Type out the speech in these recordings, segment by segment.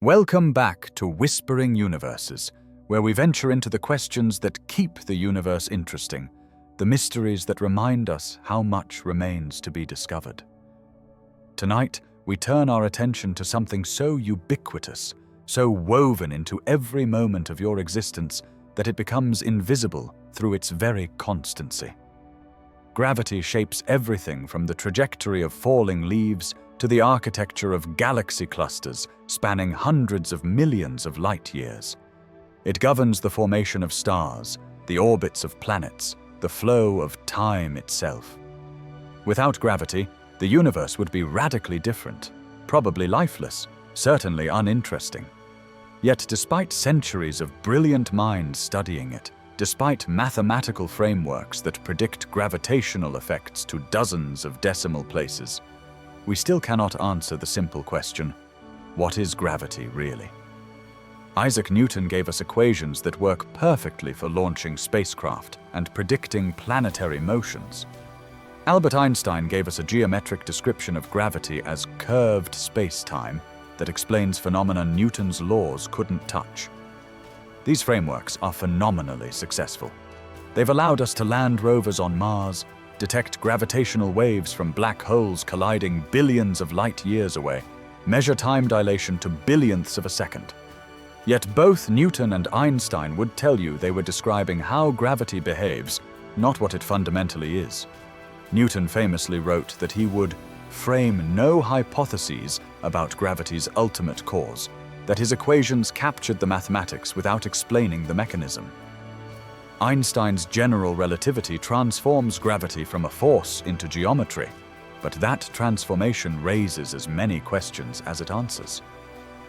Welcome back to Whispering Universes, where we venture into the questions that keep the universe interesting, the mysteries that remind us how much remains to be discovered. Tonight, we turn our attention to something so ubiquitous, so woven into every moment of your existence that it becomes invisible through its very constancy. Gravity shapes everything from the trajectory of falling leaves to the architecture of galaxy clusters spanning hundreds of millions of light years. It governs the formation of stars, the orbits of planets, the flow of time itself. Without gravity, the universe would be radically different, probably lifeless, certainly uninteresting. Yet despite centuries of brilliant minds studying it, despite mathematical frameworks that predict gravitational effects to dozens of decimal places, we still cannot answer the simple question, what is gravity really? Isaac Newton gave us equations that work perfectly for launching spacecraft and predicting planetary motions. Albert Einstein gave us a geometric description of gravity as curved space-time that explains phenomena Newton's laws couldn't touch. These frameworks are phenomenally successful. They've allowed us to land rovers on Mars, detect gravitational waves from black holes colliding billions of light years away, measure time dilation to billionths of a second. Yet both Newton and Einstein would tell you they were describing how gravity behaves, not what it fundamentally is. Newton famously wrote that he would frame no hypotheses about gravity's ultimate cause, that his equations captured the mathematics without explaining the mechanism. Einstein's general relativity transforms gravity from a force into geometry, but that transformation raises as many questions as it answers.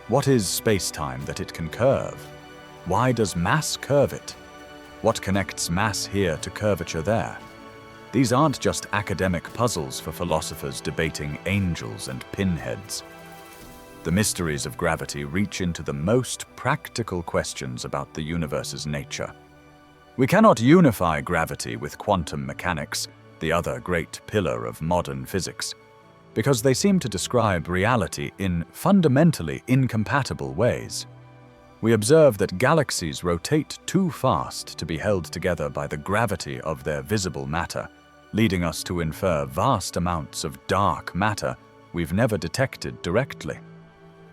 What is space-time that it can curve? Why does mass curve it? What connects mass here to curvature there? These aren't just academic puzzles for philosophers debating angels and pinheads. The mysteries of gravity reach into the most practical questions about the universe's nature. We cannot unify gravity with quantum mechanics, the other great pillar of modern physics, because they seem to describe reality in fundamentally incompatible ways. We observe that galaxies rotate too fast to be held together by the gravity of their visible matter, leading us to infer vast amounts of dark matter we've never detected directly.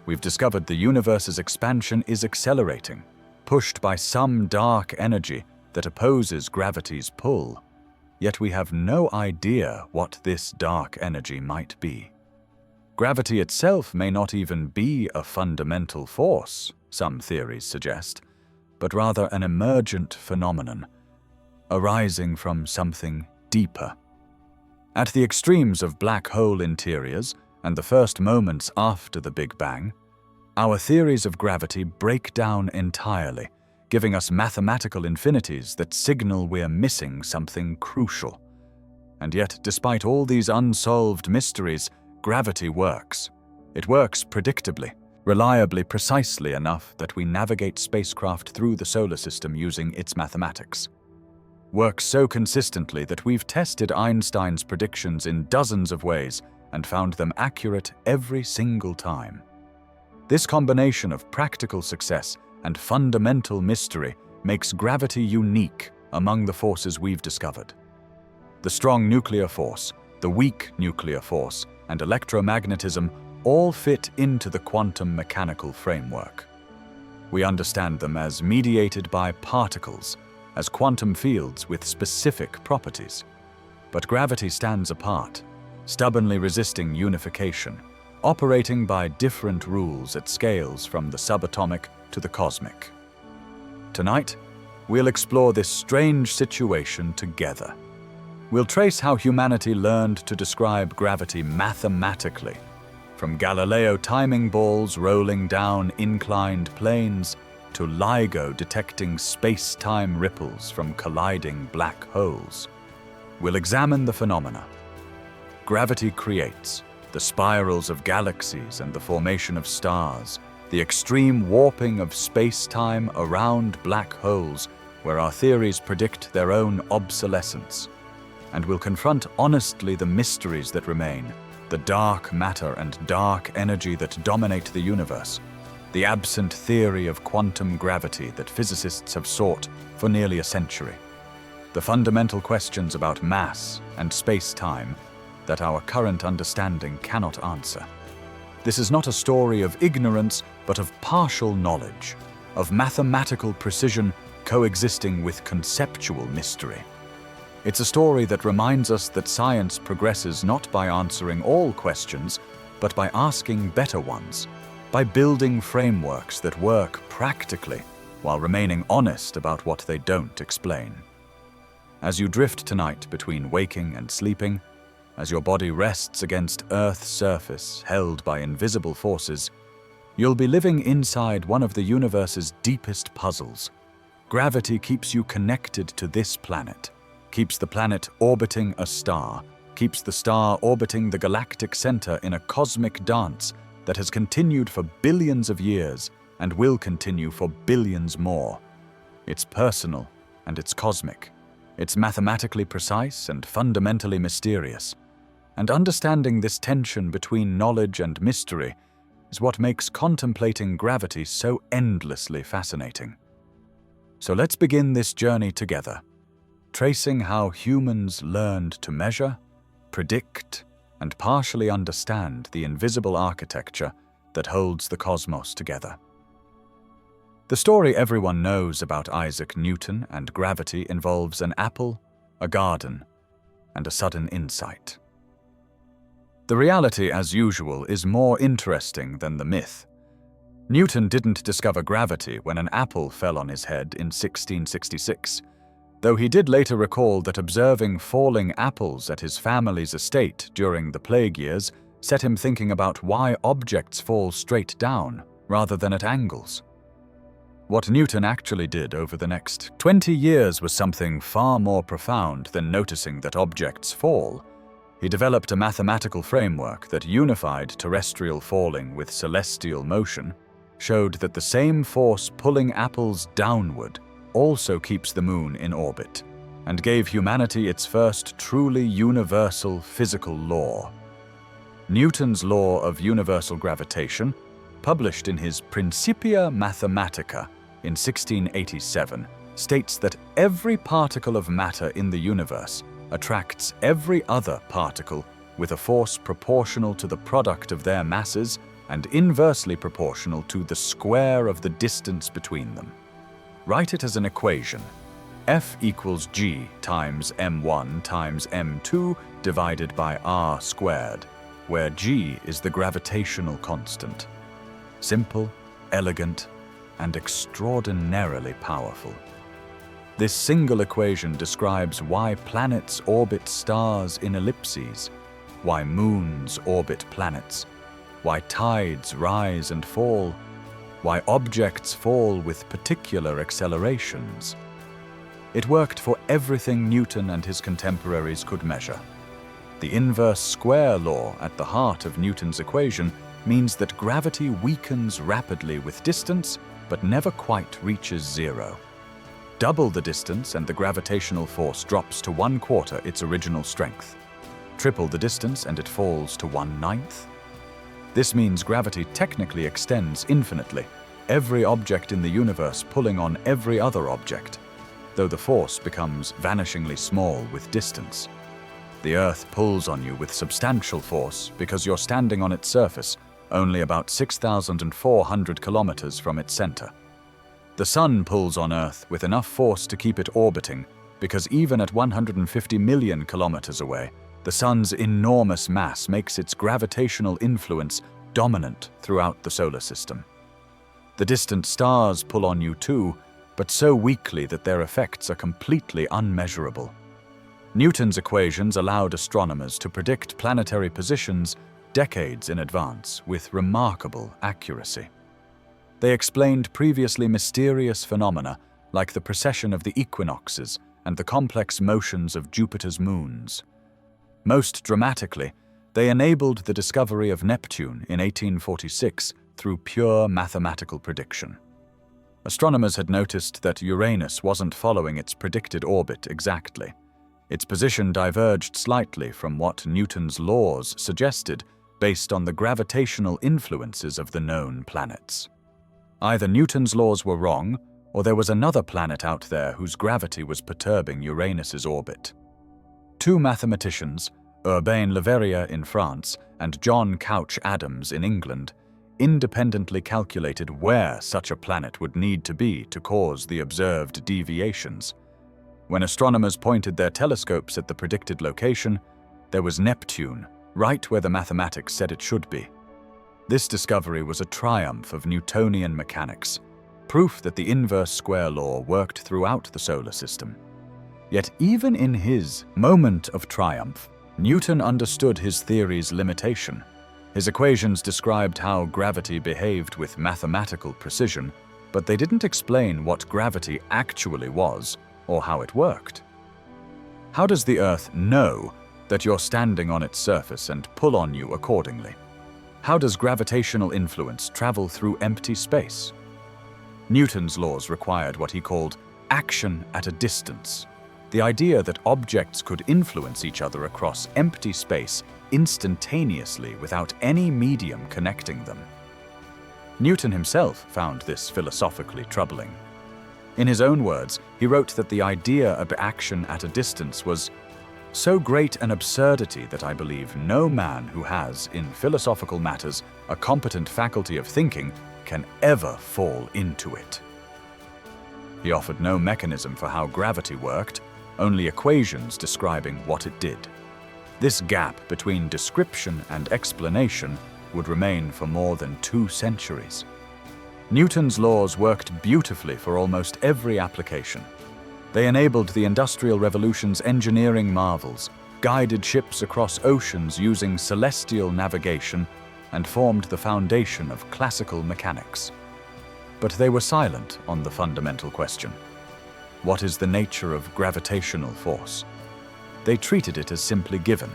We've discovered the universe's expansion is accelerating, pushed by some dark energy that opposes gravity's pull. Yet we have no idea what this dark energy might be. Gravity itself may not even be a fundamental force, some theories suggest, but rather an emergent phenomenon, arising from something deeper. At the extremes of black hole interiors and the first moments after the Big Bang, our theories of gravity break down entirely, giving us mathematical infinities that signal we're missing something crucial. And yet, despite all these unsolved mysteries, gravity works. It works predictably, reliably, precisely enough that we navigate spacecraft through the solar system using its mathematics. Works so consistently that we've tested Einstein's predictions in dozens of ways and found them accurate every single time. This combination of practical success and fundamental mystery makes gravity unique among the forces we've discovered. The strong nuclear force, the weak nuclear force, and electromagnetism all fit into the quantum mechanical framework. We understand them as mediated by particles, as quantum fields with specific properties. But gravity stands apart, stubbornly resisting unification, operating by different rules at scales from the subatomic to the cosmic. Tonight, we'll explore this strange situation together. We'll trace how humanity learned to describe gravity mathematically, from Galileo timing balls rolling down inclined planes to LIGO detecting space-time ripples from colliding black holes. We'll examine the phenomena gravity creates, the spirals of galaxies and the formation of stars, the extreme warping of space-time around black holes where our theories predict their own obsolescence. And we'll confront honestly the mysteries that remain, the dark matter and dark energy that dominate the universe. the absent theory of quantum gravity that physicists have sought for nearly a century, the fundamental questions about mass and space-time that our current understanding cannot answer. This is not a story of ignorance, but of partial knowledge, of mathematical precision coexisting with conceptual mystery. It's a story that reminds us that science progresses not by answering all questions, but by asking better ones, by building frameworks that work practically while remaining honest about what they don't explain. As you drift tonight between waking and sleeping, as your body rests against Earth's surface held by invisible forces, you'll be living inside one of the universe's deepest puzzles. Gravity keeps you connected to this planet, keeps the planet orbiting a star, keeps the star orbiting the galactic center in a cosmic dance that has continued for billions of years and will continue for billions more. It's personal and it's cosmic. It's mathematically precise and fundamentally mysterious. And understanding this tension between knowledge and mystery is what makes contemplating gravity so endlessly fascinating. So let's begin this journey together, tracing how humans learned to measure, predict, and partially understand the invisible architecture that holds the cosmos together. The story everyone knows about Isaac Newton and gravity involves an apple, a garden, and a sudden insight. The reality, as usual, is more interesting than the myth. Newton didn't discover gravity when an apple fell on his head in 1666, though he did later recall that observing falling apples at his family's estate during the plague years set him thinking about why objects fall straight down rather than at angles. What Newton actually did over the next 20 years was something far more profound than noticing that objects fall. He developed a mathematical framework that unified terrestrial falling with celestial motion, showed that the same force pulling apples downward also keeps the moon in orbit, and gave humanity its first truly universal physical law. Newton's law of universal gravitation, published in his Principia Mathematica in 1687, states that every particle of matter in the universe attracts every other particle with a force proportional to the product of their masses and inversely proportional to the square of the distance between them. Write it as an equation: F equals G times m1 times m2 divided by r squared, where G is the gravitational constant. Simple, elegant, and extraordinarily powerful. This single equation describes why planets orbit stars in ellipses, why moons orbit planets, why tides rise and fall, why objects fall with particular accelerations. It worked for everything Newton and his contemporaries could measure. The inverse square law at the heart of Newton's equation means that gravity weakens rapidly with distance, but never quite reaches zero. Double the distance and the gravitational force drops to 1/4 its original strength. Triple the distance and it falls to 1/9. This means gravity technically extends infinitely, every object in the universe pulling on every other object, though the force becomes vanishingly small with distance. The Earth pulls on you with substantial force because you're standing on its surface, only about 6,400 kilometers from its center. The Sun pulls on Earth with enough force to keep it orbiting, because even at 150 million kilometers away, the Sun's enormous mass makes its gravitational influence dominant throughout the solar system. The distant stars pull on you too, but so weakly that their effects are completely unmeasurable. Newton's equations allowed astronomers to predict planetary positions decades in advance with remarkable accuracy. They explained previously mysterious phenomena like the precession of the equinoxes and the complex motions of Jupiter's moons. Most dramatically, they enabled the discovery of Neptune in 1846 through pure mathematical prediction. Astronomers had noticed that Uranus wasn't following its predicted orbit exactly. Its position diverged slightly from what Newton's laws suggested based on the gravitational influences of the known planets. Either Newton's laws were wrong, or there was another planet out there whose gravity was perturbing Uranus's orbit. Two mathematicians, Urbain Le Verrier in France and John Couch Adams in England, independently calculated where such a planet would need to be to cause the observed deviations. When astronomers pointed their telescopes at the predicted location, there was Neptune, right where the mathematics said it should be. This discovery was a triumph of Newtonian mechanics, proof that the inverse square law worked throughout the solar system. Yet even in his moment of triumph, Newton understood his theory's limitation. His equations described how gravity behaved with mathematical precision, but they didn't explain what gravity actually was or how it worked. How does the Earth know that you're standing on its surface and pull on you accordingly? How does gravitational influence travel through empty space? Newton's laws required what he called action at a distance, the idea that objects could influence each other across empty space instantaneously without any medium connecting them. Newton himself found this philosophically troubling. In his own words, he wrote that the idea of action at a distance was so great an absurdity that I believe no man who has, in philosophical matters, a competent faculty of thinking can ever fall into it. He offered no mechanism for how gravity worked, only equations describing what it did. This gap between description and explanation would remain for more than 2 centuries. Newton's laws worked beautifully for almost every application. They enabled the Industrial Revolution's engineering marvels, guided ships across oceans using celestial navigation, and formed the foundation of classical mechanics. But they were silent on the fundamental question: what is the nature of gravitational force? They treated it as simply given,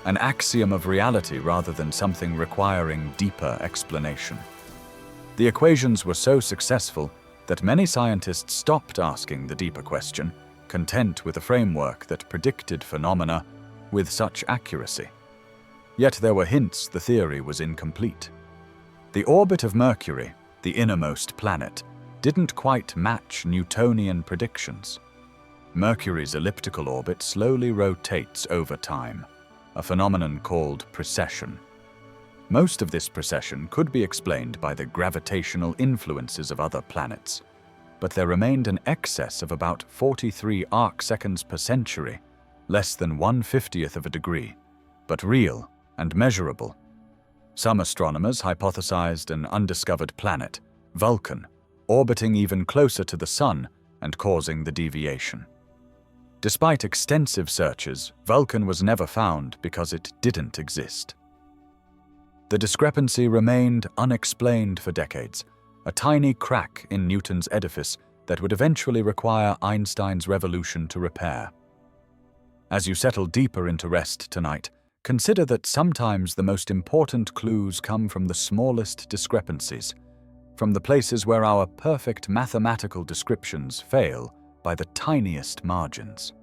an axiom of reality rather than something requiring deeper explanation. The equations were so successful that many scientists stopped asking the deeper question, content with a framework that predicted phenomena with such accuracy. Yet there were hints the theory was incomplete. The orbit of Mercury, the innermost planet, didn't quite match Newtonian predictions. Mercury's elliptical orbit slowly rotates over time, a phenomenon called precession. Most of this precession could be explained by the gravitational influences of other planets, but there remained an excess of about 43 arcseconds per century, less than 1/50th of a degree, but real and measurable. Some astronomers hypothesized an undiscovered planet, Vulcan, orbiting even closer to the Sun and causing the deviation. Despite extensive searches, Vulcan was never found because it didn't exist. The discrepancy remained unexplained for decades, a tiny crack in Newton's edifice that would eventually require Einstein's revolution to repair. As you settle deeper into rest tonight, consider that sometimes the most important clues come from the smallest discrepancies, from the places where our perfect mathematical descriptions fail by the tiniest margins.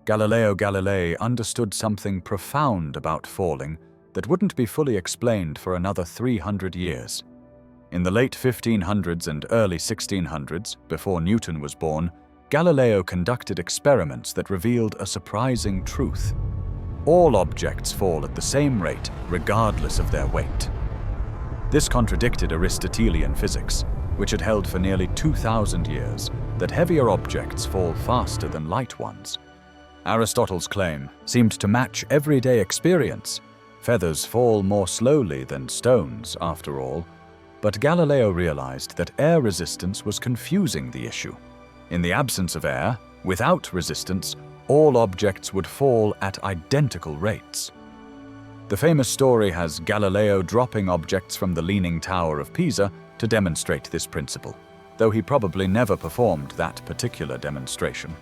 Galileo Galilei understood something profound about falling that wouldn't be fully explained for another 300 years. In the late 1500s and early 1600s, before Newton was born, Galileo conducted experiments that revealed a surprising truth. All objects fall at the same rate, regardless of their weight. This contradicted Aristotelian physics, which had held for nearly 2,000 years, that heavier objects fall faster than light ones. Aristotle's claim seemed to match everyday experience. Feathers fall more slowly than stones, after all. But Galileo realized that air resistance was confusing the issue. In the absence of air, without resistance, all objects would fall at identical rates. The famous story has Galileo dropping objects from the Leaning Tower of Pisa to demonstrate this principle, though he probably never performed that particular demonstration.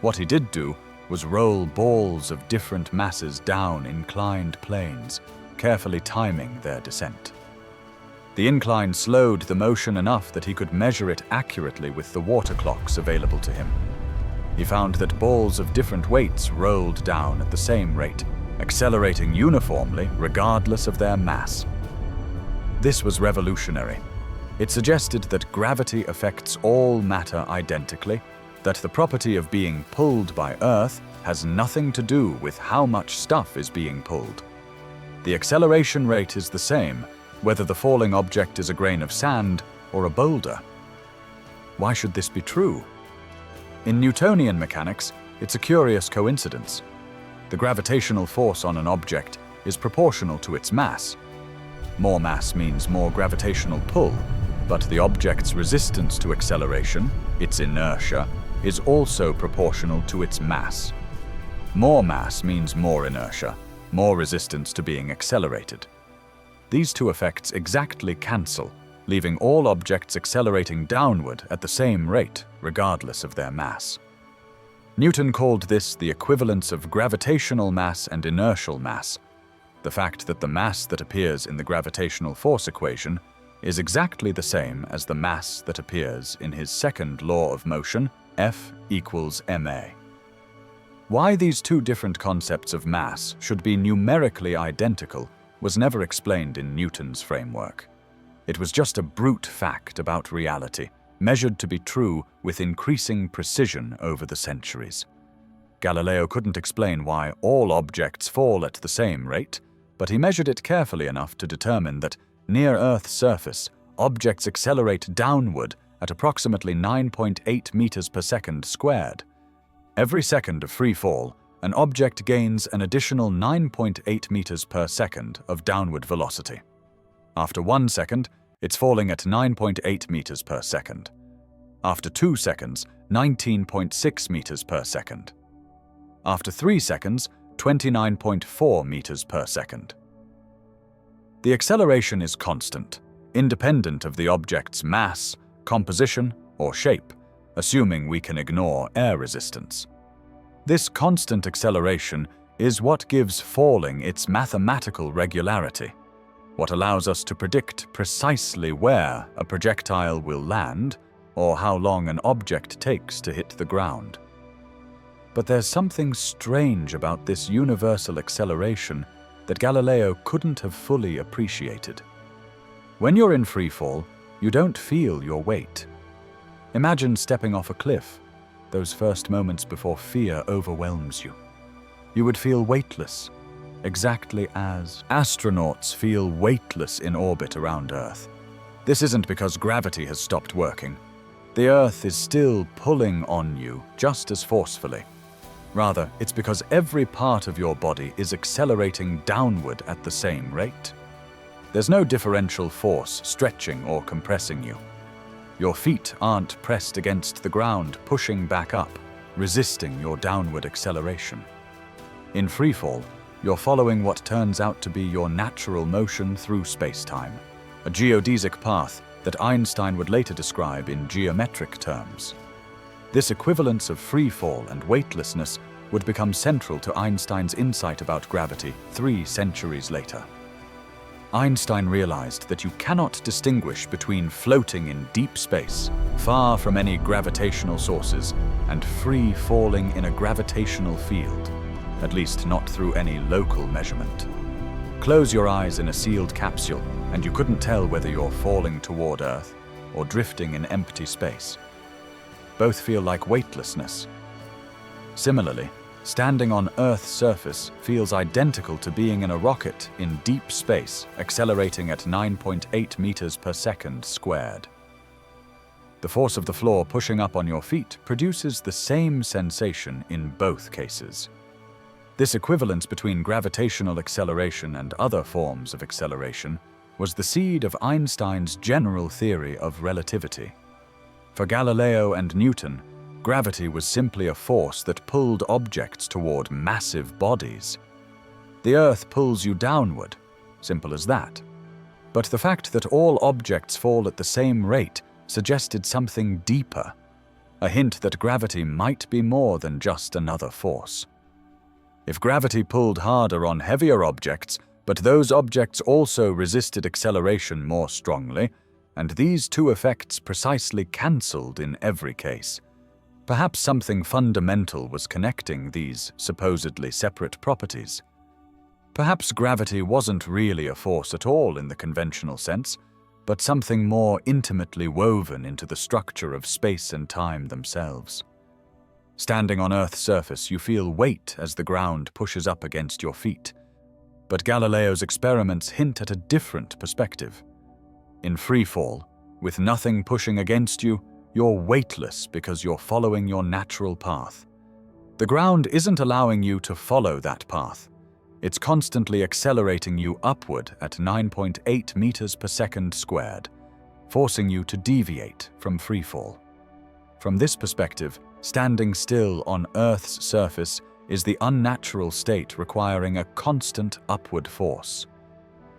What he did do was roll balls of different masses down inclined planes, carefully timing their descent. The incline slowed the motion enough that he could measure it accurately with the water clocks available to him. He found that balls of different weights rolled down at the same rate, accelerating uniformly regardless of their mass. This was revolutionary. It suggested that gravity affects all matter identically, that the property of being pulled by Earth has nothing to do with how much stuff is being pulled. The acceleration rate is the same, whether the falling object is a grain of sand or a boulder. Why should this be true? In Newtonian mechanics, it's a curious coincidence. The gravitational force on an object is proportional to its mass. More mass means more gravitational pull, but the object's resistance to acceleration, its inertia, is also proportional to its mass. More mass means more inertia, more resistance to being accelerated. These two effects exactly cancel, leaving all objects accelerating downward at the same rate, regardless of their mass. Newton called this the equivalence of gravitational mass and inertial mass, the fact that the mass that appears in the gravitational force equation is exactly the same as the mass that appears in his second law of motion, F equals ma. Why these two different concepts of mass should be numerically identical was never explained in Newton's framework. It was just a brute fact about reality, measured to be true with increasing precision over the centuries. Galileo couldn't explain why all objects fall at the same rate, but he measured it carefully enough to determine that near Earth's surface, objects accelerate downward at approximately 9.8 meters per second squared. Every second of free fall, an object gains an additional 9.8 meters per second of downward velocity. After 1 second, it's falling at 9.8 meters per second. After 2 seconds, 19.6 meters per second. After 3 seconds, 29.4 meters per second. The acceleration is constant, independent of the object's mass, composition, or shape, assuming we can ignore air resistance. This constant acceleration is what gives falling its mathematical regularity, what allows us to predict precisely where a projectile will land or how long an object takes to hit the ground. But there's something strange about this universal acceleration that Galileo couldn't have fully appreciated. When you're in free fall, you don't feel your weight. Imagine stepping off a cliff, those first moments before fear overwhelms you. You would feel weightless, exactly as astronauts feel weightless in orbit around Earth. This isn't because gravity has stopped working. The Earth is still pulling on you just as forcefully. Rather, it's because every part of your body is accelerating downward at the same rate. There's no differential force stretching or compressing you. Your feet aren't pressed against the ground, pushing back up, resisting your downward acceleration. In freefall, you're following what turns out to be your natural motion through spacetime, a geodesic path that Einstein would later describe in geometric terms. This equivalence of free fall and weightlessness would become central to Einstein's insight about gravity 3 centuries later. Einstein realized that you cannot distinguish between floating in deep space, far from any gravitational sources, and free falling in a gravitational field, at least not through any local measurement. Close your eyes in a sealed capsule, and you couldn't tell whether you're falling toward Earth or drifting in empty space. Both feel like weightlessness. Similarly, standing on Earth's surface feels identical to being in a rocket in deep space, accelerating at 9.8 meters per second squared. The force of the floor pushing up on your feet produces the same sensation in both cases. This equivalence between gravitational acceleration and other forms of acceleration was the seed of Einstein's general theory of relativity. For Galileo and Newton, gravity was simply a force that pulled objects toward massive bodies. The Earth pulls you downward, simple as that. But the fact that all objects fall at the same rate suggested something deeper, a hint that gravity might be more than just another force. If gravity pulled harder on heavier objects, but those objects also resisted acceleration more strongly, and these two effects precisely cancelled in every case, perhaps something fundamental was connecting these supposedly separate properties. Perhaps gravity wasn't really a force at all in the conventional sense, but something more intimately woven into the structure of space and time themselves. Standing on Earth's surface, you feel weight as the ground pushes up against your feet. But Galileo's experiments hint at a different perspective. In freefall, with nothing pushing against you, you're weightless because you're following your natural path. The ground isn't allowing you to follow that path. It's constantly accelerating you upward at 9.8 meters per second squared, forcing you to deviate from freefall. From this perspective, standing still on Earth's surface is the unnatural state requiring a constant upward force.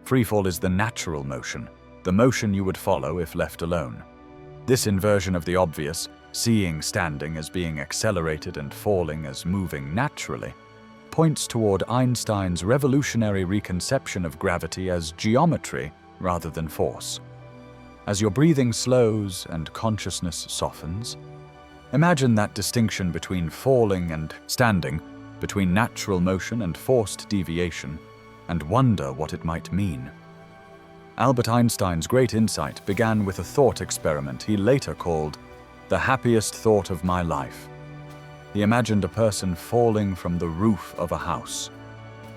Freefall is the natural motion, the motion you would follow if left alone. This inversion of the obvious, seeing standing as being accelerated and falling as moving naturally, points toward Einstein's revolutionary reconception of gravity as geometry rather than force. As your breathing slows and consciousness softens, imagine that distinction between falling and standing, between natural motion and forced deviation, and wonder what it might mean. Albert Einstein's great insight began with a thought experiment he later called the happiest thought of my life. He imagined a person falling from the roof of a house.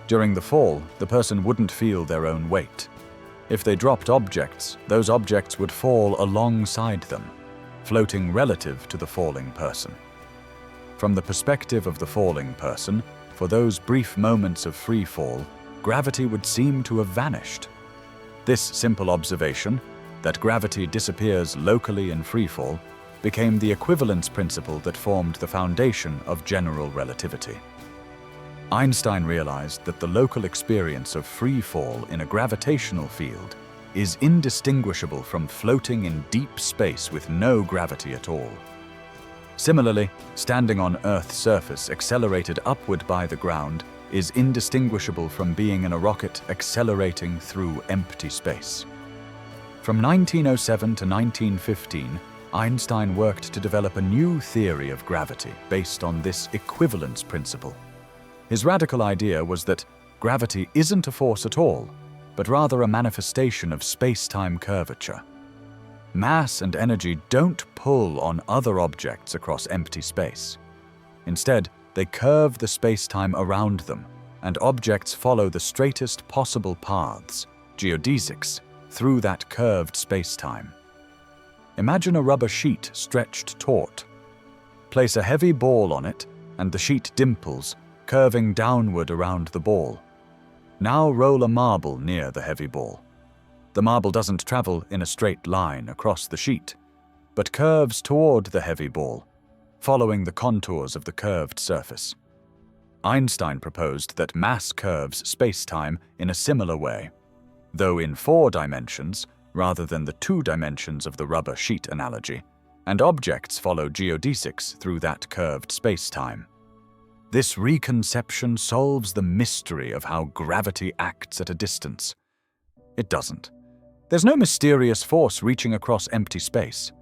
During the fall, the person wouldn't feel their own weight. If they dropped objects, those objects would fall alongside them, floating relative to the falling person. From the perspective of the falling person, for those brief moments of free fall, gravity would seem to have vanished. This simple observation, that gravity disappears locally in freefall, became the equivalence principle that formed the foundation of general relativity. Einstein realized that the local experience of free fall in a gravitational field is indistinguishable from floating in deep space with no gravity at all. Similarly, standing on Earth's surface accelerated upward by the ground is indistinguishable from being in a rocket accelerating through empty space. From 1907 to 1915, Einstein worked to develop a new theory of gravity based on this equivalence principle. His radical idea was that gravity isn't a force at all, but rather a manifestation of space-time curvature. Mass and energy don't pull on other objects across empty space. Instead, they curve the space-time around them, and objects follow the straightest possible paths, geodesics, through that curved space-time. Imagine a rubber sheet stretched taut. Place a heavy ball on it, and the sheet dimples, curving downward around the ball. Now roll a marble near the heavy ball. The marble doesn't travel in a straight line across the sheet, but curves toward the heavy ball, following the contours of the curved surface. Einstein proposed that mass curves space-time in a similar way, though in 4 dimensions rather than the 2 dimensions of the rubber sheet analogy, and objects follow geodesics through that curved space-time. This reconception solves the mystery of how gravity acts at a distance. It doesn't. There's no mysterious force reaching across empty space.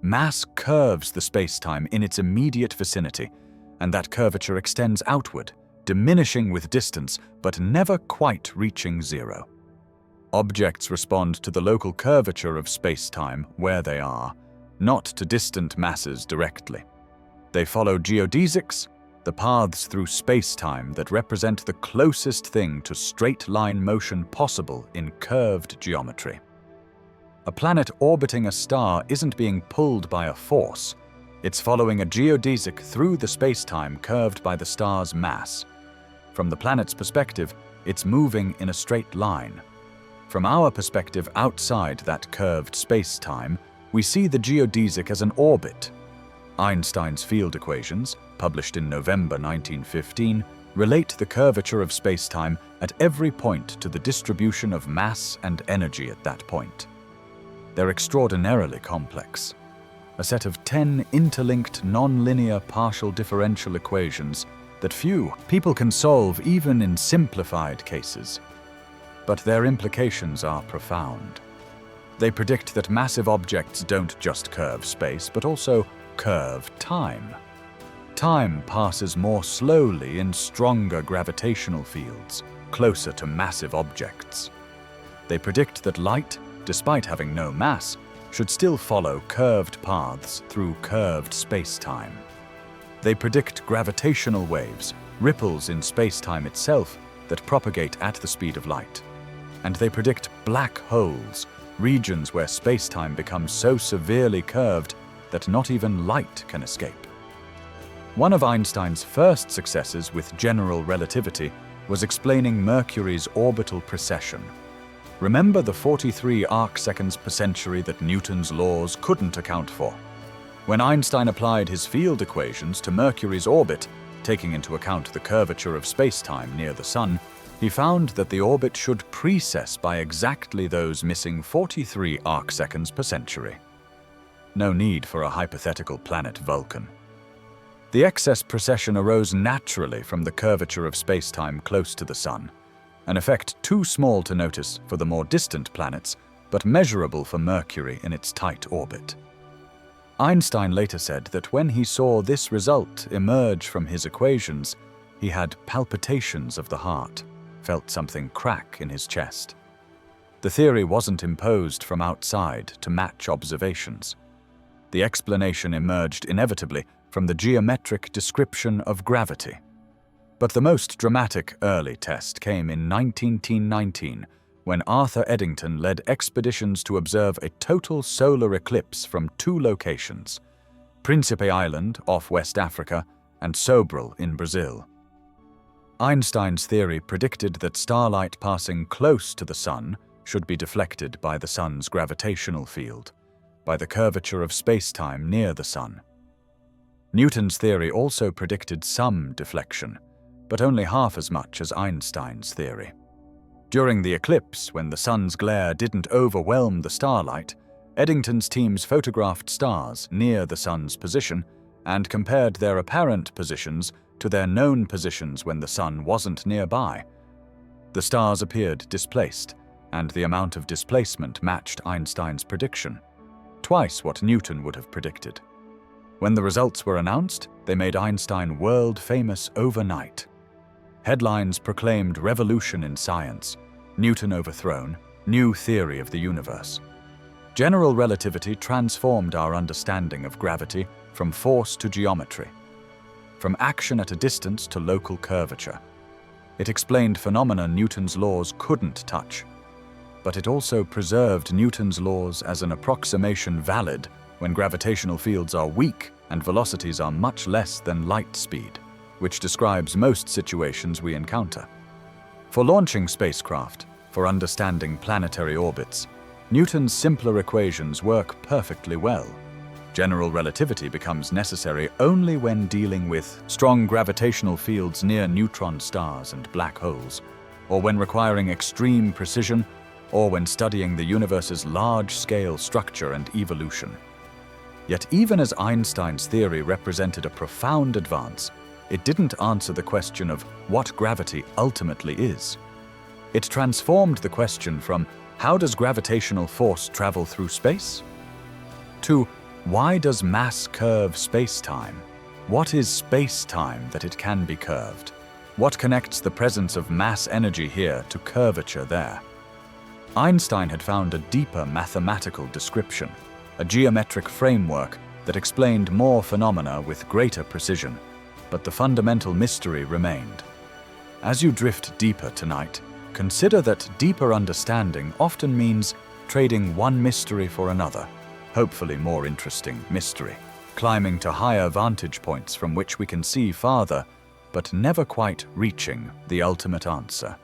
Mass curves the space-time in its immediate vicinity, and that curvature extends outward, diminishing with distance, but never quite reaching zero. Objects respond to the local curvature of space-time where they are, not to distant masses directly. They follow geodesics, the paths through space-time that represent the closest thing to straight-line motion possible in curved geometry. A planet orbiting a star isn't being pulled by a force. It's following a geodesic through the space-time curved by the star's mass. From the planet's perspective, it's moving in a straight line. From our perspective outside that curved space-time, we see the geodesic as an orbit. Einstein's field equations, published in November 1915, relate the curvature of space-time at every point to the distribution of mass and energy at that point. They're extraordinarily complex. A set of 10 interlinked nonlinear partial differential equations that few people can solve even in simplified cases. But their implications are profound. They predict that massive objects don't just curve space, but also curve time. Time passes more slowly in stronger gravitational fields, closer to massive objects. They predict that light, despite having no mass, should still follow curved paths through curved space-time. They predict gravitational waves, ripples in space-time itself that propagate at the speed of light. And they predict black holes, regions where space-time becomes so severely curved that not even light can escape. One of Einstein's first successes with general relativity was explaining Mercury's orbital precession. Remember the 43 arcseconds per century that Newton's laws couldn't account for? When Einstein applied his field equations to Mercury's orbit, taking into account the curvature of space-time near the Sun, he found that the orbit should precess by exactly those missing 43 arcseconds per century. No need for a hypothetical planet Vulcan. The excess precession arose naturally from the curvature of space-time close to the Sun, an effect too small to notice for the more distant planets, but measurable for Mercury in its tight orbit. Einstein later said that when he saw this result emerge from his equations, he had palpitations of the heart, felt something crack in his chest. The theory wasn't imposed from outside to match observations. The explanation emerged inevitably from the geometric description of gravity. But the most dramatic early test came in 1919, when Arthur Eddington led expeditions to observe a total solar eclipse from two locations, Príncipe Island off West Africa and Sobral in Brazil. Einstein's theory predicted that starlight passing close to the Sun should be deflected by the Sun's gravitational field, by the curvature of space-time near the Sun. Newton's theory also predicted some deflection, but only half as much as Einstein's theory. During the eclipse, when the Sun's glare didn't overwhelm the starlight, Eddington's teams photographed stars near the Sun's position and compared their apparent positions to their known positions when the Sun wasn't nearby. The stars appeared displaced, and the amount of displacement matched Einstein's prediction, twice what Newton would have predicted. When the results were announced, they made Einstein world-famous overnight. Headlines proclaimed revolution in science, Newton overthrown, new theory of the universe. General relativity transformed our understanding of gravity from force to geometry, from action at a distance to local curvature. It explained phenomena Newton's laws couldn't touch, but it also preserved Newton's laws as an approximation valid when gravitational fields are weak and velocities are much less than light speed, which describes most situations we encounter. For launching spacecraft, for understanding planetary orbits, Newton's simpler equations work perfectly well. General relativity becomes necessary only when dealing with strong gravitational fields near neutron stars and black holes, or when requiring extreme precision, or when studying the universe's large-scale structure and evolution. Yet even as Einstein's theory represented a profound advance, it didn't answer the question of what gravity ultimately is. It transformed the question from how does gravitational force travel through space? To why does mass curve space-time? What is space-time that it can be curved? What connects the presence of mass energy here to curvature there? Einstein had found a deeper mathematical description, a geometric framework that explained more phenomena with greater precision, but the fundamental mystery remained. As you drift deeper tonight, consider that deeper understanding often means trading one mystery for another, hopefully more interesting mystery, climbing to higher vantage points from which we can see farther, but never quite reaching the ultimate answer.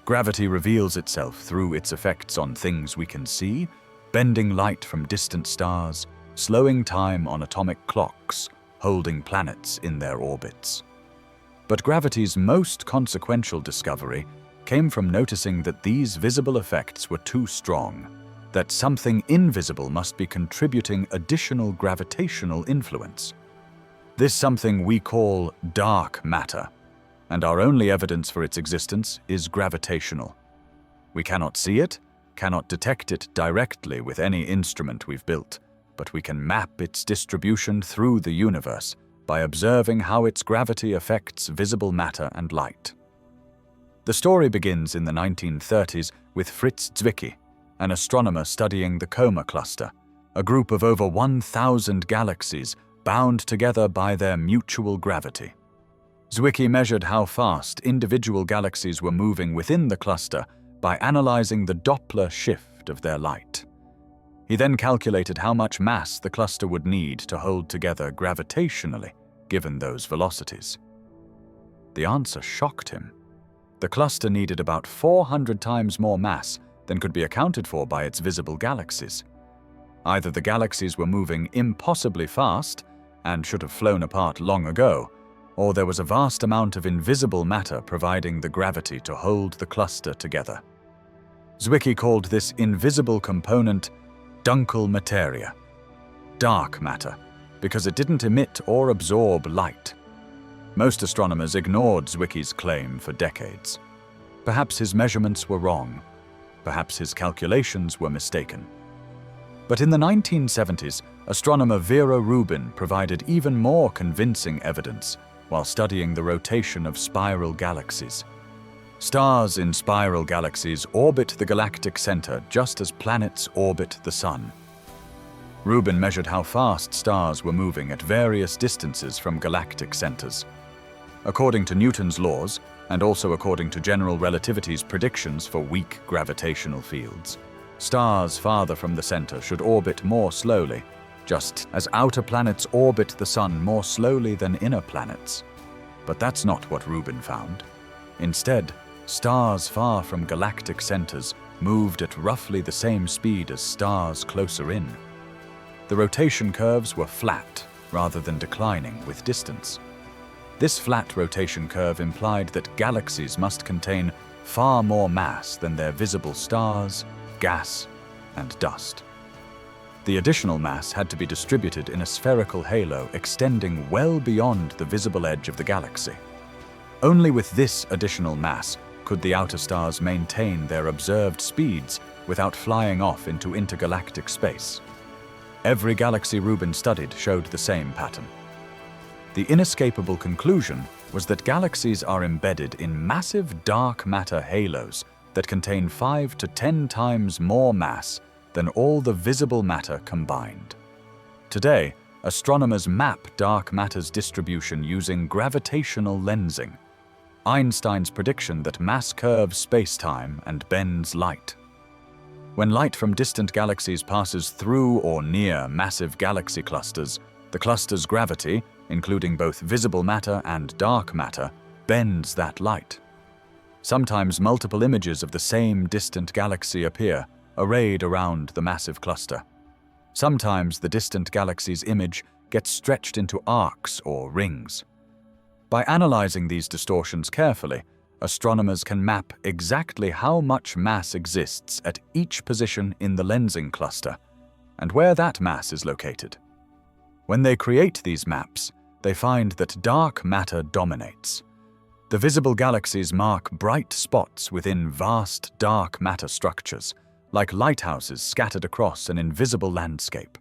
Gravity reveals itself through its effects on things we can see, bending light from distant stars, slowing time on atomic clocks, holding planets in their orbits. But gravity's most consequential discovery came from noticing that these visible effects were too strong, that something invisible must be contributing additional gravitational influence. This something we call dark matter, and our only evidence for its existence is gravitational. We cannot see it, cannot detect it directly with any instrument we've built, but we can map its distribution through the universe by observing how its gravity affects visible matter and light. The story begins in the 1930s with Fritz Zwicky, an astronomer studying the Coma Cluster, a group of over 1,000 galaxies bound together by their mutual gravity. Zwicky measured how fast individual galaxies were moving within the cluster by analyzing the Doppler shift of their light. He then calculated how much mass the cluster would need to hold together gravitationally, given those velocities. The answer shocked him. The cluster needed about 400 times more mass than could be accounted for by its visible galaxies. Either the galaxies were moving impossibly fast and should have flown apart long ago, or there was a vast amount of invisible matter providing the gravity to hold the cluster together. Zwicky called this invisible component Dunkel Materia, dark matter, because it didn't emit or absorb light. Most astronomers ignored Zwicky's claim for decades. Perhaps his measurements were wrong. Perhaps his calculations were mistaken. But in the 1970s, astronomer Vera Rubin provided even more convincing evidence while studying the rotation of spiral galaxies. Stars in spiral galaxies orbit the galactic center just as planets orbit the Sun. Rubin measured how fast stars were moving at various distances from galactic centers. According to Newton's laws, and also according to general relativity's predictions for weak gravitational fields, stars farther from the center should orbit more slowly, just as outer planets orbit the Sun more slowly than inner planets. But that's not what Rubin found. Instead, stars far from galactic centers moved at roughly the same speed as stars closer in. The rotation curves were flat rather than declining with distance. This flat rotation curve implied that galaxies must contain far more mass than their visible stars, gas, and dust. The additional mass had to be distributed in a spherical halo extending well beyond the visible edge of the galaxy. Only with this additional mass could the outer stars maintain their observed speeds without flying off into intergalactic space. Every galaxy Rubin studied showed the same pattern. The inescapable conclusion was that galaxies are embedded in massive dark matter halos that contain 5 to 10 times more mass than all the visible matter combined. Today, astronomers map dark matter's distribution using gravitational lensing, Einstein's prediction that mass curves spacetime and bends light. When light from distant galaxies passes through or near massive galaxy clusters, the cluster's gravity, including both visible matter and dark matter, bends that light. Sometimes multiple images of the same distant galaxy appear, arrayed around the massive cluster. Sometimes the distant galaxy's image gets stretched into arcs or rings. By analyzing these distortions carefully, astronomers can map exactly how much mass exists at each position in the lensing cluster and where that mass is located. When they create these maps, they find that dark matter dominates. The visible galaxies mark bright spots within vast dark matter structures, like lighthouses scattered across an invisible landscape.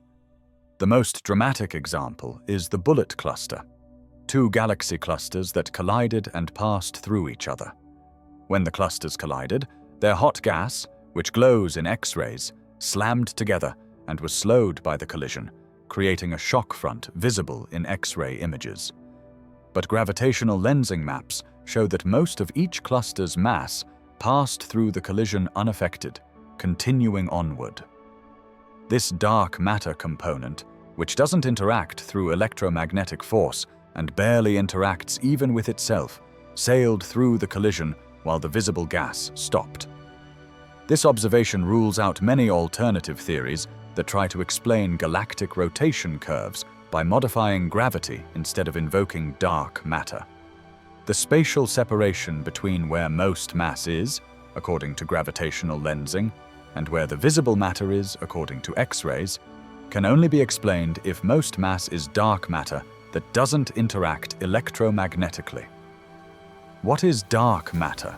The most dramatic example is the Bullet Cluster, two galaxy clusters that collided and passed through each other. When the clusters collided, their hot gas, which glows in X-rays, slammed together and was slowed by the collision, creating a shock front visible in X-ray images. But gravitational lensing maps show that most of each cluster's mass passed through the collision unaffected, continuing onward. This dark matter component, which doesn't interact through electromagnetic force and barely interacts even with itself, sailed through the collision while the visible gas stopped. This observation rules out many alternative theories that try to explain galactic rotation curves by modifying gravity instead of invoking dark matter. The spatial separation between where most mass is, according to gravitational lensing, and where the visible matter is, according to X-rays, can only be explained if most mass is dark matter that doesn't interact electromagnetically. What is dark matter?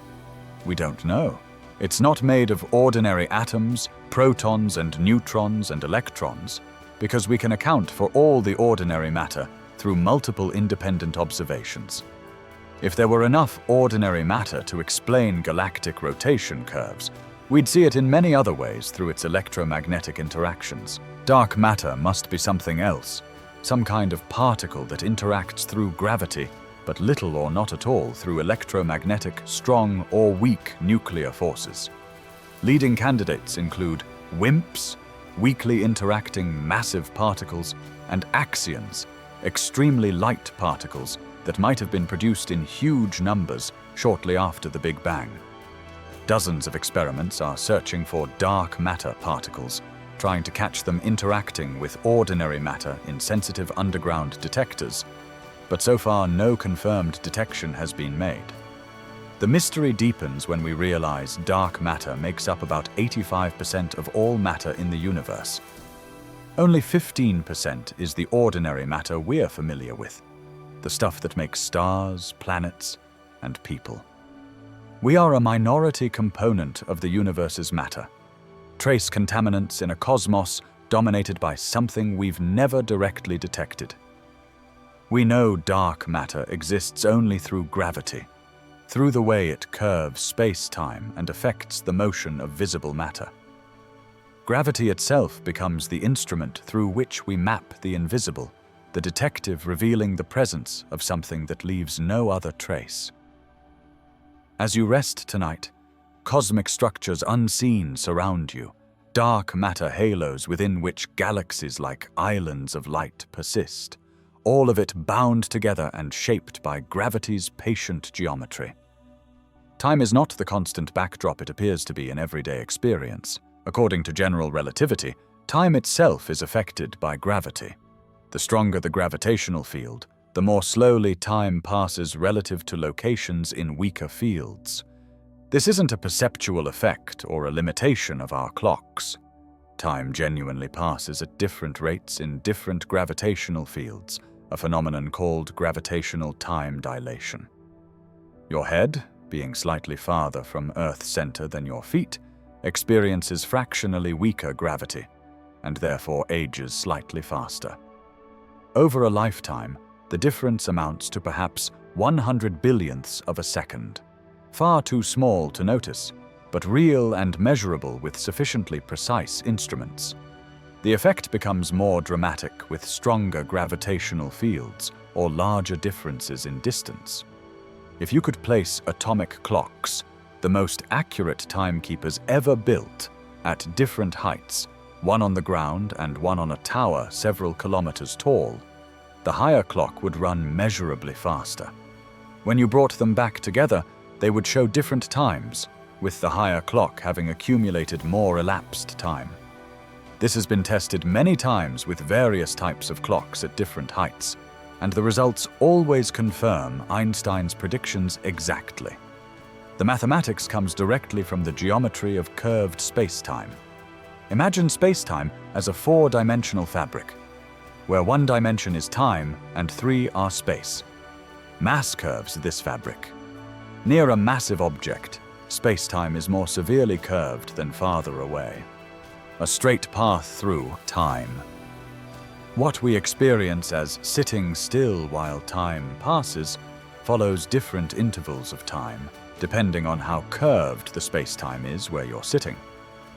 We don't know. It's not made of ordinary atoms, protons and neutrons and electrons, because we can account for all the ordinary matter through multiple independent observations. If there were enough ordinary matter to explain galactic rotation curves, We'd see it in many other ways through its electromagnetic interactions. Dark matter must be something else, some kind of particle that interacts through gravity, but little or not at all through electromagnetic, strong or weak nuclear forces. Leading candidates include WIMPs, weakly interacting massive particles, and axions, extremely light particles that might have been produced in huge numbers shortly after the Big Bang. Dozens of experiments are searching for dark matter particles, trying to catch them interacting with ordinary matter in sensitive underground detectors, but so far no confirmed detection has been made. The mystery deepens when we realize dark matter makes up about 85% of all matter in the universe. Only 15% is the ordinary matter we're familiar with, the stuff that makes stars, planets, and people. We are a minority component of the universe's matter, trace contaminants in a cosmos dominated by something we've never directly detected. We know dark matter exists only through gravity, through the way it curves space-time and affects the motion of visible matter. Gravity itself becomes the instrument through which we map the invisible, the detective revealing the presence of something that leaves no other trace. As you rest tonight, cosmic structures unseen surround you, dark matter halos within which galaxies like islands of light persist, all of it bound together and shaped by gravity's patient geometry. Time is not the constant backdrop it appears to be in everyday experience. According to general relativity, time itself is affected by gravity. The stronger the gravitational field, the more slowly time passes relative to locations in weaker fields. This isn't a perceptual effect or a limitation of our clocks. Time genuinely passes at different rates in different gravitational fields, a phenomenon called gravitational time dilation. Your head, being slightly farther from Earth's center than your feet, experiences fractionally weaker gravity, and therefore ages slightly faster. Over a lifetime, the difference amounts to perhaps 100 billionths of a second. Far too small to notice, but real and measurable with sufficiently precise instruments. The effect becomes more dramatic with stronger gravitational fields or larger differences in distance. If you could place atomic clocks, the most accurate timekeepers ever built, at different heights, one on the ground and one on a tower several kilometers tall, the higher clock would run measurably faster. When you brought them back together, they would show different times, with the higher clock having accumulated more elapsed time. This has been tested many times with various types of clocks at different heights, and the results always confirm Einstein's predictions exactly. The mathematics comes directly from the geometry of curved spacetime. Imagine spacetime as a four-dimensional fabric, where one dimension is time and three are space. Mass curves this fabric. Near a massive object, spacetime is more severely curved than farther away. A straight path through time. What we experience as sitting still while time passes follows different intervals of time, depending on how curved the space-time is where you're sitting.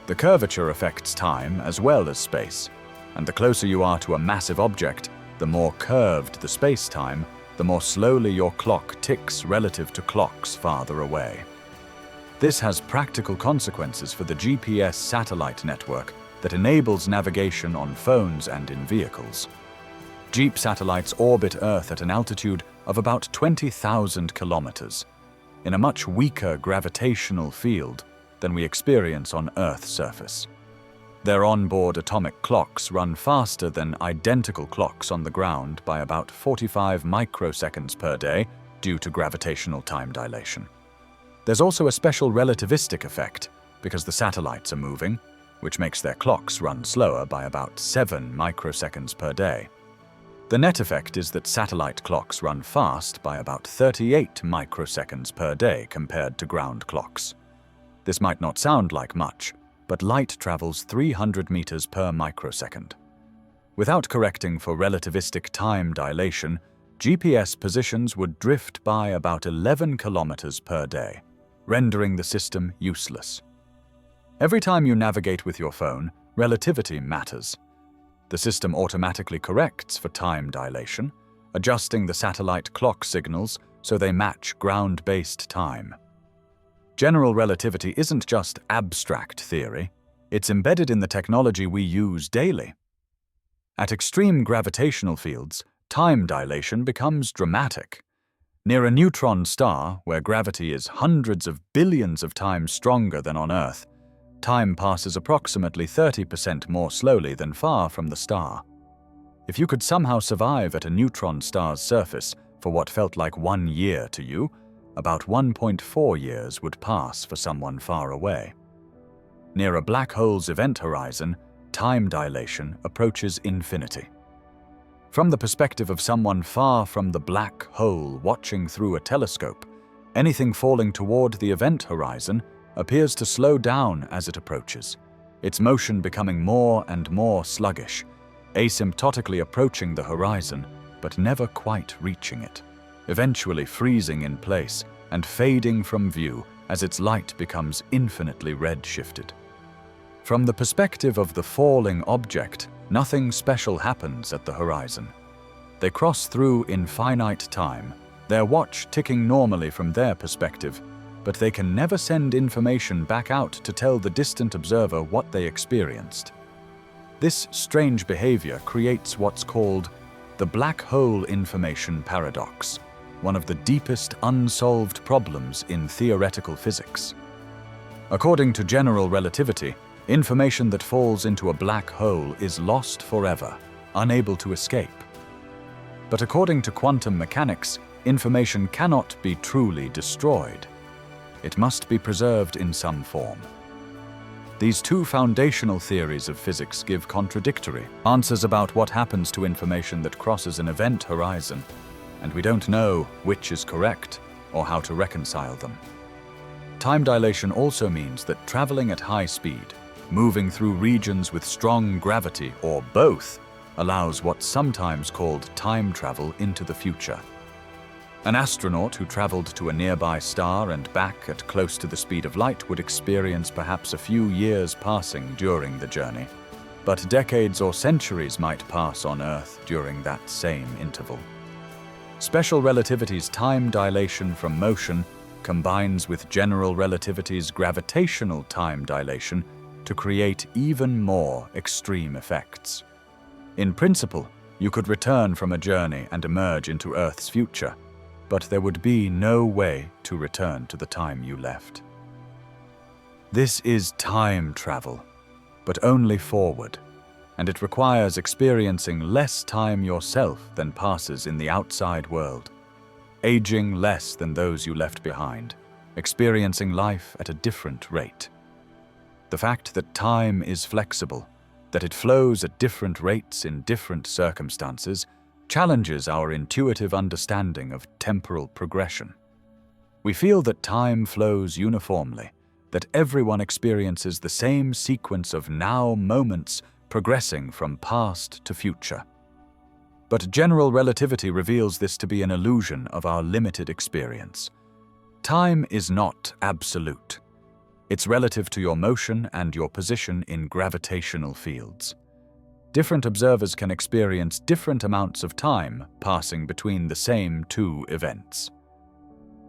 The curvature affects time as well as space, and the closer you are to a massive object, the more curved the space-time, the more slowly your clock ticks relative to clocks farther away. This has practical consequences for the GPS satellite network that enables navigation on phones and in vehicles. Jeep satellites orbit Earth at an altitude of about 20,000 kilometers, in a much weaker gravitational field than we experience on Earth's surface. Their onboard atomic clocks run faster than identical clocks on the ground by about 45 microseconds per day due to gravitational time dilation. There's also a special relativistic effect because the satellites are moving, which makes their clocks run slower by about 7 microseconds per day. The net effect is that satellite clocks run fast by about 38 microseconds per day compared to ground clocks. This might not sound like much, but light travels 300 meters per microsecond. Without correcting for relativistic time dilation, GPS positions would drift by about 11 kilometers per day, rendering the system useless. Every time you navigate with your phone, relativity matters. The system automatically corrects for time dilation, adjusting the satellite clock signals so they match ground-based time. General relativity isn't just abstract theory, it's embedded in the technology we use daily. At extreme gravitational fields, time dilation becomes dramatic. Near a neutron star, where gravity is hundreds of billions of times stronger than on Earth, time passes approximately 30% more slowly than far from the star. If you could somehow survive at a neutron star's surface for what felt like 1 year to you, about 1.4 years would pass for someone far away. Near a black hole's event horizon, time dilation approaches infinity. From the perspective of someone far from the black hole watching through a telescope, anything falling toward the event horizon appears to slow down as it approaches, its motion becoming more and more sluggish, asymptotically approaching the horizon, but never quite reaching it, eventually freezing in place and fading from view as its light becomes infinitely red-shifted. From the perspective of the falling object, nothing special happens at the horizon. They cross through in finite time, their watch ticking normally from their perspective, but they can never send information back out to tell the distant observer what they experienced. This strange behavior creates what's called the black hole information paradox, one of the deepest unsolved problems in theoretical physics. According to general relativity, information that falls into a black hole is lost forever, unable to escape. But according to quantum mechanics, information cannot be truly destroyed. It must be preserved in some form. These two foundational theories of physics give contradictory answers about what happens to information that crosses an event horizon, and we don't know which is correct or how to reconcile them. Time dilation also means that traveling at high speed, moving through regions with strong gravity, or both, allows what's sometimes called time travel into the future. An astronaut who traveled to a nearby star and back at close to the speed of light would experience perhaps a few years passing during the journey, but decades or centuries might pass on Earth during that same interval. Special relativity's time dilation from motion combines with general relativity's gravitational time dilation to create even more extreme effects. In principle, you could return from a journey and emerge into Earth's future, but there would be no way to return to the time you left. This is time travel, but only forward, and it requires experiencing less time yourself than passes in the outside world, aging less than those you left behind, experiencing life at a different rate. The fact that time is flexible, that it flows at different rates in different circumstances, challenges our intuitive understanding of temporal progression. We feel that time flows uniformly, that everyone experiences the same sequence of now moments progressing from past to future. But general relativity reveals this to be an illusion of our limited experience. Time is not absolute. It's relative to your motion and your position in gravitational fields. Different observers can experience different amounts of time passing between the same two events.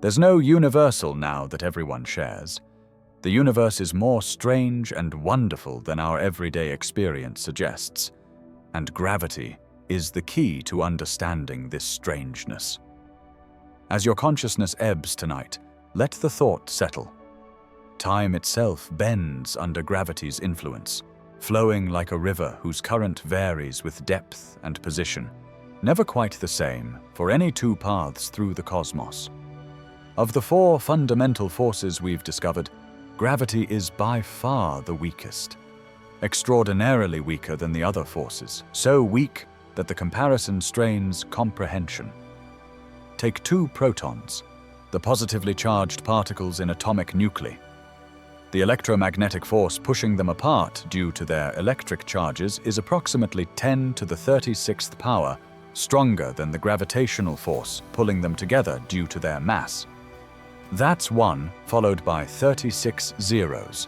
There's no universal now that everyone shares. The universe is more strange and wonderful than our everyday experience suggests, and gravity is the key to understanding this strangeness. As your consciousness ebbs tonight, let the thought settle. Time itself bends under gravity's influence, flowing like a river whose current varies with depth and position, never quite the same for any two paths through the cosmos. Of the four fundamental forces we've discovered, gravity is by far the weakest, extraordinarily weaker than the other forces, so weak that the comparison strains comprehension. Take two protons, the positively charged particles in atomic nuclei. The electromagnetic force pushing them apart due to their electric charges is approximately 10 to the 36th power stronger than the gravitational force pulling them together due to their mass. That's 1 followed by 36 zeros.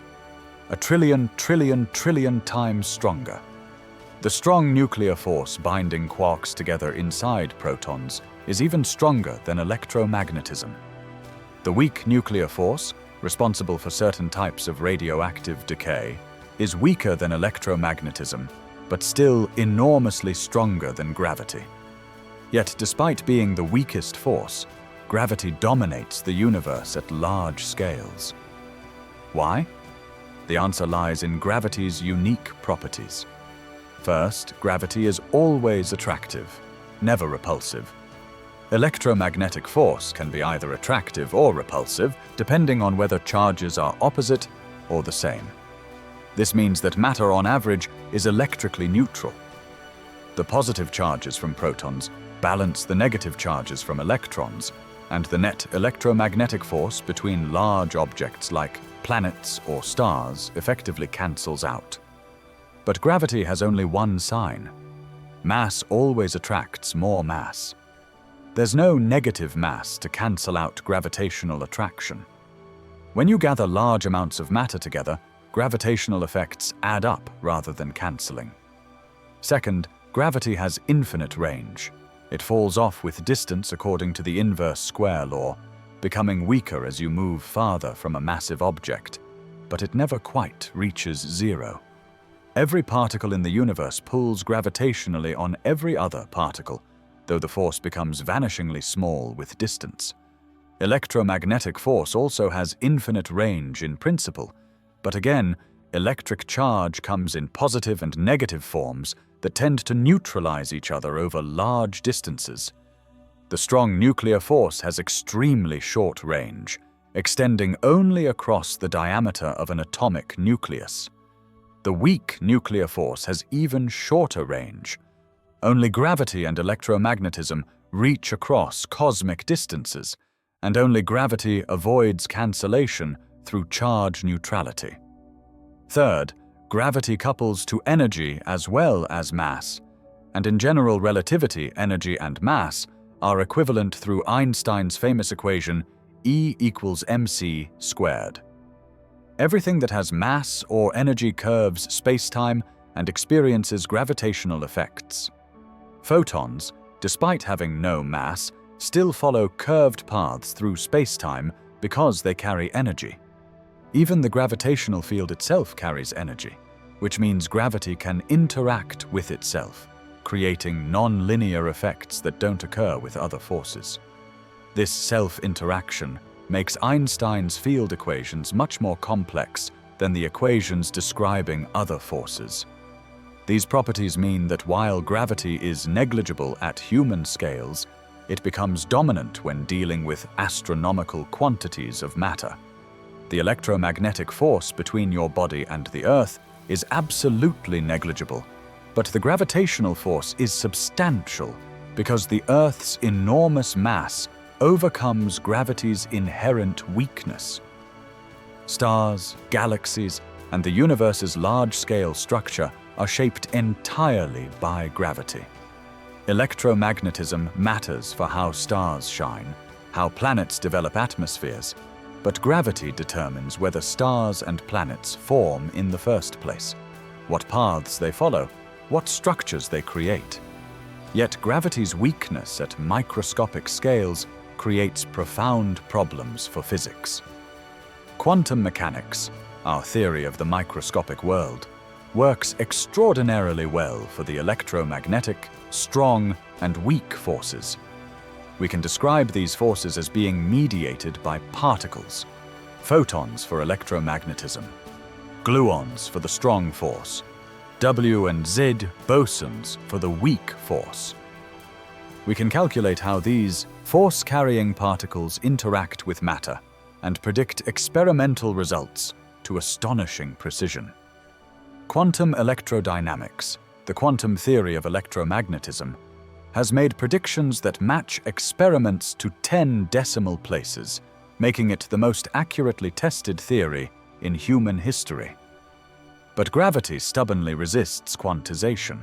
a trillion times stronger. The strong nuclear force binding quarks together inside protons is even stronger than electromagnetism. The weak nuclear force, responsible for certain types of radioactive decay, is weaker than electromagnetism, but still enormously stronger than gravity. Yet, despite being the weakest force, gravity dominates the universe at large scales. Why? The answer lies in gravity's unique properties. First, gravity is always attractive, never repulsive. Electromagnetic force can be either attractive or repulsive, depending on whether charges are opposite or the same. This means that matter on average is electrically neutral. The positive charges from protons balance the negative charges from electrons, and the net electromagnetic force between large objects like planets or stars effectively cancels out. But gravity has only one sign. Mass always attracts more mass. There's no negative mass to cancel out gravitational attraction. When you gather large amounts of matter together, gravitational effects add up rather than cancelling. Second, gravity has infinite range. It falls off with distance according to the inverse square law, becoming weaker as you move farther from a massive object, but it never quite reaches zero. Every particle in the universe pulls gravitationally on every other particle, though the force becomes vanishingly small with distance. Electromagnetic force also has infinite range in principle, but again, electric charge comes in positive and negative forms that tend to neutralize each other over large distances. The strong nuclear force has extremely short range, extending only across the diameter of an atomic nucleus. The weak nuclear force has even shorter range. Only gravity and electromagnetism reach across cosmic distances, and only gravity avoids cancellation through charge neutrality. Third, gravity couples to energy as well as mass, and in general relativity, energy and mass are equivalent through Einstein's famous equation E equals mc squared. Everything that has mass or energy curves spacetime and experiences gravitational effects. Photons, despite having no mass, still follow curved paths through spacetime because they carry energy. Even the gravitational field itself carries energy, which means gravity can interact with itself, creating non-linear effects that don't occur with other forces. This self-interaction makes Einstein's field equations much more complex than the equations describing other forces. These properties mean that while gravity is negligible at human scales, it becomes dominant when dealing with astronomical quantities of matter. The electromagnetic force between your body and the Earth is absolutely negligible, but the gravitational force is substantial because the Earth's enormous mass overcomes gravity's inherent weakness. Stars, galaxies, and the universe's large-scale structure are shaped entirely by gravity. Electromagnetism matters for how stars shine, how planets develop atmospheres, but gravity determines whether stars and planets form in the first place, what paths they follow, what structures they create. Yet gravity's weakness at microscopic scales creates profound problems for physics. Quantum mechanics, our theory of the microscopic world, works extraordinarily well for the electromagnetic, strong, and weak forces. We can describe these forces as being mediated by particles, photons for electromagnetism, gluons for the strong force, W and Z bosons for the weak force. We can calculate how these force-carrying particles interact with matter and predict experimental results to astonishing precision. Quantum electrodynamics, the quantum theory of electromagnetism, has made predictions that match experiments to 10 decimal places, making it the most accurately tested theory in human history. But gravity stubbornly resists quantization.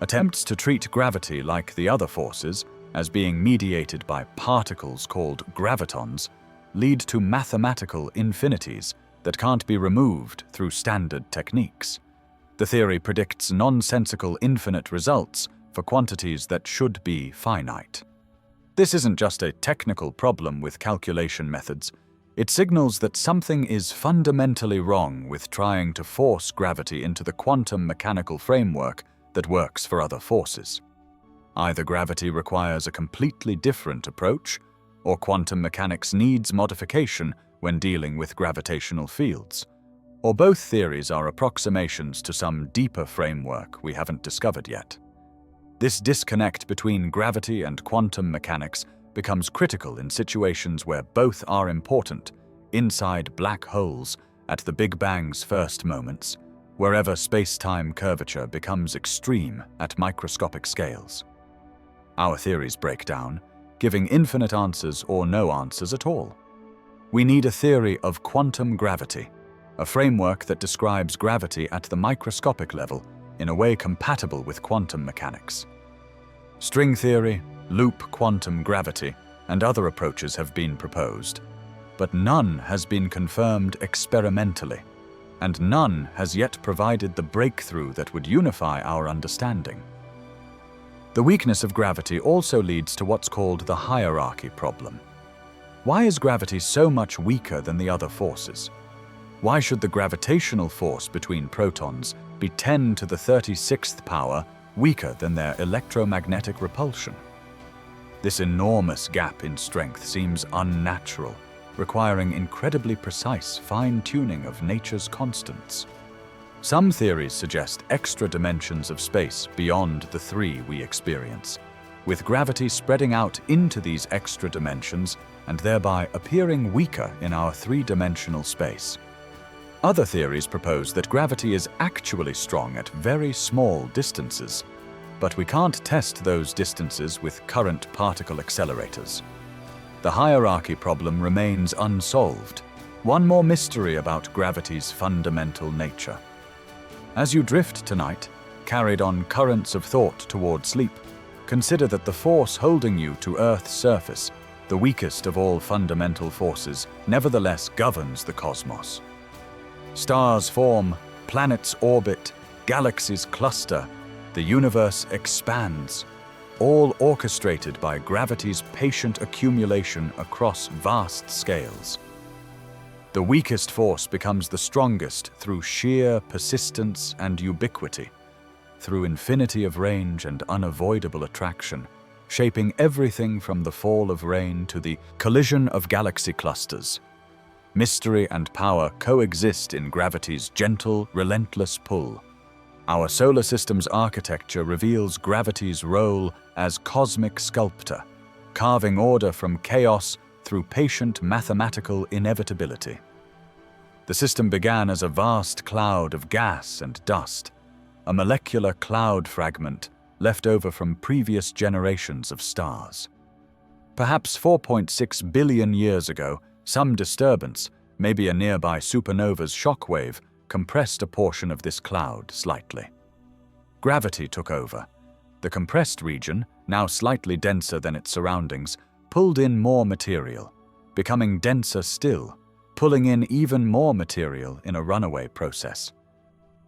Attempts to treat gravity like the other forces, as being mediated by particles called gravitons, lead to mathematical infinities that can't be removed through standard techniques. The theory predicts nonsensical infinite results for quantities that should be finite. This isn't just a technical problem with calculation methods. It signals that something is fundamentally wrong with trying to force gravity into the quantum mechanical framework that works for other forces. Either gravity requires a completely different approach, or quantum mechanics needs modification when dealing with gravitational fields. Or both theories are approximations to some deeper framework we haven't discovered yet. This disconnect between gravity and quantum mechanics becomes critical in situations where both are important, inside black holes at the Big Bang's first moments, wherever space-time curvature becomes extreme at microscopic scales. Our theories break down, giving infinite answers or no answers at all. We need a theory of quantum gravity, a framework that describes gravity at the microscopic level in a way compatible with quantum mechanics. String theory, loop quantum gravity, and other approaches have been proposed, but none has been confirmed experimentally, and none has yet provided the breakthrough that would unify our understanding. The weakness of gravity also leads to what's called the hierarchy problem. Why is gravity so much weaker than the other forces? Why should the gravitational force between protons be 10 to the 36th power weaker than their electromagnetic repulsion? This enormous gap in strength seems unnatural, requiring incredibly precise fine-tuning of nature's constants. Some theories suggest extra dimensions of space beyond the three we experience, with gravity spreading out into these extra dimensions and thereby appearing weaker in our three-dimensional space. Other theories propose that gravity is actually strong at very small distances, but we can't test those distances with current particle accelerators. The hierarchy problem remains unsolved, one more mystery about gravity's fundamental nature. As you drift tonight, carried on currents of thought toward sleep, consider that the force holding you to Earth's surface, the weakest of all fundamental forces, nevertheless governs the cosmos. Stars form, planets orbit, galaxies cluster, the universe expands, all orchestrated by gravity's patient accumulation across vast scales. The weakest force becomes the strongest through sheer persistence and ubiquity, through infinity of range and unavoidable attraction, shaping everything from the fall of rain to the collision of galaxy clusters. Mystery and power coexist in gravity's gentle, relentless pull. Our solar system's architecture reveals gravity's role as cosmic sculptor, carving order from chaos through patient mathematical inevitability. The system began as a vast cloud of gas and dust, a molecular cloud fragment left over from previous generations of stars. Perhaps 4.6 billion years ago, some disturbance, maybe a nearby supernova's shockwave, compressed a portion of this cloud slightly. Gravity took over. The compressed region, now slightly denser than its surroundings, pulled in more material, becoming denser still, pulling in even more material in a runaway process.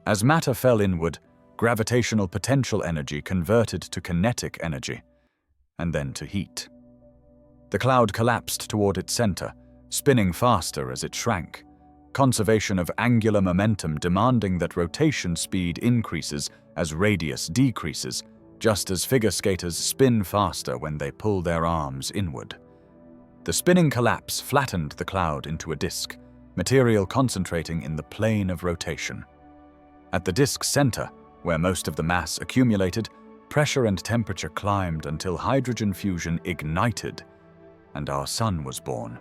As matter fell inward, gravitational potential energy converted to kinetic energy, and then to heat. The cloud collapsed toward its center, spinning faster as it shrank, conservation of angular momentum demanding that rotation speed increases as radius decreases, just as figure skaters spin faster when they pull their arms inward. The spinning collapse flattened the cloud into a disk, material concentrating in the plane of rotation. At the disk's center, where most of the mass accumulated, pressure and temperature climbed until hydrogen fusion ignited, and our sun was born.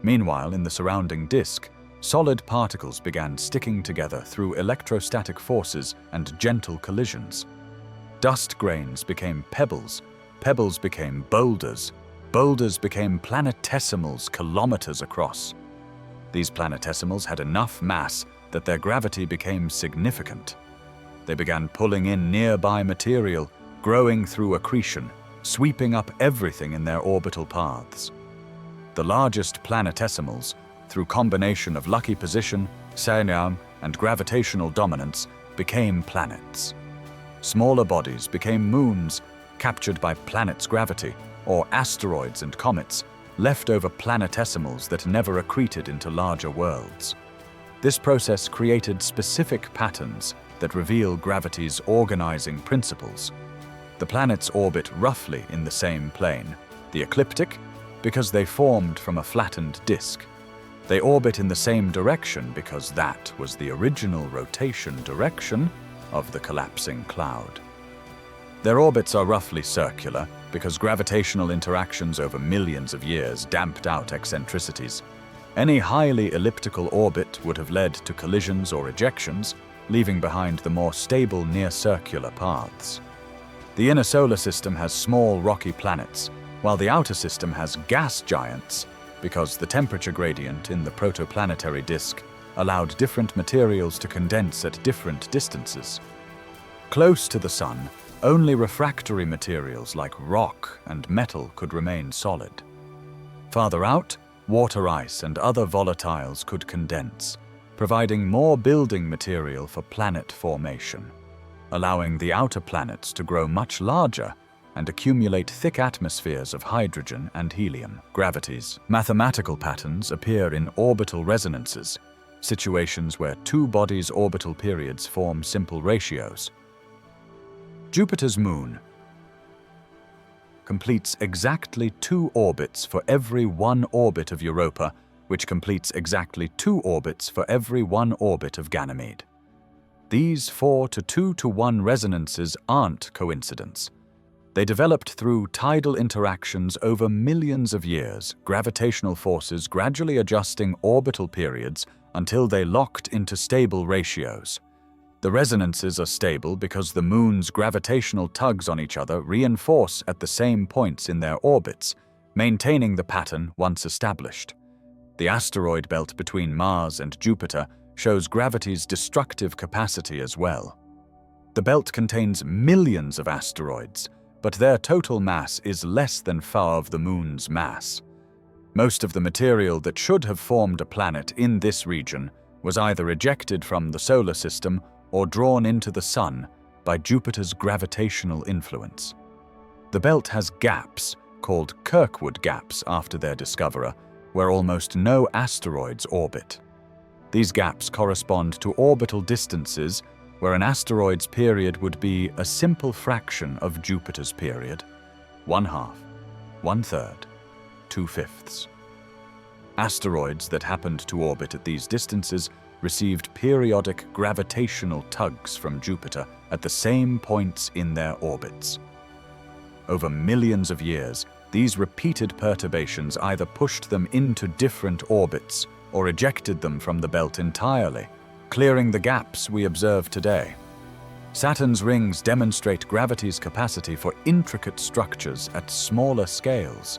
Meanwhile, in the surrounding disk, solid particles began sticking together through electrostatic forces and gentle collisions. Dust grains became pebbles, pebbles became boulders, boulders became planetesimals kilometers across. These planetesimals had enough mass that their gravity became significant. They began pulling in nearby material, growing through accretion, sweeping up everything in their orbital paths. The largest planetesimals, through combination of lucky position, saenyang, and gravitational dominance, became planets. Smaller bodies became moons, captured by planets' gravity, or asteroids and comets, leftover planetesimals that never accreted into larger worlds. This process created specific patterns that reveal gravity's organizing principles. The planets orbit roughly in the same plane, the ecliptic, because they formed from a flattened disk. They orbit in the same direction because that was the original rotation direction of the collapsing cloud. Their orbits are roughly circular because gravitational interactions over millions of years damped out eccentricities. Any highly elliptical orbit would have led to collisions or ejections, leaving behind the more stable near-circular paths. The inner solar system has small rocky planets, while the outer system has gas giants because the temperature gradient in the protoplanetary disk allowed different materials to condense at different distances. Close to the Sun, only refractory materials like rock and metal could remain solid. Farther out, water ice and other volatiles could condense, providing more building material for planet formation, allowing the outer planets to grow much larger and accumulate thick atmospheres of hydrogen and helium. Gravity's mathematical patterns appear in orbital resonances, situations where two bodies' orbital periods form simple ratios. Jupiter's moon completes exactly 2 orbits for every 1 orbit of Europa, which completes exactly 2 orbits for every 1 orbit of Ganymede. These 4:2:1 resonances aren't coincidence. They developed through tidal interactions over millions of years, gravitational forces gradually adjusting orbital periods until they locked into stable ratios. The resonances are stable because the moon's gravitational tugs on each other reinforce at the same points in their orbits, maintaining the pattern once established. The asteroid belt between Mars and Jupiter shows gravity's destructive capacity as well. The belt contains millions of asteroids, but their total mass is less than far of the moon's mass. Most of the material that should have formed a planet in this region was either ejected from the solar system or drawn into the Sun by Jupiter's gravitational influence. The belt has gaps, called Kirkwood gaps after their discoverer, where almost no asteroids orbit. These gaps correspond to orbital distances where an asteroid's period would be a simple fraction of Jupiter's period: 1/2, 1/3, 2/5. Asteroids that happened to orbit at these distances received periodic gravitational tugs from Jupiter at the same points in their orbits. Over millions of years, these repeated perturbations either pushed them into different orbits or ejected them from the belt entirely, clearing the gaps we observe today. Saturn's rings demonstrate gravity's capacity for intricate structures at smaller scales.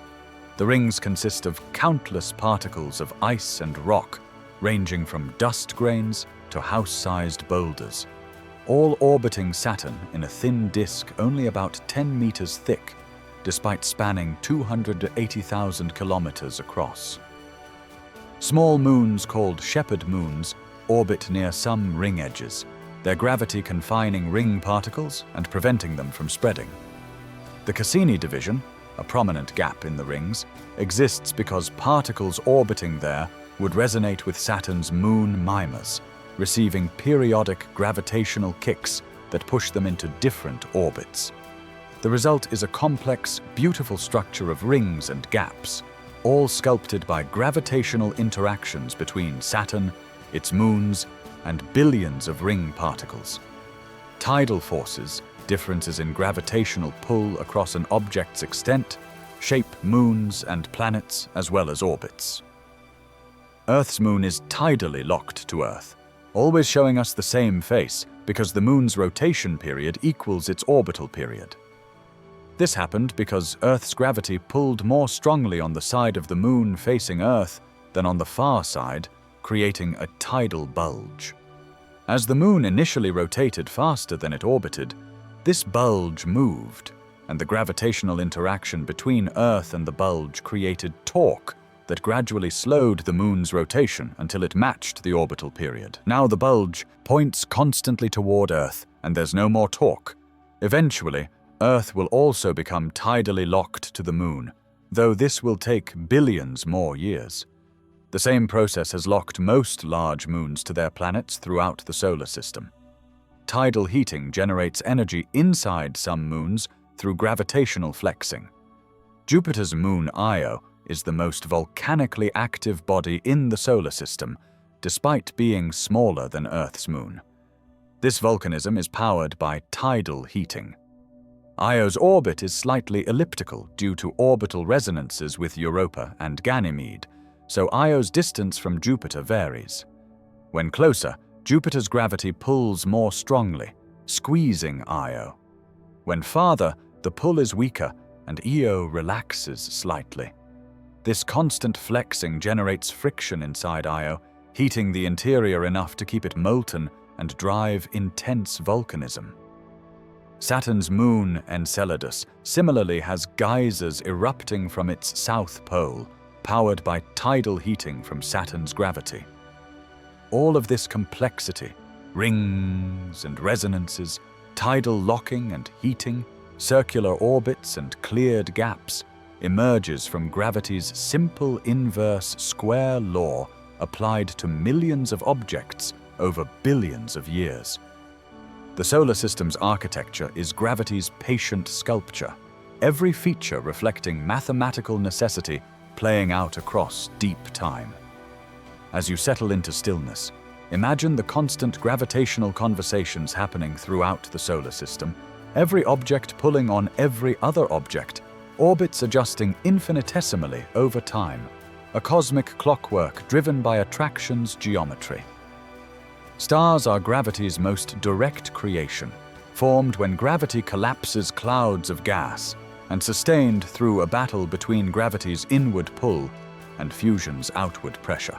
The rings consist of countless particles of ice and rock, ranging from dust grains to house-sized boulders, all orbiting Saturn in a thin disk only about 10 meters thick, despite spanning 280,000 kilometers across. Small moons called shepherd moons orbit near some ring edges, their gravity confining ring particles and preventing them from spreading. The Cassini division, a prominent gap in the rings, exists because particles orbiting there would resonate with Saturn's moon Mimas, receiving periodic gravitational kicks that push them into different orbits. The result is a complex, beautiful structure of rings and gaps, all sculpted by gravitational interactions between Saturn, its moons, and billions of ring particles. Tidal forces, differences in gravitational pull across an object's extent, shape moons and planets as well as orbits. Earth's moon is tidally locked to Earth, always showing us the same face because the moon's rotation period equals its orbital period. This happened because Earth's gravity pulled more strongly on the side of the moon facing Earth than on the far side, creating a tidal bulge. As the moon initially rotated faster than it orbited, this bulge moved, and the gravitational interaction between Earth and the bulge created torque that gradually slowed the moon's rotation until it matched the orbital period. Now the bulge points constantly toward Earth, and there's no more torque. Eventually, Earth will also become tidally locked to the moon, though this will take billions more years. The same process has locked most large moons to their planets throughout the solar system. Tidal heating generates energy inside some moons through gravitational flexing. Jupiter's moon Io is the most volcanically active body in the solar system, despite being smaller than Earth's moon. This volcanism is powered by tidal heating. Io's orbit is slightly elliptical due to orbital resonances with Europa and Ganymede, so Io's distance from Jupiter varies. When closer, Jupiter's gravity pulls more strongly, squeezing Io. When farther, the pull is weaker and Io relaxes slightly. This constant flexing generates friction inside Io, heating the interior enough to keep it molten and drive intense volcanism. Saturn's moon Enceladus similarly has geysers erupting from its south pole, powered by tidal heating from Saturn's gravity. All of this complexity, rings and resonances, tidal locking and heating, circular orbits and cleared gaps, emerges from gravity's simple inverse square law applied to millions of objects over billions of years. The solar system's architecture is gravity's patient sculpture, every feature reflecting mathematical necessity playing out across deep time. As you settle into stillness, imagine the constant gravitational conversations happening throughout the solar system, every object pulling on every other object, orbits adjusting infinitesimally over time, a cosmic clockwork driven by attraction's geometry. Stars are gravity's most direct creation, formed when gravity collapses clouds of gas, and sustained through a battle between gravity's inward pull and fusion's outward pressure.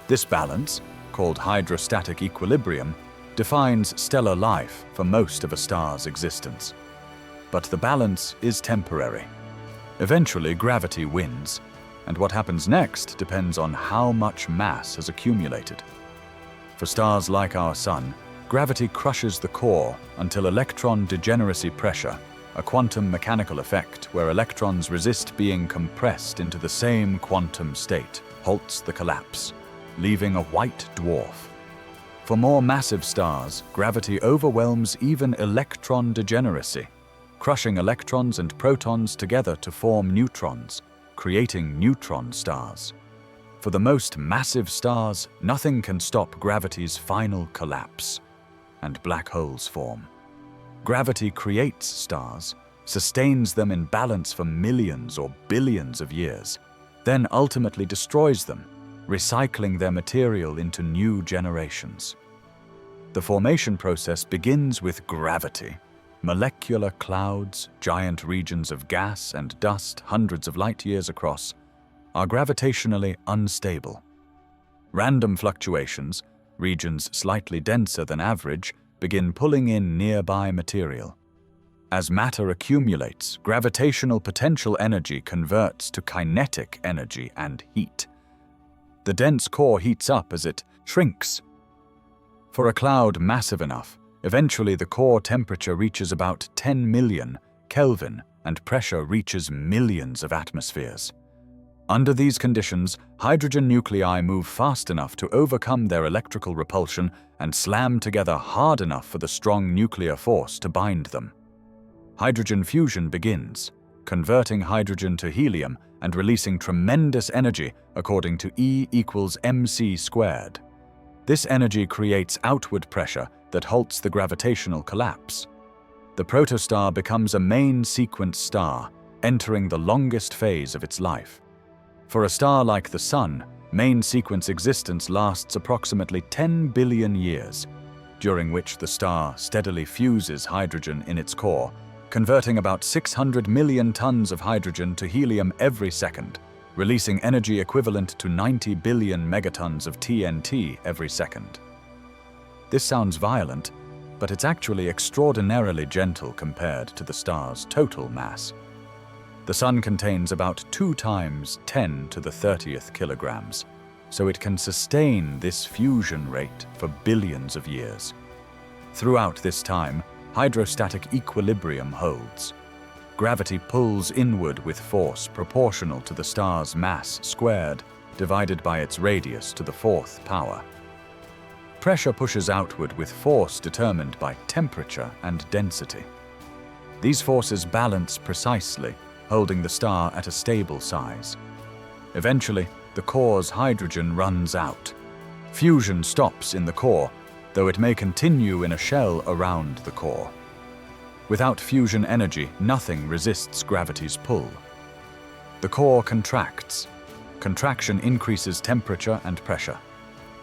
This balance, called hydrostatic equilibrium, defines stellar life for most of a star's existence. But the balance is temporary. Eventually, gravity wins, and what happens next depends on how much mass has accumulated. For stars like our Sun, gravity crushes the core until electron degeneracy pressure, a quantum mechanical effect where electrons resist being compressed into the same quantum state, halts the collapse, leaving a white dwarf. For more massive stars, gravity overwhelms even electron degeneracy, crushing electrons and protons together to form neutrons, creating neutron stars. For the most massive stars, nothing can stop gravity's final collapse, and black holes form. Gravity creates stars, sustains them in balance for millions or billions of years, then ultimately destroys them, recycling their material into new generations. The formation process begins with gravity. Molecular clouds, giant regions of gas and dust hundreds of light years across, are gravitationally unstable. Random fluctuations, regions slightly denser than average, begin pulling in nearby material. As matter accumulates, gravitational potential energy converts to kinetic energy and heat. The dense core heats up as it shrinks. For a cloud massive enough, eventually the core temperature reaches about 10 million Kelvin and pressure reaches millions of atmospheres. Under these conditions, hydrogen nuclei move fast enough to overcome their electrical repulsion and slam together hard enough for the strong nuclear force to bind them. Hydrogen fusion begins, converting hydrogen to helium and releasing tremendous energy according to E equals mc squared. This energy creates outward pressure that halts the gravitational collapse. The protostar becomes a main sequence star, entering the longest phase of its life. For a star like the Sun, main sequence existence lasts approximately 10 billion years, during which the star steadily fuses hydrogen in its core, converting about 600 million tons of hydrogen to helium every second, releasing energy equivalent to 90 billion megatons of TNT every second. This sounds violent, but it's actually extraordinarily gentle compared to the star's total mass. The Sun contains about 2 times 10 to the 30th kilograms, so it can sustain this fusion rate for billions of years. Throughout this time, hydrostatic equilibrium holds. Gravity pulls inward with force proportional to the star's mass squared, divided by its radius to the 4th power. Pressure pushes outward with force determined by temperature and density. These forces balance precisely, holding the star at a stable size. Eventually, the core's hydrogen runs out. Fusion stops in the core, though it may continue in a shell around the core. Without fusion energy, nothing resists gravity's pull. The core contracts. Contraction increases temperature and pressure.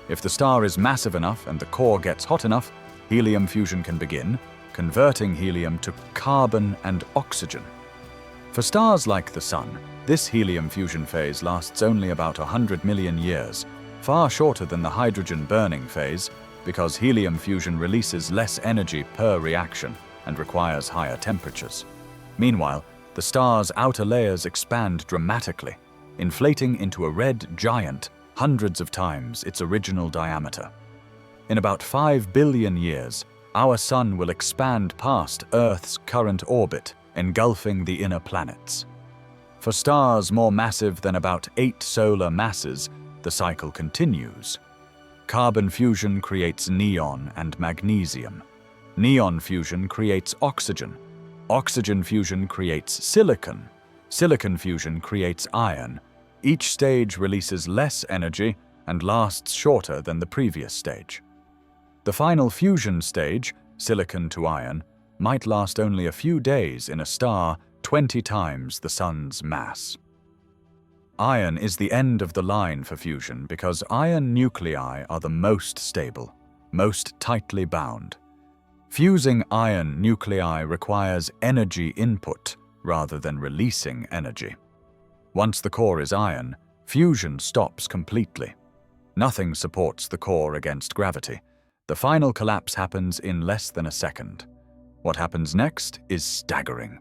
If the star is massive enough and the core gets hot enough, helium fusion can begin, converting helium to carbon and oxygen. For stars like the Sun, this helium fusion phase lasts only about 100 million years, far shorter than the hydrogen burning phase, because helium fusion releases less energy per reaction and requires higher temperatures. Meanwhile, the star's outer layers expand dramatically, inflating into a red giant hundreds of times its original diameter. In about 5 billion years, our Sun will expand past Earth's current orbit, engulfing the inner planets. For stars more massive than about 8 solar masses, the cycle continues. Carbon fusion creates neon and magnesium. Neon fusion creates oxygen. Oxygen fusion creates silicon. Silicon fusion creates iron. Each stage releases less energy and lasts shorter than the previous stage. The final fusion stage, silicon to iron, might last only a few days in a star 20 times the Sun's mass. Iron is the end of the line for fusion because iron nuclei are the most stable, most tightly bound. Fusing iron nuclei requires energy input rather than releasing energy. Once the core is iron, fusion stops completely. Nothing supports the core against gravity. The final collapse happens in less than a second. What happens next is staggering.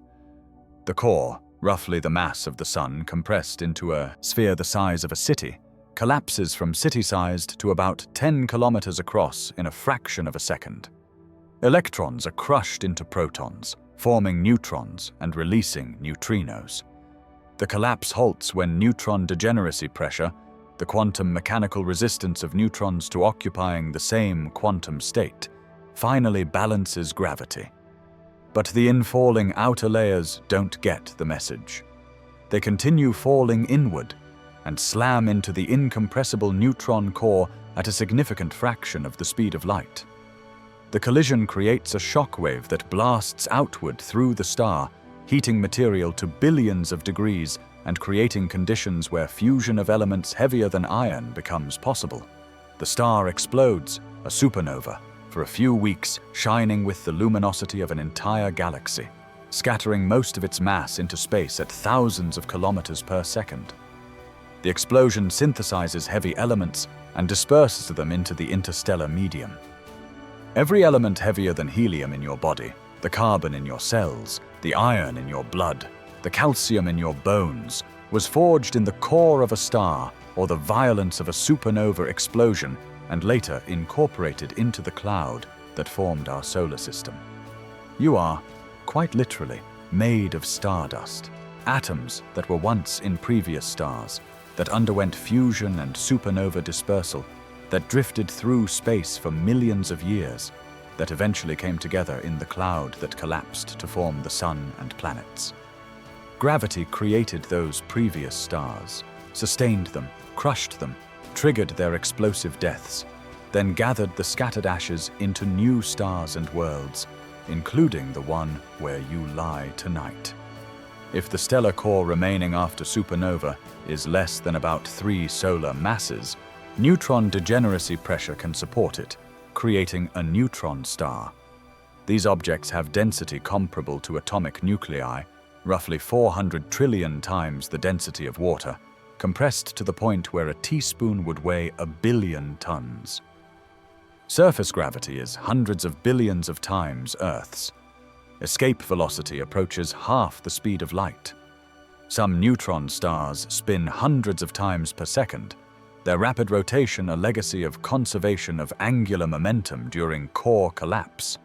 The core, roughly the mass of the Sun compressed into a sphere the size of a city, collapses from city-sized to about 10 kilometers across in a fraction of a second. Electrons are crushed into protons, forming neutrons and releasing neutrinos. The collapse halts when neutron degeneracy pressure, the quantum mechanical resistance of neutrons to occupying the same quantum state, finally balances gravity. But the infalling outer layers don't get the message. They continue falling inward and slam into the incompressible neutron core at a significant fraction of the speed of light. The collision creates a shockwave that blasts outward through the star, heating material to billions of degrees and creating conditions where fusion of elements heavier than iron becomes possible. The star explodes, a supernova, for a few weeks shining with the luminosity of an entire galaxy, scattering most of its mass into space at thousands of kilometers per second. The explosion synthesizes heavy elements and disperses them into the interstellar medium. Every element heavier than helium in your body, the carbon in your cells, the iron in your blood, the calcium in your bones, was forged in the core of a star or the violence of a supernova explosion and later incorporated into the cloud that formed our solar system. You are, quite literally, made of stardust, atoms that were once in previous stars, that underwent fusion and supernova dispersal, that drifted through space for millions of years, that eventually came together in the cloud that collapsed to form the Sun and planets. Gravity created those previous stars, sustained them, crushed them, triggered their explosive deaths, then gathered the scattered ashes into new stars and worlds, including the one where you lie tonight. If the stellar core remaining after supernova is less than about 3 solar masses, neutron degeneracy pressure can support it, creating a neutron star. These objects have density comparable to atomic nuclei, roughly 400 trillion times the density of water, compressed to the point where a teaspoon would weigh 1 billion tons. Surface gravity is hundreds of billions of times Earth's. Escape velocity approaches half the speed of light. Some neutron stars spin hundreds of times per second, their rapid rotation a legacy of conservation of angular momentum during core collapse.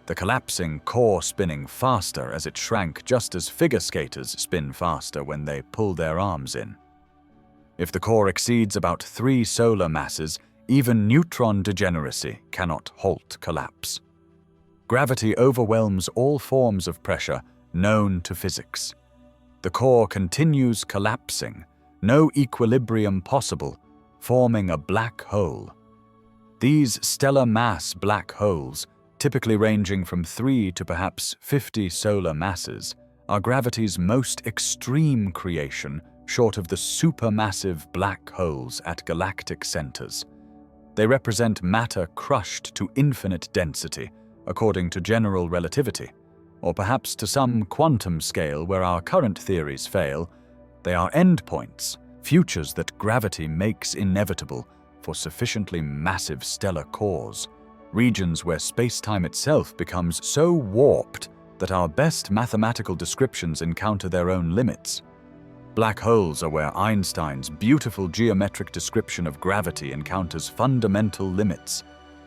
The collapsing core spinning faster as it shrank, just as figure skaters spin faster when they pull their arms in. If the core exceeds about 3 solar masses, even neutron degeneracy cannot halt collapse. Gravity overwhelms all forms of pressure known to physics. The core continues collapsing, no equilibrium possible, forming a black hole. These stellar mass black holes, typically ranging from 3 to perhaps 50 solar masses, are gravity's most extreme creation short of the supermassive black holes at galactic centers. They represent matter crushed to infinite density, according to general relativity, or perhaps to some quantum scale where our current theories fail. They are endpoints, futures that gravity makes inevitable for sufficiently massive stellar cores, regions where space-time itself becomes so warped that our best mathematical descriptions encounter their own limits. Black holes are where Einstein's beautiful geometric description of gravity encounters fundamental limits,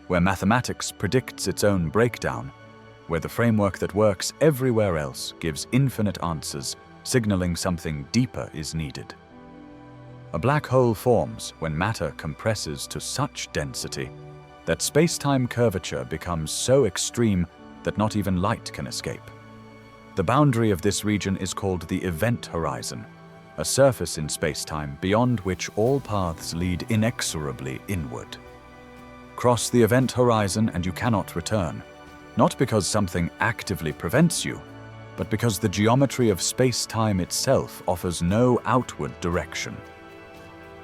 where mathematics predicts its own breakdown, where the framework that works everywhere else gives infinite answers, signaling something deeper is needed. A black hole forms when matter compresses to such density that space-time curvature becomes so extreme that not even light can escape. The boundary of this region is called the event horizon, a surface in space-time beyond which all paths lead inexorably inward. Cross the event horizon and you cannot return, not because something actively prevents you, but because the geometry of space-time itself offers no outward direction.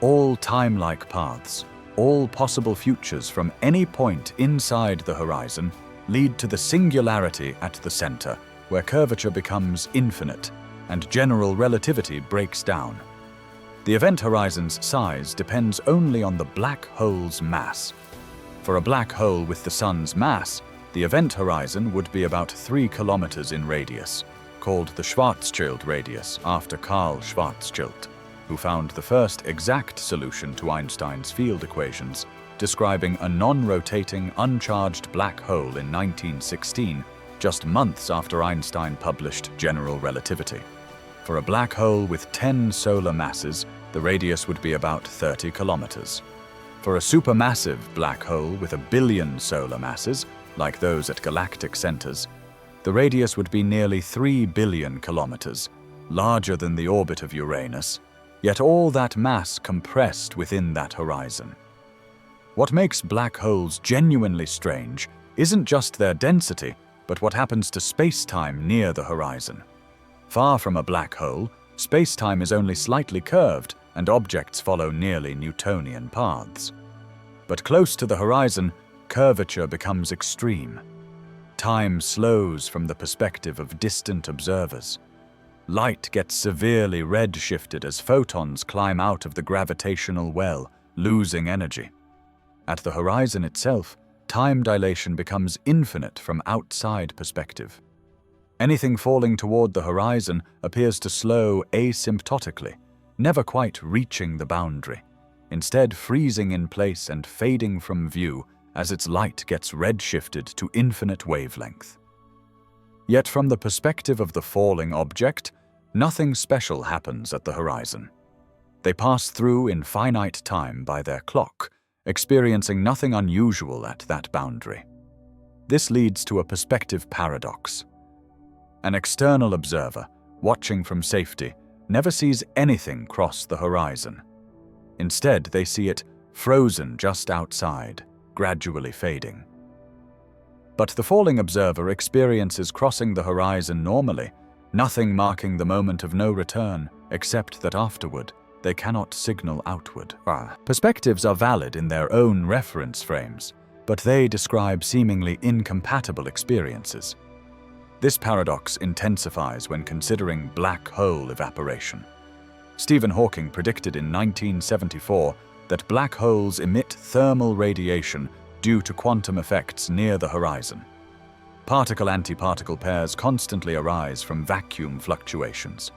All time-like paths, all possible futures from any point inside the horizon lead to the singularity at the center, where curvature becomes infinite and general relativity breaks down. The event horizon's size depends only on the black hole's mass. For a black hole with the sun's mass, the event horizon would be about 3 kilometers in radius, called the Schwarzschild radius after Karl Schwarzschild, who found the first exact solution to Einstein's field equations, describing a non-rotating, uncharged black hole in 1916, just months after Einstein published general relativity. For a black hole with 10 solar masses, the radius would be about 30 kilometers. For a supermassive black hole with 1 billion solar masses, like those at galactic centers, the radius would be nearly 3 billion kilometers, larger than the orbit of Uranus, yet all that mass compressed within that horizon. What makes black holes genuinely strange isn't just their density, but what happens to space-time near the horizon. Far from a black hole, space-time is only slightly curved and objects follow nearly Newtonian paths. But close to the horizon, curvature becomes extreme. Time slows from the perspective of distant observers. Light gets severely red-shifted as photons climb out of the gravitational well, losing energy. At the horizon itself, time dilation becomes infinite from outside perspective. Anything falling toward the horizon appears to slow asymptotically, never quite reaching the boundary, instead freezing in place and fading from view as its light gets red-shifted to infinite wavelength. Yet from the perspective of the falling object, nothing special happens at the horizon. They pass through in finite time by their clock, experiencing nothing unusual at that boundary. This leads to a perspective paradox. An external observer, watching from safety, never sees anything cross the horizon. Instead, they see it frozen just outside, gradually fading. But the falling observer experiences crossing the horizon normally, nothing marking the moment of no return, except that afterward, they cannot signal outward. Perspectives are valid in their own reference frames, but they describe seemingly incompatible experiences. This paradox intensifies when considering black hole evaporation. Stephen Hawking predicted in 1974 that black holes emit thermal radiation due to quantum effects near the horizon. Particle-antiparticle pairs constantly arise from vacuum fluctuations.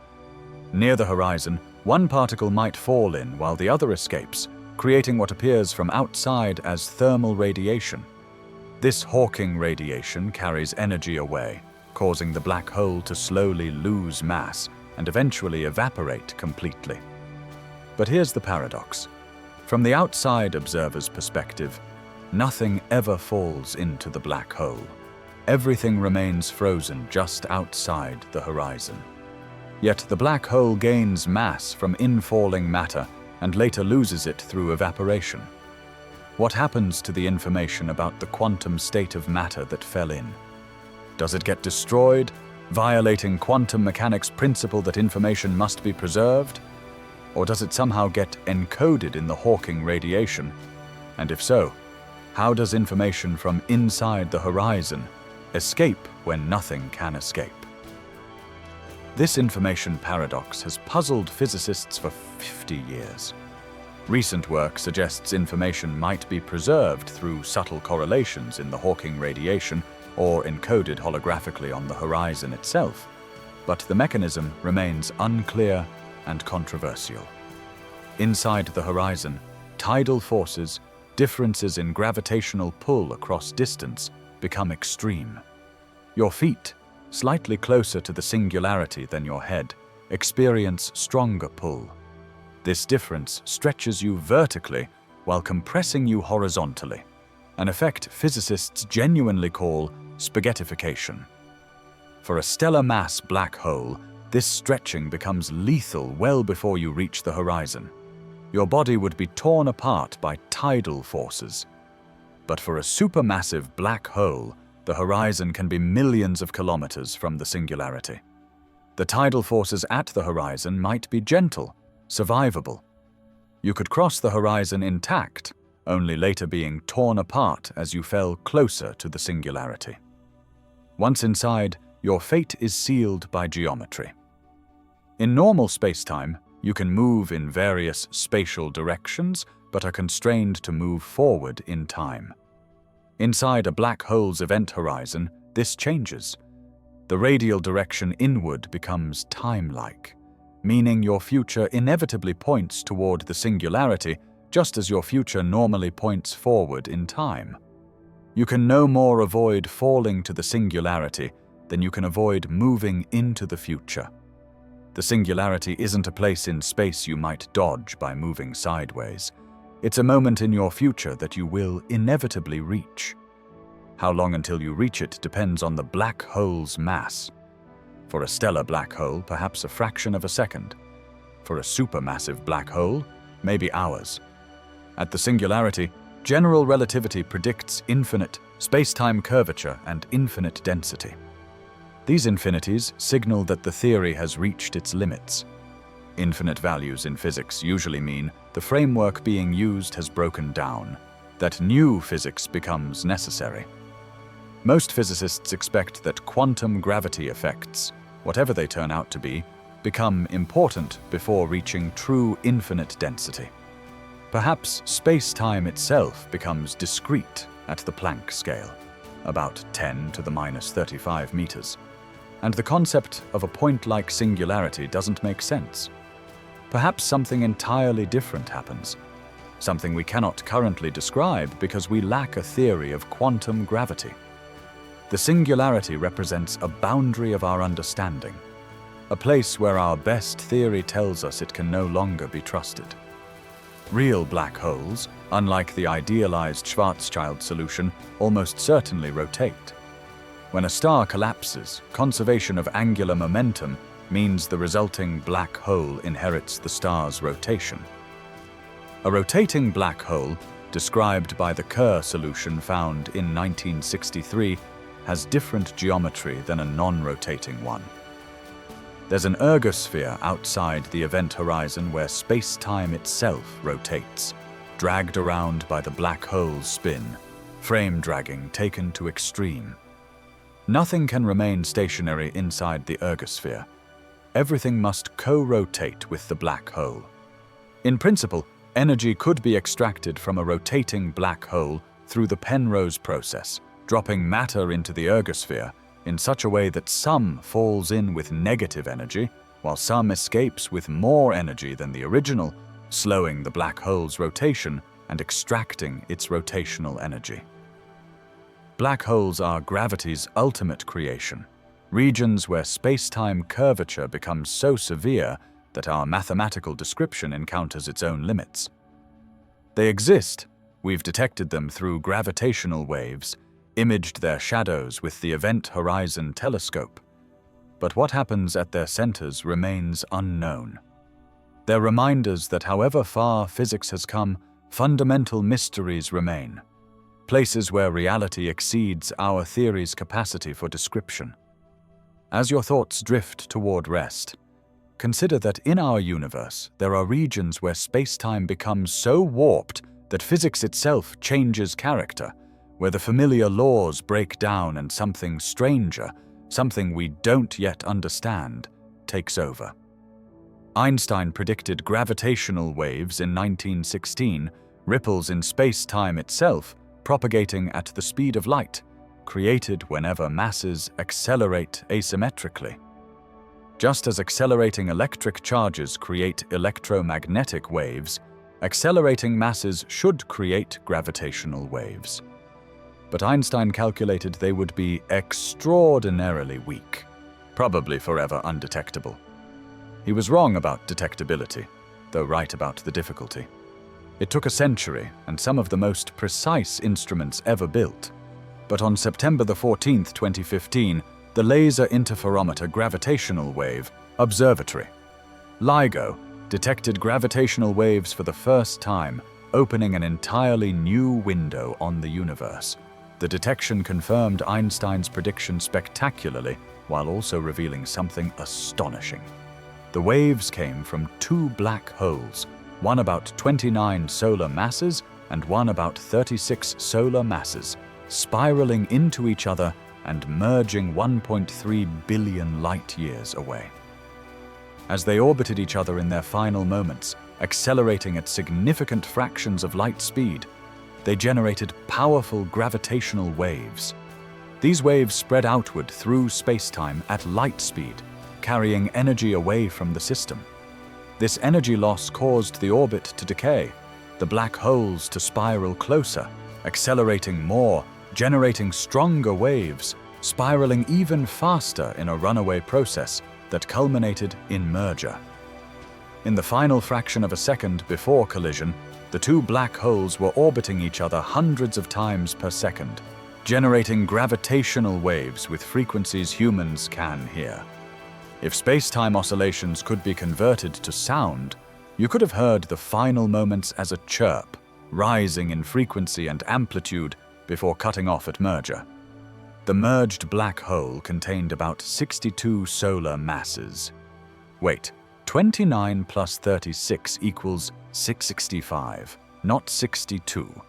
Near the horizon, one particle might fall in while the other escapes, creating what appears from outside as thermal radiation. This Hawking radiation carries energy away, causing the black hole to slowly lose mass and eventually evaporate completely. But here's the paradox. From the outside observer's perspective, nothing ever falls into the black hole. Everything remains frozen just outside the horizon. Yet the black hole gains mass from infalling matter and later loses it through evaporation. What happens to the information about the quantum state of matter that fell in? Does it get destroyed, violating quantum mechanics' principle that information must be preserved? Or does it somehow get encoded in the Hawking radiation? And if so, how does information from inside the horizon escape when nothing can escape? This information paradox has puzzled physicists for 50 years. Recent work suggests information might be preserved through subtle correlations in the Hawking radiation or encoded holographically on the horizon itself, but the mechanism remains unclear and controversial. Inside the horizon, tidal forces, differences in gravitational pull across distance become extreme. Your feet, slightly closer to the singularity than your head, experience stronger pull. This difference stretches you vertically while compressing you horizontally, an effect physicists genuinely call spaghettification. For a stellar mass black hole, this stretching becomes lethal well before you reach the horizon. Your body would be torn apart by tidal forces. But for a supermassive black hole, the horizon can be millions of kilometers from the singularity. The tidal forces at the horizon might be gentle, survivable. You could cross the horizon intact, only later being torn apart as you fell closer to the singularity. Once inside, your fate is sealed by geometry. In normal spacetime, you can move in various spatial directions, but are constrained to move forward in time. Inside a black hole's event horizon, this changes. The radial direction inward becomes time-like, meaning your future inevitably points toward the singularity, just as your future normally points forward in time. You can no more avoid falling to the singularity than you can avoid moving into the future. The singularity isn't a place in space you might dodge by moving sideways. It's a moment in your future that you will inevitably reach. How long until you reach it depends on the black hole's mass. For a stellar black hole, perhaps a fraction of a second. For a supermassive black hole, maybe hours. At the singularity, general relativity predicts infinite space-time curvature and infinite density. These infinities signal that the theory has reached its limits. Infinite values in physics usually mean the framework being used has broken down, that new physics becomes necessary. Most physicists expect that quantum gravity effects, whatever they turn out to be, become important before reaching true infinite density. Perhaps space-time itself becomes discrete at the Planck scale, about 10 to the minus 35 meters, and the concept of a point-like singularity doesn't make sense. Perhaps something entirely different happens, something we cannot currently describe because we lack a theory of quantum gravity. The singularity represents a boundary of our understanding, a place where our best theory tells us it can no longer be trusted. Real black holes, unlike the idealized Schwarzschild solution, almost certainly rotate. When a star collapses, conservation of angular momentum means the resulting black hole inherits the star's rotation. A rotating black hole, described by the Kerr solution found in 1963, has different geometry than a non-rotating one. There's an ergosphere outside the event horizon where space-time itself rotates, dragged around by the black hole's spin, frame dragging taken to extreme. Nothing can remain stationary inside the ergosphere. Everything must co-rotate with the black hole. In principle, energy could be extracted from a rotating black hole through the Penrose process, dropping matter into the ergosphere in such a way that some falls in with negative energy while some escapes with more energy than the original, slowing the black hole's rotation and extracting its rotational energy. Black holes are gravity's ultimate creation, regions where space-time curvature becomes so severe that our mathematical description encounters its own limits. They exist. We've detected them through gravitational waves, imaged their shadows with the Event Horizon Telescope. But what happens at their centers remains unknown. They're reminders that however far physics has come, fundamental mysteries remain, places where reality exceeds our theory's capacity for description. As your thoughts drift toward rest, consider that in our universe there are regions where space-time becomes so warped that physics itself changes character, where the familiar laws break down and something stranger, something we don't yet understand, takes over. Einstein predicted gravitational waves in 1916, ripples in space-time itself, propagating at the speed of light, created whenever masses accelerate asymmetrically. Just as accelerating electric charges create electromagnetic waves, accelerating masses should create gravitational waves. But Einstein calculated they would be extraordinarily weak, probably forever undetectable. He was wrong about detectability, though right about the difficulty. It took a century and some of the most precise instruments ever built. But on September 14, 2015, the Laser Interferometer Gravitational Wave Observatory, LIGO, detected gravitational waves for the first time, opening an entirely new window on the universe. The detection confirmed Einstein's prediction spectacularly, while also revealing something astonishing. The waves came from two black holes, one about 29 solar masses and one about 36 solar masses, spiraling into each other and merging 1.3 billion light-years away. As they orbited each other in their final moments, accelerating at significant fractions of light speed, they generated powerful gravitational waves. These waves spread outward through space-time at light speed, carrying energy away from the system. This energy loss caused the orbit to decay, the black holes to spiral closer, accelerating more, generating stronger waves, spiraling even faster in a runaway process that culminated in merger. In the final fraction of a second before collision, the two black holes were orbiting each other hundreds of times per second, generating gravitational waves with frequencies humans can hear. If space-time oscillations could be converted to sound, you could have heard the final moments as a chirp, rising in frequency and amplitude before cutting off at merger. The merged black hole contained about 62 solar masses. Wait, 29 plus 36 equals 665, not 62.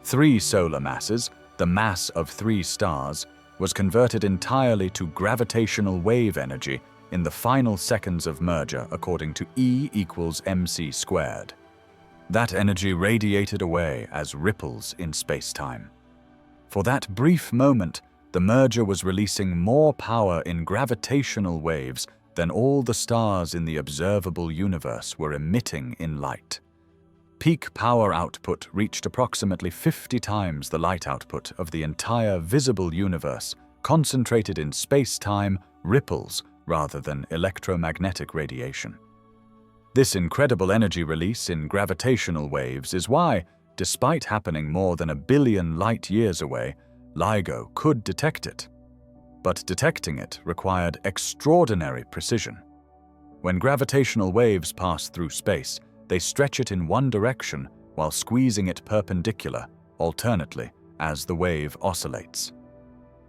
3 solar masses, the mass of 3 stars, was converted entirely to gravitational wave energy in the final seconds of merger according to E equals mc squared. That energy radiated away as ripples in space-time. For that brief moment, the merger was releasing more power in gravitational waves than all the stars in the observable universe were emitting in light. Peak power output reached approximately 50 times the light output of the entire visible universe, concentrated in space-time ripples rather than electromagnetic radiation. This incredible energy release in gravitational waves is why, despite happening more than 1 billion light-years away, LIGO could detect it. But detecting it required extraordinary precision. When gravitational waves pass through space, they stretch it in one direction while squeezing it perpendicular, alternately, as the wave oscillates.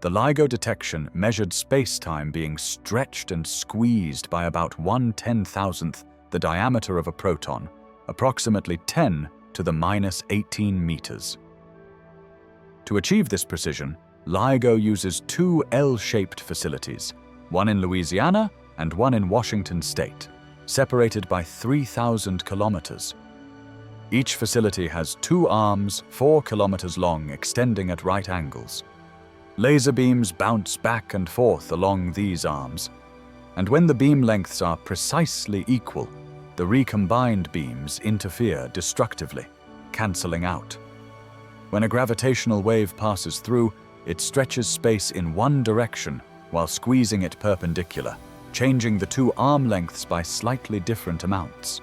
The LIGO detection measured space-time being stretched and squeezed by about 1/10,000th the diameter of a proton, approximately 10 to the minus 18 meters. To achieve this precision, LIGO uses 2 L-shaped facilities, one in Louisiana and one in Washington state, separated by 3,000 kilometers. Each facility has 2 arms 4 kilometers long extending at right angles. Laser beams bounce back and forth along these arms. And when the beam lengths are precisely equal, the recombined beams interfere destructively, cancelling out. When a gravitational wave passes through, it stretches space in one direction while squeezing it perpendicular, changing the two arm lengths by slightly different amounts.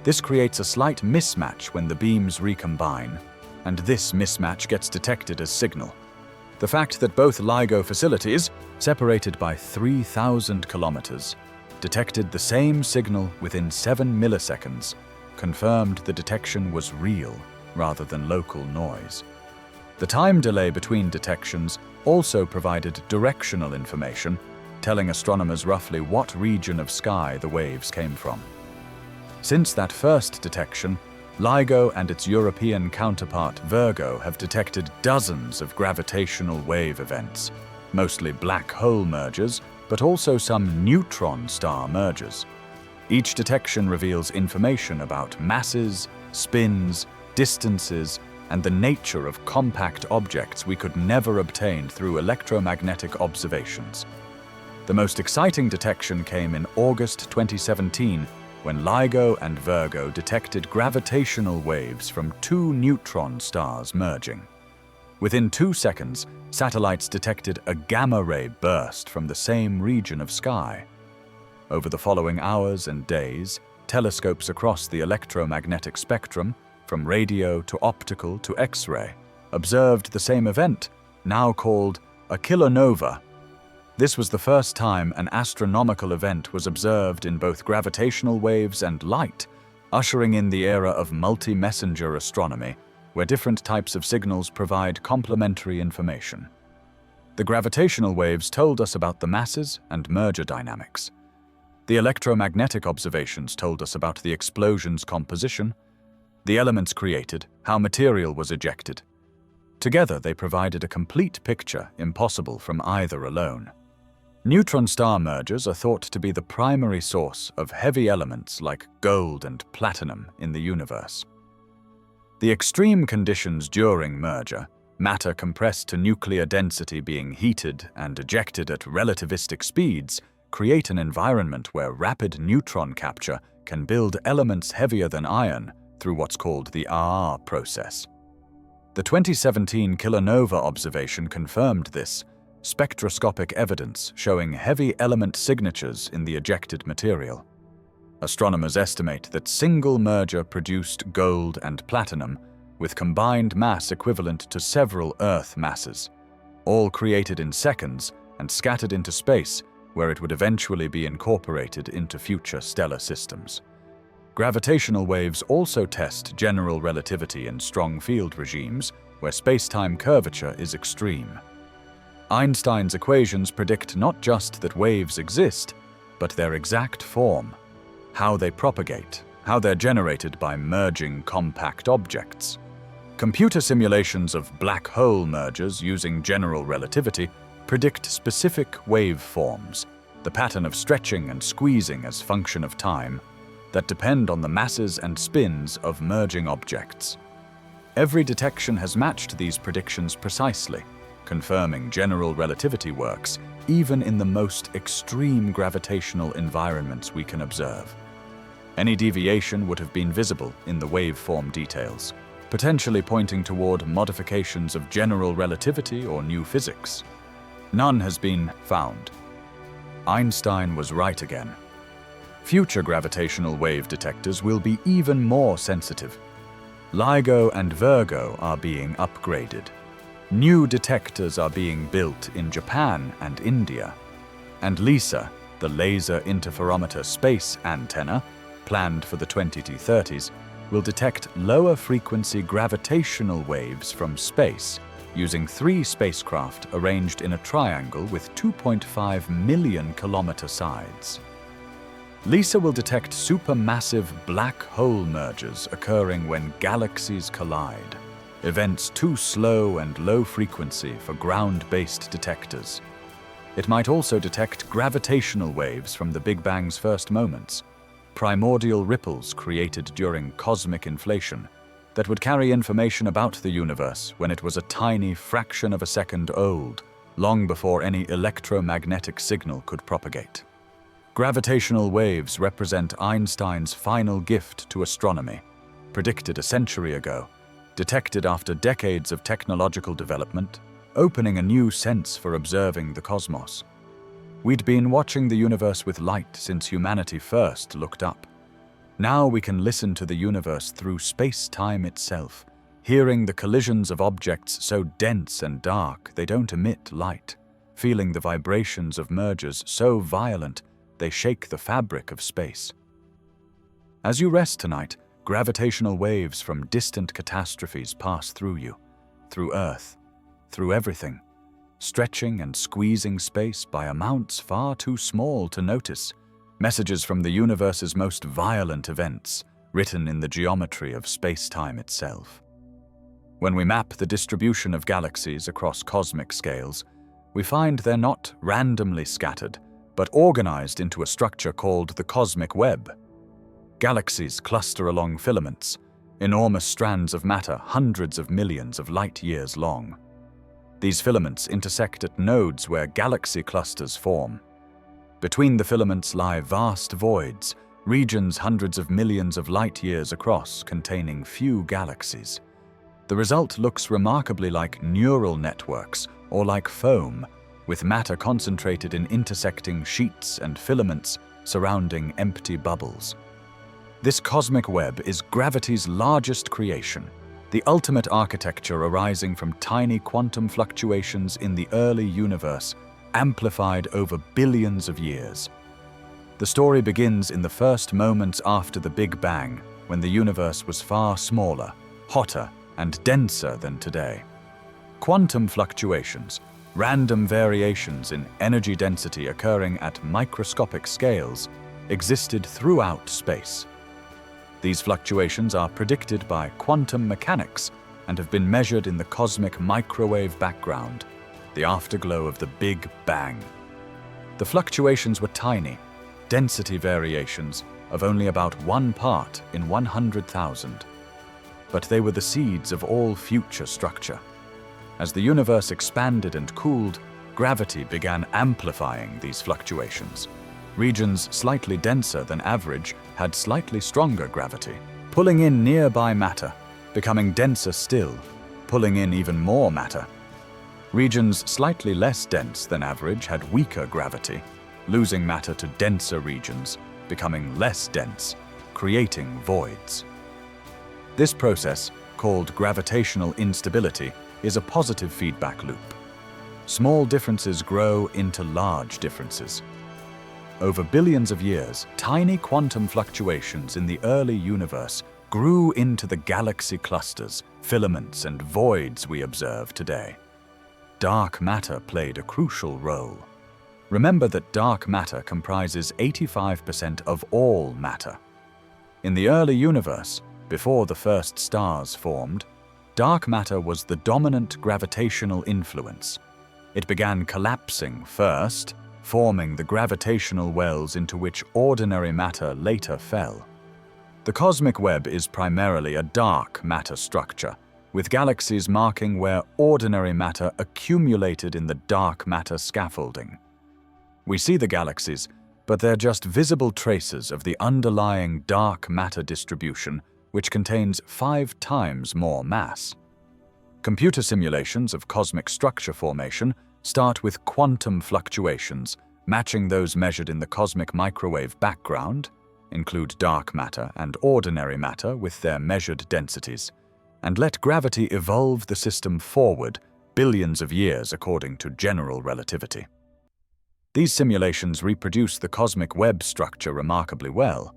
This creates a slight mismatch when the beams recombine, and this mismatch gets detected as signal. The fact that both LIGO facilities, separated by 3,000 kilometers, detected the same signal within 7 milliseconds confirmed the detection was real rather than local noise. The time delay between detections also provided directional information, telling astronomers roughly what region of sky the waves came from. Since that first detection, LIGO and its European counterpart Virgo have detected dozens of gravitational wave events, mostly black hole mergers, but also some neutron star mergers. Each detection reveals information about masses, spins, distances, and the nature of compact objects we could never obtain through electromagnetic observations. The most exciting detection came in August 2017, when LIGO and Virgo detected gravitational waves from two neutron stars merging. Within 2 seconds, satellites detected a gamma-ray burst from the same region of sky. Over the following hours and days, telescopes across the electromagnetic spectrum, from radio to optical to X-ray, observed the same event, now called a kilonova. This was the first time an astronomical event was observed in both gravitational waves and light, ushering in the era of multi-messenger astronomy, where different types of signals provide complementary information. The gravitational waves told us about the masses and merger dynamics. The electromagnetic observations told us about the explosion's composition, the elements created, how material was ejected. Together, they provided a complete picture impossible from either alone. Neutron star mergers are thought to be the primary source of heavy elements like gold and platinum in the universe. The extreme conditions during merger, matter compressed to nuclear density being heated and ejected at relativistic speeds, create an environment where rapid neutron capture can build elements heavier than iron through what's called the RR process. The 2017 kilonova observation confirmed this, spectroscopic evidence showing heavy element signatures in the ejected material. Astronomers estimate that single merger produced gold and platinum with combined mass equivalent to several Earth masses, all created in seconds and scattered into space where it would eventually be incorporated into future stellar systems. Gravitational waves also test general relativity in strong field regimes where spacetime curvature is extreme. Einstein's equations predict not just that waves exist, but their exact form, how they propagate, how they're generated by merging compact objects. Computer simulations of black hole mergers using general relativity predict specific waveforms, the pattern of stretching and squeezing as function of time, that depend on the masses and spins of merging objects. Every detection has matched these predictions precisely, confirming general relativity works even in the most extreme gravitational environments we can observe. Any deviation would have been visible in the waveform details, potentially pointing toward modifications of general relativity or new physics. None has been found. Einstein was right again. Future gravitational wave detectors will be even more sensitive. LIGO and Virgo are being upgraded. New detectors are being built in Japan and India. And LISA, the Laser Interferometer Space Antenna, planned for the 2030s, will detect lower frequency gravitational waves from space using 3 spacecraft arranged in a triangle with 2.5 million kilometer sides. LISA will detect supermassive black hole mergers occurring when galaxies collide, events too slow and low frequency for ground-based detectors. It might also detect gravitational waves from the Big Bang's first moments, primordial ripples created during cosmic inflation that would carry information about the universe when it was a tiny fraction of a second old, long before any electromagnetic signal could propagate. Gravitational waves represent Einstein's final gift to astronomy, predicted a century ago, detected after decades of technological development, opening a new sense for observing the cosmos. We'd been watching the universe with light since humanity first looked up. Now we can listen to the universe through space-time itself, hearing the collisions of objects so dense and dark they don't emit light, feeling the vibrations of mergers so violent they shake the fabric of space. As you rest tonight, gravitational waves from distant catastrophes pass through you, through Earth, through everything, stretching and squeezing space by amounts far too small to notice, messages from the universe's most violent events, written in the geometry of space-time itself. When we map the distribution of galaxies across cosmic scales, we find they're not randomly scattered, but organized into a structure called the cosmic web. Galaxies cluster along filaments, enormous strands of matter hundreds of millions of light-years long. These filaments intersect at nodes where galaxy clusters form. Between the filaments lie vast voids, regions hundreds of millions of light-years across containing few galaxies. The result looks remarkably like neural networks or like foam, with matter concentrated in intersecting sheets and filaments surrounding empty bubbles. This cosmic web is gravity's largest creation, the ultimate architecture arising from tiny quantum fluctuations in the early universe, amplified over billions of years. The story begins in the first moments after the Big Bang, when the universe was far smaller, hotter, and denser than today. Quantum fluctuations, random variations in energy density occurring at microscopic scales, existed throughout space. These fluctuations are predicted by quantum mechanics and have been measured in the cosmic microwave background, the afterglow of the Big Bang. The fluctuations were tiny, density variations of only about 1 part in 100,000. But they were the seeds of all future structure. As the universe expanded and cooled, gravity began amplifying these fluctuations. Regions slightly denser than average had slightly stronger gravity, pulling in nearby matter, becoming denser still, pulling in even more matter. Regions slightly less dense than average had weaker gravity, losing matter to denser regions, becoming less dense, creating voids. This process, called gravitational instability, is a positive feedback loop. Small differences grow into large differences. Over billions of years, tiny quantum fluctuations in the early universe grew into the galaxy clusters, filaments, and voids we observe today. Dark matter played a crucial role. Remember that dark matter comprises 85% of all matter. In the early universe, before the first stars formed, dark matter was the dominant gravitational influence. It began collapsing first, forming the gravitational wells into which ordinary matter later fell. The cosmic web is primarily a dark matter structure, with galaxies marking where ordinary matter accumulated in the dark matter scaffolding. We see the galaxies, but they're just visible traces of the underlying dark matter distribution, which contains 5 times more mass. Computer simulations of cosmic structure formation start with quantum fluctuations, matching those measured in the cosmic microwave background, include dark matter and ordinary matter with their measured densities, and let gravity evolve the system forward billions of years according to general relativity. These simulations reproduce the cosmic web structure remarkably well.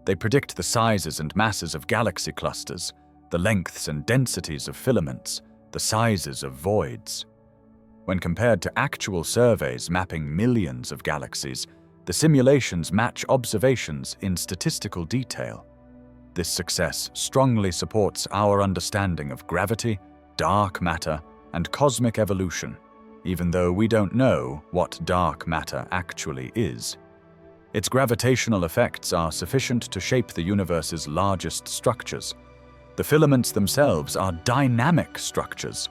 They predict the sizes and masses of galaxy clusters, the lengths and densities of filaments, the sizes of voids. When compared to actual surveys mapping millions of galaxies, the simulations match observations in statistical detail. This success strongly supports our understanding of gravity, dark matter, and cosmic evolution, even though we don't know what dark matter actually is. Its gravitational effects are sufficient to shape the universe's largest structures. The filaments themselves are dynamic structures.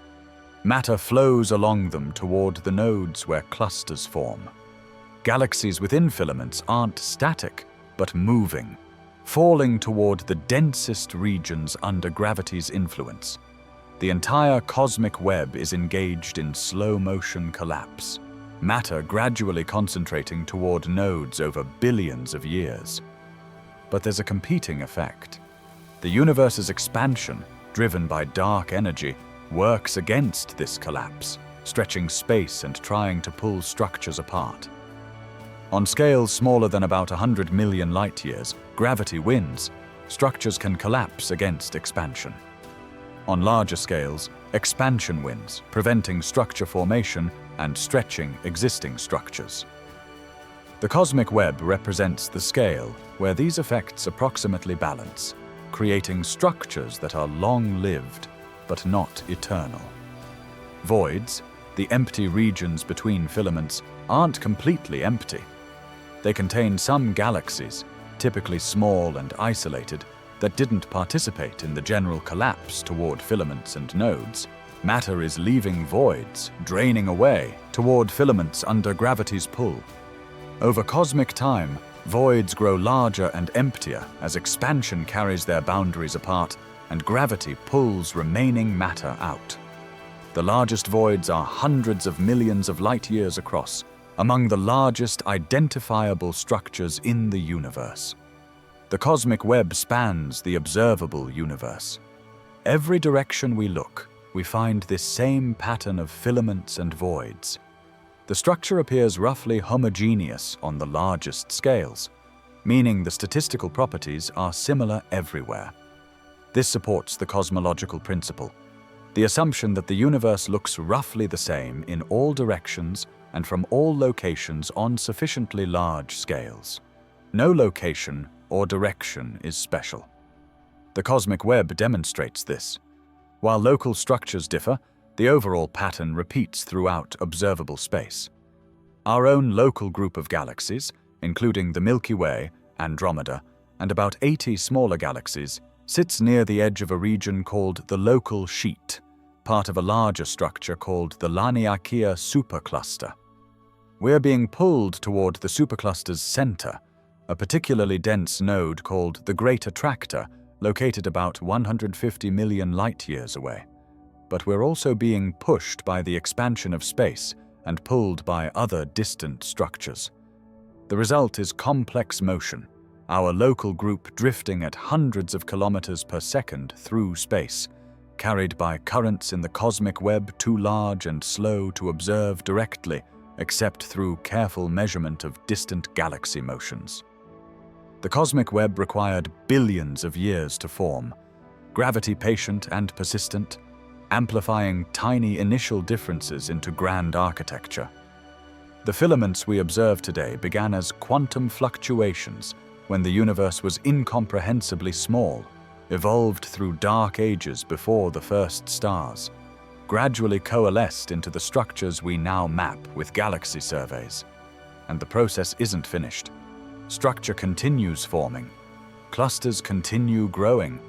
Matter flows along them toward the nodes where clusters form. Galaxies within filaments aren't static, but moving, falling toward the densest regions under gravity's influence. The entire cosmic web is engaged in slow-motion collapse, matter gradually concentrating toward nodes over billions of years. But there's a competing effect. The universe's expansion, driven by dark energy, works against this collapse, stretching space and trying to pull structures apart. On scales smaller than about 100 million light-years, gravity wins. Structures can collapse against expansion. On larger scales, expansion wins, preventing structure formation and stretching existing structures. The cosmic web represents the scale where these effects approximately balance, creating structures that are long-lived but not eternal. Voids, the empty regions between filaments, aren't completely empty. They contain some galaxies, typically small and isolated, that didn't participate in the general collapse toward filaments and nodes. Matter is leaving voids, draining away toward filaments under gravity's pull. Over cosmic time, voids grow larger and emptier as expansion carries their boundaries apart and gravity pulls remaining matter out. The largest voids are hundreds of millions of light-years across, among the largest identifiable structures in the universe. The cosmic web spans the observable universe. Every direction we look, we find this same pattern of filaments and voids. The structure appears roughly homogeneous on the largest scales, meaning the statistical properties are similar everywhere. This supports the cosmological principle, the assumption that the universe looks roughly the same in all directions and from all locations on sufficiently large scales. No location or direction is special. The cosmic web demonstrates this. While local structures differ, the overall pattern repeats throughout observable space. Our own local group of galaxies, including the Milky Way, Andromeda, and about 80 smaller galaxies, sits near the edge of a region called the local sheet, part of a larger structure called the Laniakea supercluster. We're being pulled toward the supercluster's center, a particularly dense node called the Great Attractor, located about 150 million light-years away. But we're also being pushed by the expansion of space and pulled by other distant structures. The result is complex motion, our local group drifting at hundreds of kilometers per second through space, carried by currents in the cosmic web too large and slow to observe directly, except through careful measurement of distant galaxy motions. The cosmic web required billions of years to form, gravity-patient and persistent, amplifying tiny initial differences into grand architecture. The filaments we observe today began as quantum fluctuations when the universe was incomprehensibly small, evolved through dark ages before the first stars, gradually coalesced into the structures we now map with galaxy surveys. And the process isn't finished. Structure continues forming, clusters continue growing,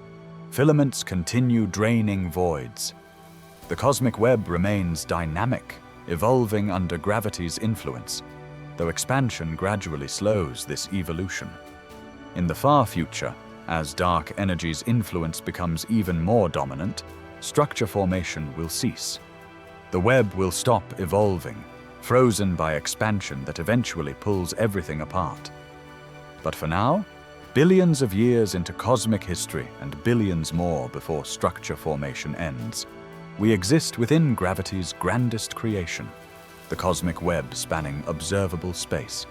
filaments continue draining voids. The cosmic web remains dynamic, evolving under gravity's influence, though expansion gradually slows this evolution. In the far future, as dark energy's influence becomes even more dominant, structure formation will cease. The web will stop evolving, frozen by expansion that eventually pulls everything apart. But for now, billions of years into cosmic history and billions more before structure formation ends, we exist within gravity's grandest creation, the cosmic web spanning observable space.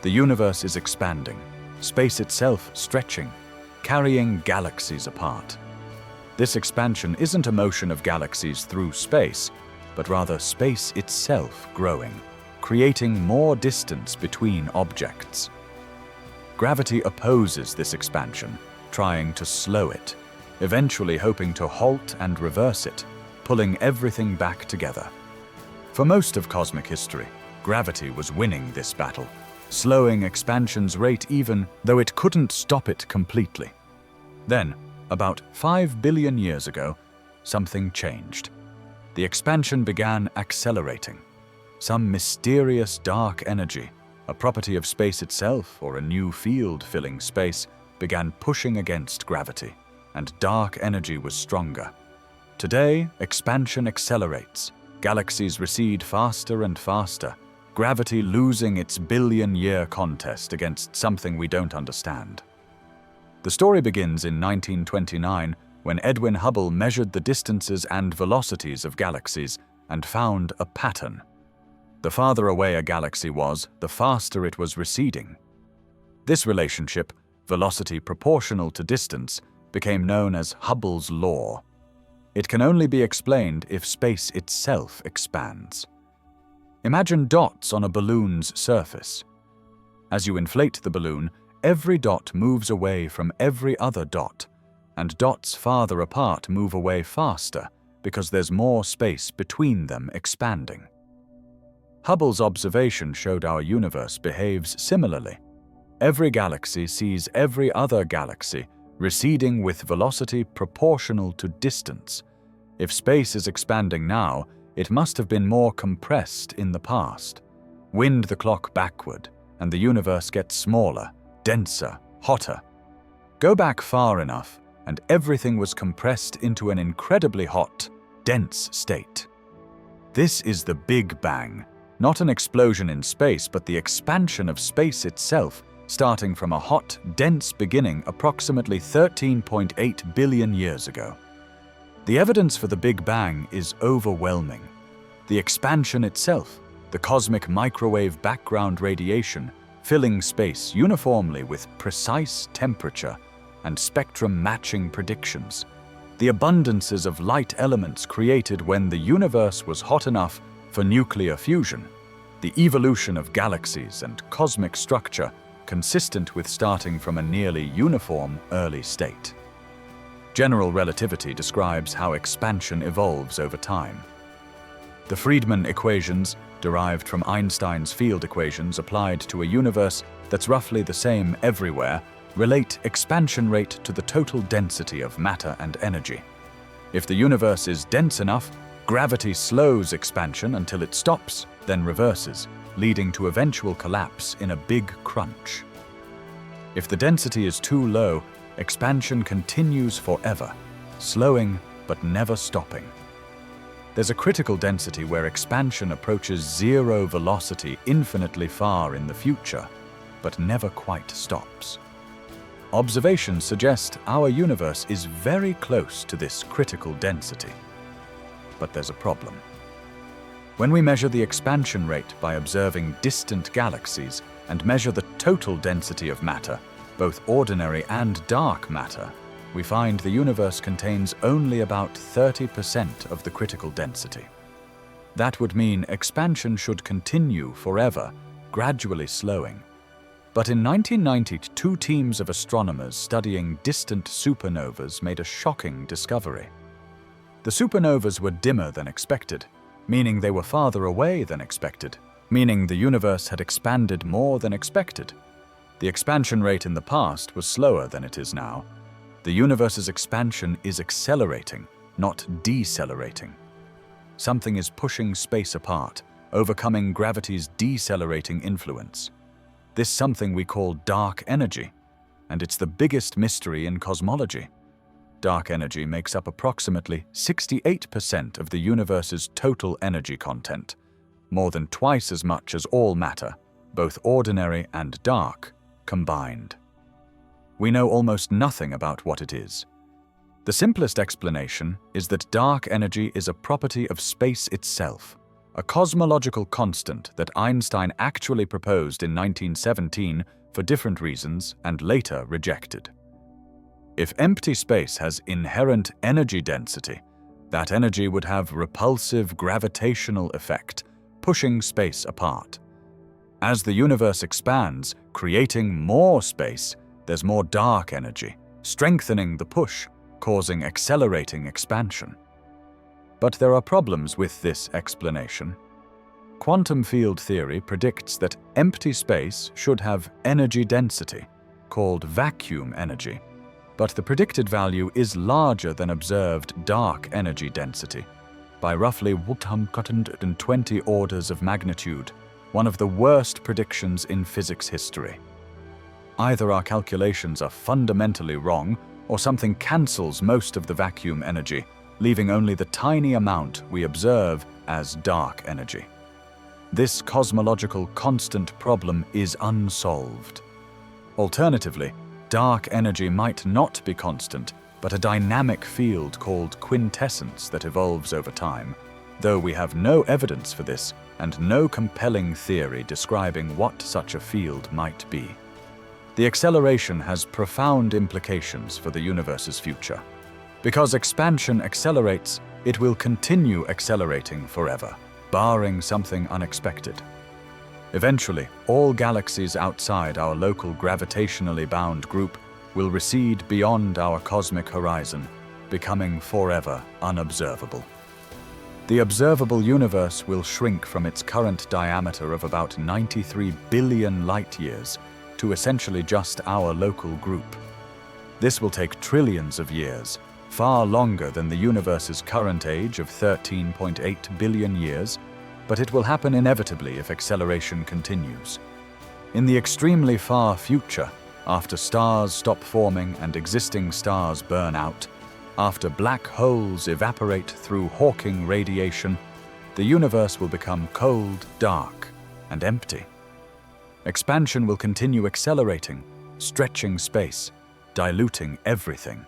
The universe is expanding, space itself stretching, carrying galaxies apart. This expansion isn't a motion of galaxies through space, but rather space itself growing, creating more distance between objects. Gravity opposes this expansion, trying to slow it, eventually hoping to halt and reverse it, pulling everything back together. For most of cosmic history, gravity was winning this battle, slowing expansion's rate even though it couldn't stop it completely. Then, about 5 billion years ago, something changed. The expansion began accelerating. Some mysterious dark energy, A property of space itself, or a new field filling space, began pushing against gravity, and dark energy was stronger. Today, expansion accelerates. Galaxies recede faster and faster, gravity losing its billion-year contest against something we don't understand. The story begins in 1929 when Edwin Hubble measured the distances and velocities of galaxies and found a pattern. The farther away a galaxy was, the faster it was receding. This relationship, velocity proportional to distance, became known as Hubble's law. It can only be explained if space itself expands. Imagine dots on a balloon's surface. As you inflate the balloon, every dot moves away from every other dot, and dots farther apart move away faster because there's more space between them expanding. Hubble's observation showed our universe behaves similarly. Every galaxy sees every other galaxy receding with velocity proportional to distance. If space is expanding now, it must have been more compressed in the past. Wind the clock backward, and the universe gets smaller, denser, hotter. Go back far enough, and everything was compressed into an incredibly hot, dense state. This is the Big Bang, not an explosion in space, but the expansion of space itself, starting from a hot, dense beginning approximately 13.8 billion years ago. The evidence for the Big Bang is overwhelming. The expansion itself, the cosmic microwave background radiation, filling space uniformly with precise temperature and spectrum-matching predictions, the abundances of light elements created when the universe was hot enough for nuclear fusion, the evolution of galaxies and cosmic structure consistent with starting from a nearly uniform early state. General relativity describes how expansion evolves over time. The Friedmann equations, derived from Einstein's field equations applied to a universe that's roughly the same everywhere, relate expansion rate to the total density of matter and energy. If the universe is dense enough, gravity slows expansion until it stops, then reverses, leading to eventual collapse in a big crunch. If the density is too low, expansion continues forever, slowing but never stopping. There's a critical density where expansion approaches zero velocity infinitely far in the future, but never quite stops. Observations suggest our universe is very close to this critical density. But there's a problem. When we measure the expansion rate by observing distant galaxies and measure the total density of matter, both ordinary and dark matter, we find the universe contains only about 30% of the critical density. That would mean expansion should continue forever, gradually slowing. But in 1990, two teams of astronomers studying distant supernovas made a shocking discovery. The supernovas were dimmer than expected, meaning they were farther away than expected, meaning the universe had expanded more than expected. The expansion rate in the past was slower than it is now. The universe's expansion is accelerating, not decelerating. Something is pushing space apart, overcoming gravity's decelerating influence. This something we call dark energy, and it's the biggest mystery in cosmology. Dark energy makes up approximately 68% of the universe's total energy content, more than twice as much as all matter, both ordinary and dark, combined. We know almost nothing about what it is. The simplest explanation is that dark energy is a property of space itself, a cosmological constant that Einstein actually proposed in 1917 for different reasons and later rejected. If empty space has inherent energy density, that energy would have repulsive gravitational effect, pushing space apart. As the universe expands, creating more space, there's more dark energy, strengthening the push, causing accelerating expansion. But there are problems with this explanation. Quantum field theory predicts that empty space should have energy density, called vacuum energy, but the predicted value is larger than observed dark energy density, by roughly 120 orders of magnitude. one of the worst predictions in physics history. Either our calculations are fundamentally wrong, or something cancels most of the vacuum energy, leaving only the tiny amount we observe as dark energy. This cosmological constant problem is unsolved. Alternatively, dark energy might not be constant, but a dynamic field called quintessence that evolves over time, though we have no evidence for this and no compelling theory describing what such a field might be. The acceleration has profound implications for the universe's future. Because expansion accelerates, it will continue accelerating forever, barring something unexpected. Eventually, all galaxies outside our local gravitationally bound group will recede beyond our cosmic horizon, becoming forever unobservable. The observable universe will shrink from its current diameter of about 93 billion light-years to essentially just our local group. This will take trillions of years, far longer than the universe's current age of 13.8 billion years, but it will happen inevitably if acceleration continues. In the extremely far future, after stars stop forming and existing stars burn out, after black holes evaporate through Hawking radiation, the universe will become cold, dark, and empty. Expansion will continue accelerating, stretching space, diluting everything.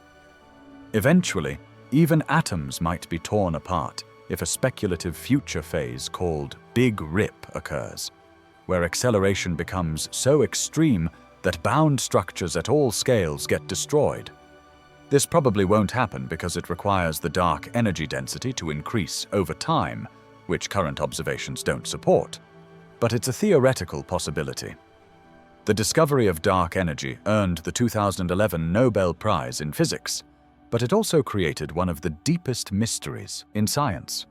Eventually, even atoms might be torn apart if a speculative future phase called Big Rip occurs, where acceleration becomes so extreme that bound structures at all scales get destroyed. This probably won't happen because it requires the dark energy density to increase over time, which current observations don't support. But it's a theoretical possibility. The discovery of dark energy earned the 2011 Nobel Prize in Physics, but it also created one of the deepest mysteries in science.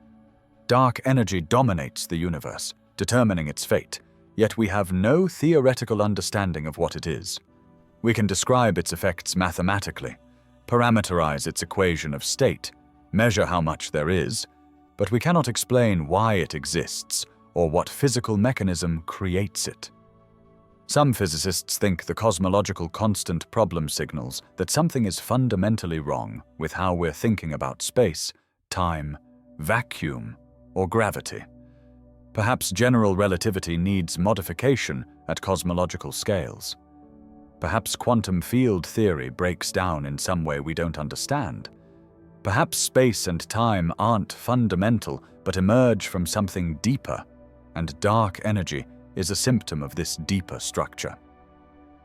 Dark energy dominates the universe, determining its fate, yet we have no theoretical understanding of what it is. We can describe its effects mathematically, parameterize its equation of state, measure how much there is, but we cannot explain why it exists or what physical mechanism creates it. Some physicists think the cosmological constant problem signals that something is fundamentally wrong with how we're thinking about space, time, vacuum, or gravity. Perhaps general relativity needs modification at cosmological scales. Perhaps quantum field theory breaks down in some way we don't understand. Perhaps space and time aren't fundamental but emerge from something deeper, and dark energy is a symptom of this deeper structure.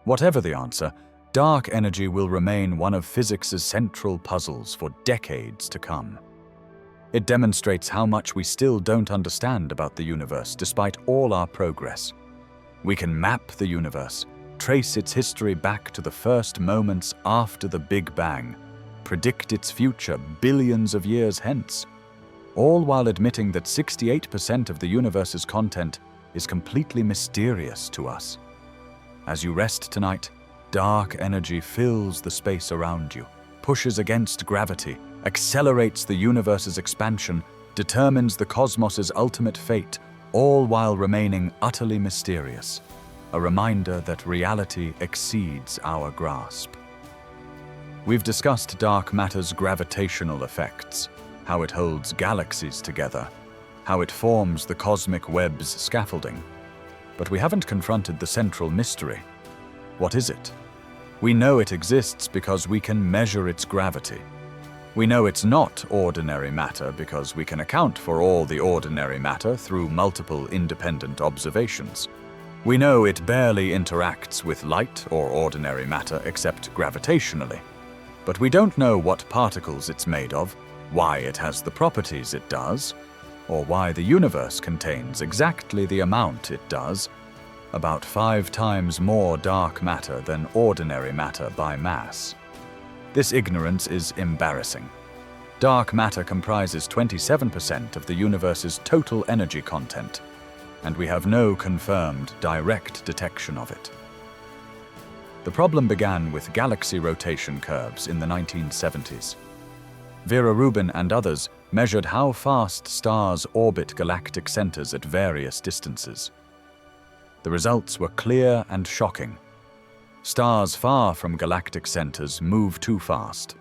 Whatever the answer, dark energy will remain one of physics' central puzzles for decades to come. It demonstrates how much we still don't understand about the universe despite all our progress. We can map the universe, trace its history back to the first moments after the Big Bang, predict its future billions of years hence, all while admitting that 68% of the universe's content is completely mysterious to us. As you rest tonight, dark energy fills the space around you, pushes against gravity, accelerates the universe's expansion, determines the cosmos's ultimate fate, all while remaining utterly mysterious. A reminder that reality exceeds our grasp. We've discussed dark matter's gravitational effects, how it holds galaxies together, how it forms the cosmic web's scaffolding. But we haven't confronted the central mystery. What is it? We know it exists because we can measure its gravity. We know it's not ordinary matter because we can account for all the ordinary matter through multiple independent observations. We know it barely interacts with light or ordinary matter except gravitationally. But we don't know what particles it's made of, why it has the properties it does, or why the universe contains exactly the amount it does, about 5 times more dark matter than ordinary matter by mass. This ignorance is embarrassing. Dark matter comprises 27% of the universe's total energy content, and we have no confirmed direct detection of it. The problem began with galaxy rotation curves in the 1970s. Vera Rubin and others measured how fast stars orbit galactic centers at various distances. The results were clear and shocking. Stars far from galactic centers move too fast.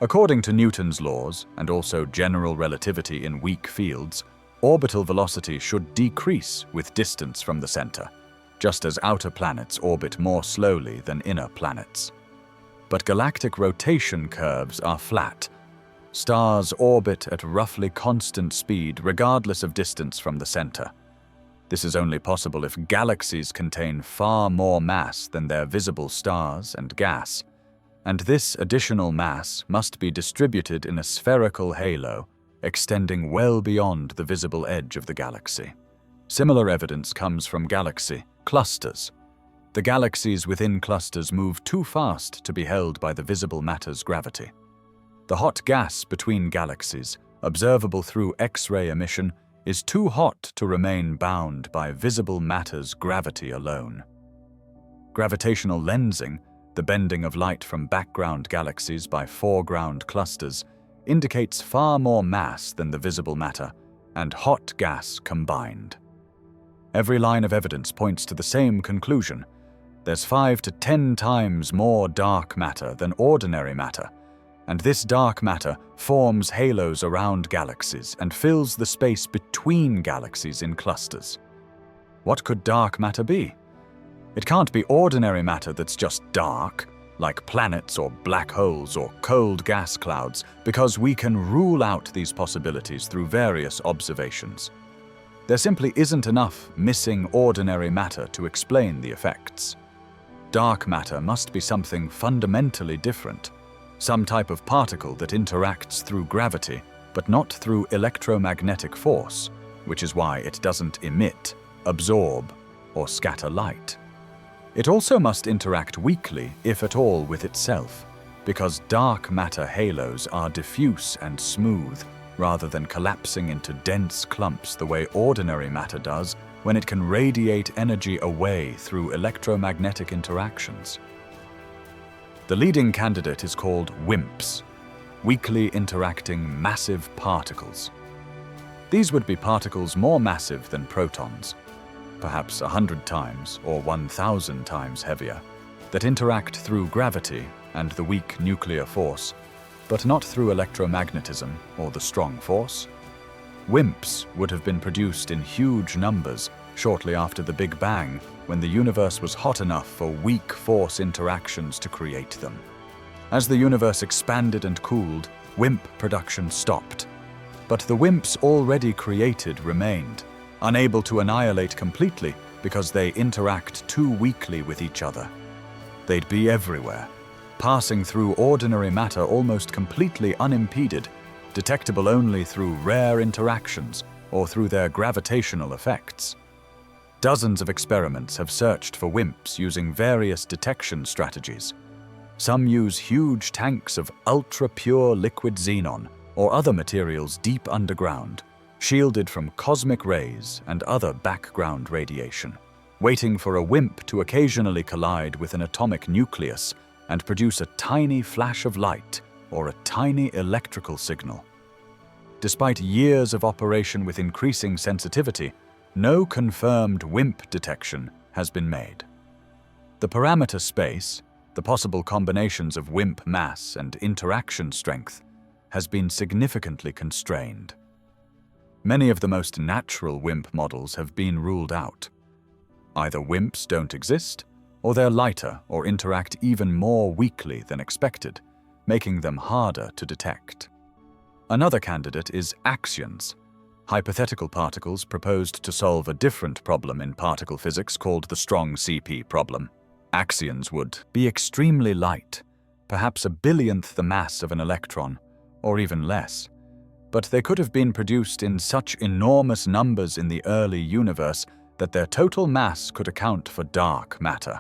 According to Newton's laws, and also general relativity in weak fields, orbital velocity should decrease with distance from the center, just as outer planets orbit more slowly than inner planets. But galactic rotation curves are flat. Stars orbit at roughly constant speed regardless of distance from the center. This is only possible if galaxies contain far more mass than their visible stars and gas, and this additional mass must be distributed in a spherical halo, extending well beyond the visible edge of the galaxy. Similar evidence comes from galaxy clusters. The galaxies within clusters move too fast to be held by the visible matter's gravity. The hot gas between galaxies, observable through X-ray emission, is too hot to remain bound by visible matter's gravity alone. Gravitational lensing, the bending of light from background galaxies by foreground clusters, indicates far more mass than the visible matter and hot gas combined. Every line of evidence points to the same conclusion. There's 5 to 10 times more dark matter than ordinary matter, and this dark matter forms halos around galaxies and fills the space between galaxies in clusters. What could dark matter be? It can't be ordinary matter that's just dark, like planets or black holes or cold gas clouds, because we can rule out these possibilities through various observations. There simply isn't enough missing ordinary matter to explain the effects. Dark matter must be something fundamentally different, some type of particle that interacts through gravity, but not through electromagnetic force, which is why it doesn't emit, absorb, or scatter light. It also must interact weakly, if at all, with itself, because dark matter halos are diffuse and smooth, rather than collapsing into dense clumps the way ordinary matter does when it can radiate energy away through electromagnetic interactions. The leading candidate is called WIMPs, weakly interacting massive particles. These would be particles more massive than protons, perhaps 100 times or 1,000 times heavier, that interact through gravity and the weak nuclear force, but not through electromagnetism or the strong force. WIMPs would have been produced in huge numbers shortly after the Big Bang, when the universe was hot enough for weak force interactions to create them. As the universe expanded and cooled, WIMP production stopped. But the WIMPs already created remained, unable to annihilate completely because they interact too weakly with each other. They'd be everywhere, passing through ordinary matter almost completely unimpeded, detectable only through rare interactions or through their gravitational effects. Dozens of experiments have searched for WIMPs using various detection strategies. Some use huge tanks of ultra-pure liquid xenon or other materials deep underground, shielded from cosmic rays and other background radiation, waiting for a WIMP to occasionally collide with an atomic nucleus and produce a tiny flash of light or a tiny electrical signal. Despite years of operation with increasing sensitivity, no confirmed WIMP detection has been made. The parameter space, the possible combinations of WIMP mass and interaction strength, has been significantly constrained. Many of the most natural WIMP models have been ruled out. Either WIMPs don't exist, or they're lighter or interact even more weakly than expected, making them harder to detect. Another candidate is axions, hypothetical particles proposed to solve a different problem in particle physics called the strong CP problem. Axions would be extremely light, perhaps a billionth the mass of an electron, or even less. But they could have been produced in such enormous numbers in the early universe that their total mass could account for dark matter.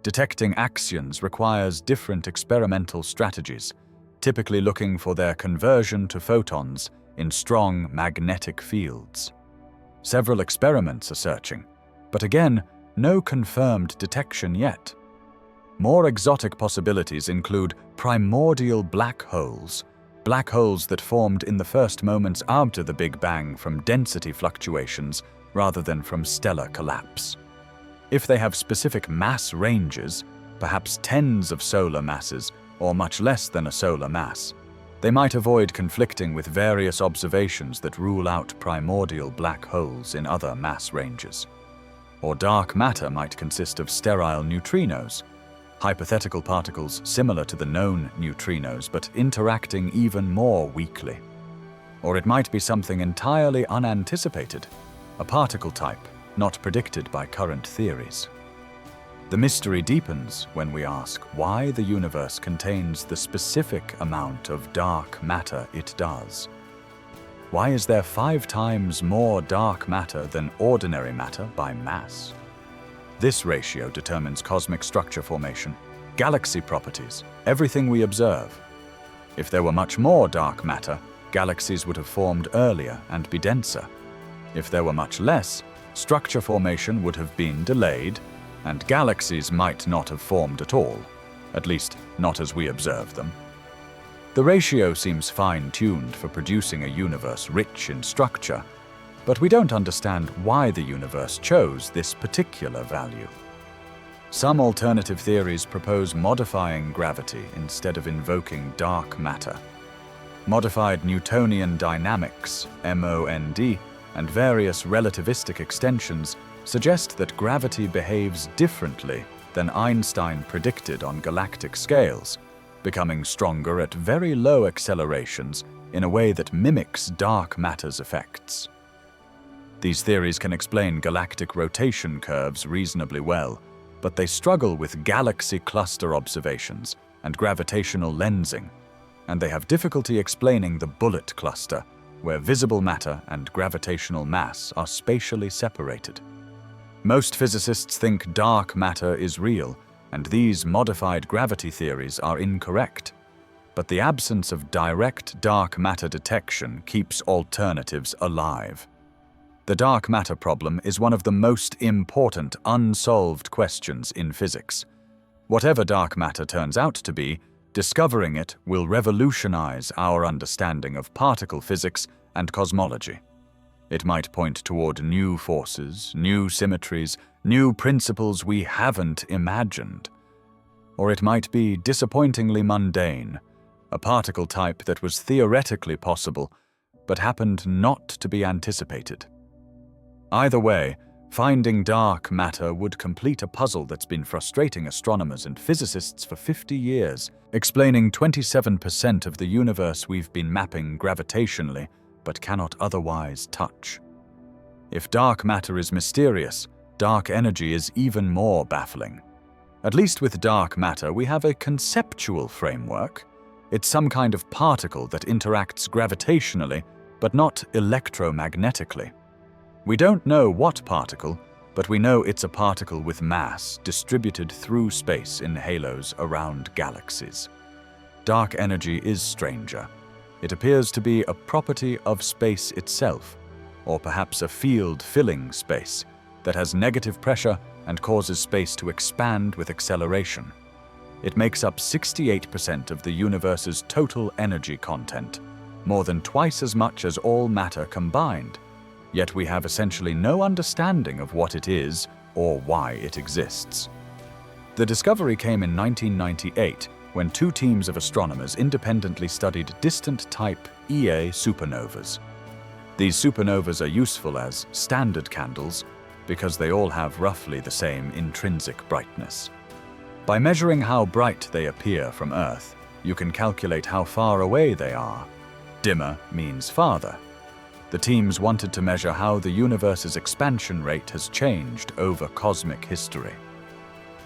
Detecting axions requires different experimental strategies, typically looking for their conversion to photons in strong magnetic fields. Several experiments are searching, but again, no confirmed detection yet. More exotic possibilities include primordial black holes that formed in the first moments after the Big Bang from density fluctuations rather than from stellar collapse. If they have specific mass ranges, perhaps tens of solar masses or much less than a solar mass, they might avoid conflicting with various observations that rule out primordial black holes in other mass ranges. Or dark matter might consist of sterile neutrinos, hypothetical particles similar to the known neutrinos but interacting even more weakly. Or it might be something entirely unanticipated, a particle type not predicted by current theories. The mystery deepens when we ask why the universe contains the specific amount of dark matter it does. Why is there 5 times more dark matter than ordinary matter by mass? This ratio determines cosmic structure formation, galaxy properties, everything we observe. If there were much more dark matter, galaxies would have formed earlier and be denser. If there were much less, structure formation would have been delayed, and galaxies might not have formed at all, at least not as we observe them. The ratio seems fine-tuned for producing a universe rich in structure, but we don't understand why the universe chose this particular value. Some alternative theories propose modifying gravity instead of invoking dark matter. Modified Newtonian dynamics, MOND, and various relativistic extensions suggest that gravity behaves differently than Einstein predicted on galactic scales, becoming stronger at very low accelerations in a way that mimics dark matter's effects. These theories can explain galactic rotation curves reasonably well, but they struggle with galaxy cluster observations and gravitational lensing, and they have difficulty explaining the bullet cluster, where visible matter and gravitational mass are spatially separated. Most physicists think dark matter is real, and these modified gravity theories are incorrect. But the absence of direct dark matter detection keeps alternatives alive. The dark matter problem is one of the most important unsolved questions in physics. Whatever dark matter turns out to be, discovering it will revolutionize our understanding of particle physics and cosmology. It might point toward new forces, new symmetries, new principles we haven't imagined. Or it might be disappointingly mundane, a particle type that was theoretically possible, but happened not to be anticipated. Either way, finding dark matter would complete a puzzle that's been frustrating astronomers and physicists for 50 years, explaining 27% of the universe we've been mapping gravitationally, but cannot otherwise touch. If dark matter is mysterious, dark energy is even more baffling. At least with dark matter, we have a conceptual framework. It's some kind of particle that interacts gravitationally, but not electromagnetically. We don't know what particle, but we know it's a particle with mass distributed through space in halos around galaxies. Dark energy is stranger. It appears to be a property of space itself, or perhaps a field filling space that has negative pressure and causes space to expand with acceleration. It makes up 68% of the universe's total energy content, more than twice as much as all matter combined. Yet we have essentially no understanding of what it is or why it exists. The discovery came in 1998 when 2 teams of astronomers independently studied distant type Ia supernovas. These supernovas are useful as standard candles because they all have roughly the same intrinsic brightness. By measuring how bright they appear from Earth, you can calculate how far away they are. Dimmer means farther. The teams wanted to measure how the universe's expansion rate has changed over cosmic history.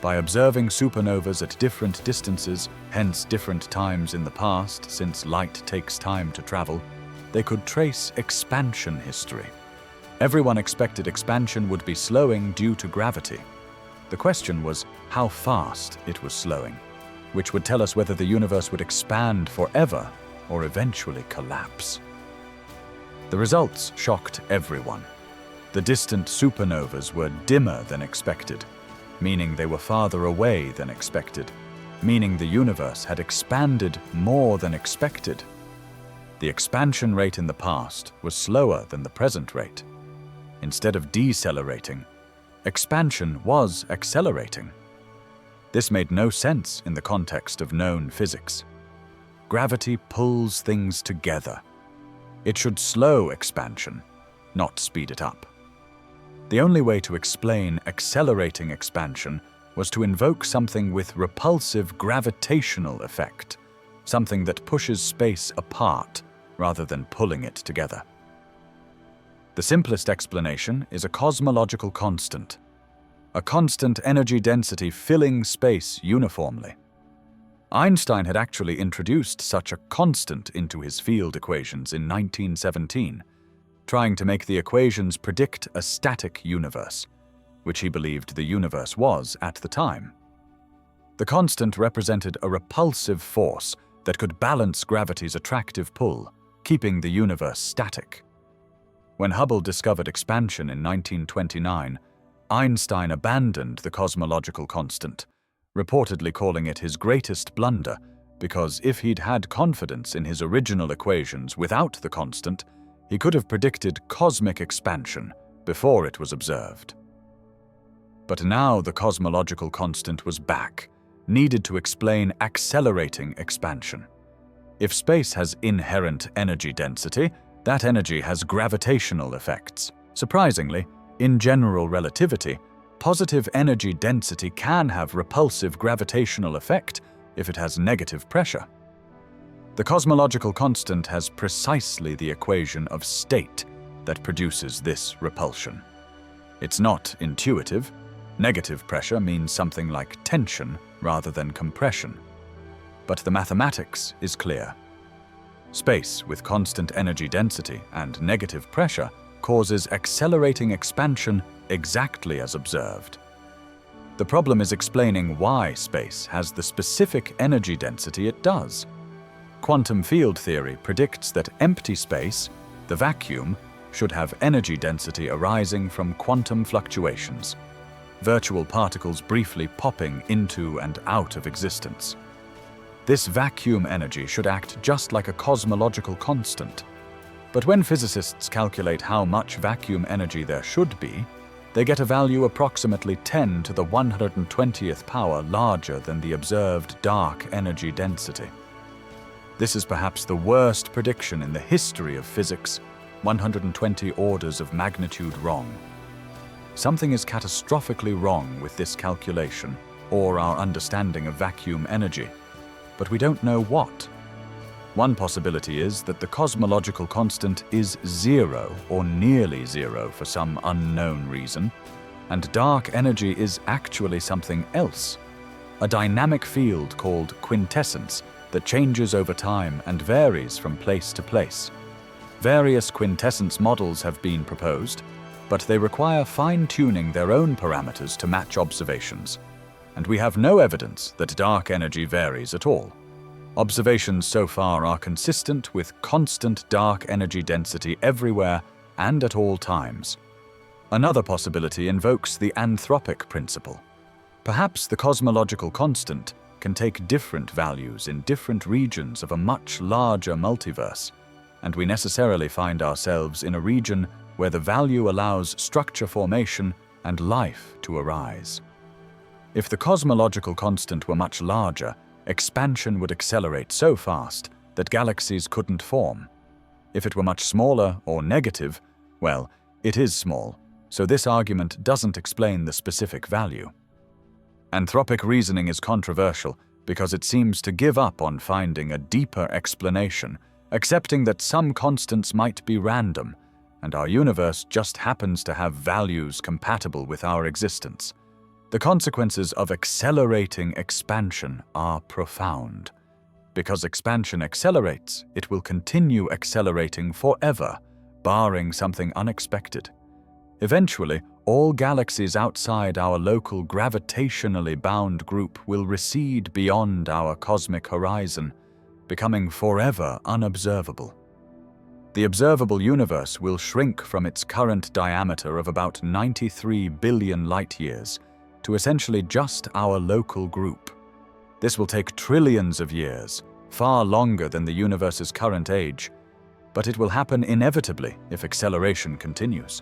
By observing supernovas at different distances, hence different times in the past since light takes time to travel, they could trace expansion history. Everyone expected expansion would be slowing due to gravity. The question was how fast it was slowing, which would tell us whether the universe would expand forever or eventually collapse. The results shocked everyone. The distant supernovas were dimmer than expected, meaning they were farther away than expected, meaning the universe had expanded more than expected. The expansion rate in the past was slower than the present rate. instead of decelerating, expansion was accelerating. This made no sense in the context of known physics. Gravity pulls things together. It should slow expansion, not speed it up. The only way to explain accelerating expansion was to invoke something with repulsive gravitational effect, something that pushes space apart rather than pulling it together. The simplest explanation is a cosmological constant, a constant energy density filling space uniformly. Einstein had actually introduced such a constant into his field equations in 1917, trying to make the equations predict a static universe, which he believed the universe was at the time. The constant represented a repulsive force that could balance gravity's attractive pull, keeping the universe static. When Hubble discovered expansion in 1929, Einstein abandoned the cosmological constant, reportedly calling it his greatest blunder, because if he'd had confidence in his original equations without the constant, he could have predicted cosmic expansion before it was observed. But now the cosmological constant was back, needed to explain accelerating expansion. If space has inherent energy density, that energy has gravitational effects. Surprisingly, in general relativity, positive energy density can have repulsive gravitational effect if it has negative pressure. The cosmological constant has precisely the equation of state that produces this repulsion. It's not intuitive. Negative pressure means something like tension rather than compression. But the mathematics is clear. Space with constant energy density and negative pressure causes accelerating expansion exactly as observed. The problem is explaining why space has the specific energy density it does. Quantum field theory predicts that empty space, the vacuum, should have energy density arising from quantum fluctuations, virtual particles briefly popping into and out of existence. This vacuum energy should act just like a cosmological constant. But when physicists calculate how much vacuum energy there should be, they get a value approximately 10 to the 120th power larger than the observed dark energy density. This is perhaps the worst prediction in the history of physics, 120 orders of magnitude wrong. Something is catastrophically wrong with this calculation or our understanding of vacuum energy, but we don't know what. One possibility is that the cosmological constant is zero or nearly zero for some unknown reason, and dark energy is actually something else, a dynamic field called quintessence that changes over time and varies from place to place. Various quintessence models have been proposed, but they require fine-tuning their own parameters to match observations, and we have no evidence that dark energy varies at all. Observations so far are consistent with constant dark energy density everywhere and at all times. Another possibility invokes the anthropic principle. Perhaps the cosmological constant can take different values in different regions of a much larger multiverse, and we necessarily find ourselves in a region where the value allows structure formation and life to arise. If the cosmological constant were much larger, expansion would accelerate so fast that galaxies couldn't form. If it were much smaller or negative, well, it is small, so this argument doesn't explain the specific value. Anthropic reasoning is controversial because it seems to give up on finding a deeper explanation, accepting that some constants might be random, and our universe just happens to have values compatible with our existence. The consequences of accelerating expansion are profound. Because expansion accelerates, it will continue accelerating forever, barring something unexpected. Eventually, all galaxies outside our local gravitationally bound group will recede beyond our cosmic horizon, becoming forever unobservable. The observable universe will shrink from its current diameter of about 93 billion light-years to essentially just our local group. This will take trillions of years, far longer than the universe's current age, but it will happen inevitably if acceleration continues.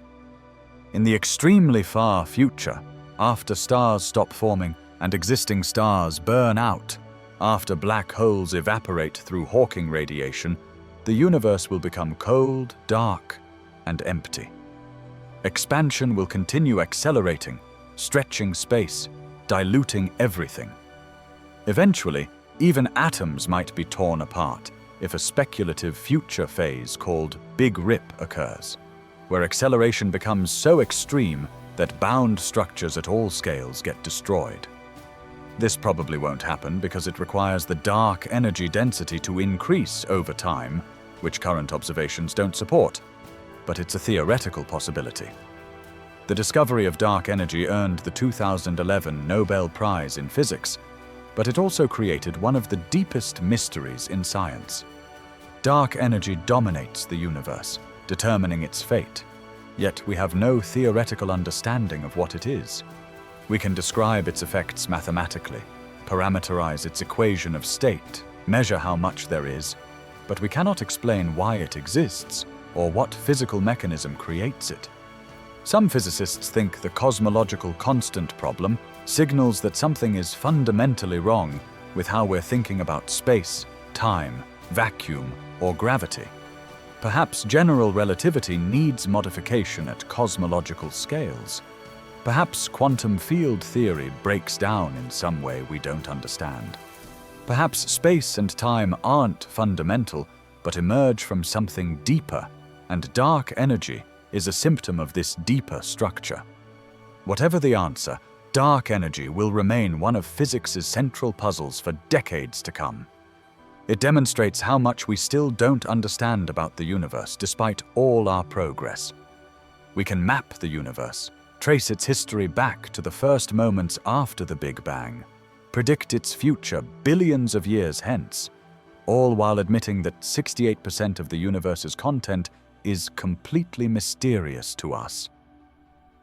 In the extremely far future, after stars stop forming and existing stars burn out, after black holes evaporate through Hawking radiation, the universe will become cold, dark, and empty. Expansion will continue accelerating, stretching space, diluting everything. Eventually, even atoms might be torn apart if a speculative future phase called Big Rip occurs, where acceleration becomes so extreme that bound structures at all scales get destroyed. This probably won't happen because it requires the dark energy density to increase over time, which current observations don't support, but it's a theoretical possibility. The discovery of dark energy earned the 2011 Nobel Prize in Physics, but it also created one of the deepest mysteries in science. Dark energy dominates the universe, determining its fate, yet we have no theoretical understanding of what it is. We can describe its effects mathematically, parameterize its equation of state, measure how much there is, but we cannot explain why it exists or what physical mechanism creates it. Some physicists think the cosmological constant problem signals that something is fundamentally wrong with how we're thinking about space, time, vacuum, or gravity. Perhaps general relativity needs modification at cosmological scales. Perhaps quantum field theory breaks down in some way we don't understand. Perhaps space and time aren't fundamental, but emerge from something deeper, and dark energy is a symptom of this deeper structure. Whatever the answer, dark energy will remain one of physics' central puzzles for decades to come. It demonstrates how much we still don't understand about the universe despite all our progress. We can map the universe, trace its history back to the first moments after the Big Bang, predict its future billions of years hence, all while admitting that 68% of the universe's content is completely mysterious to us.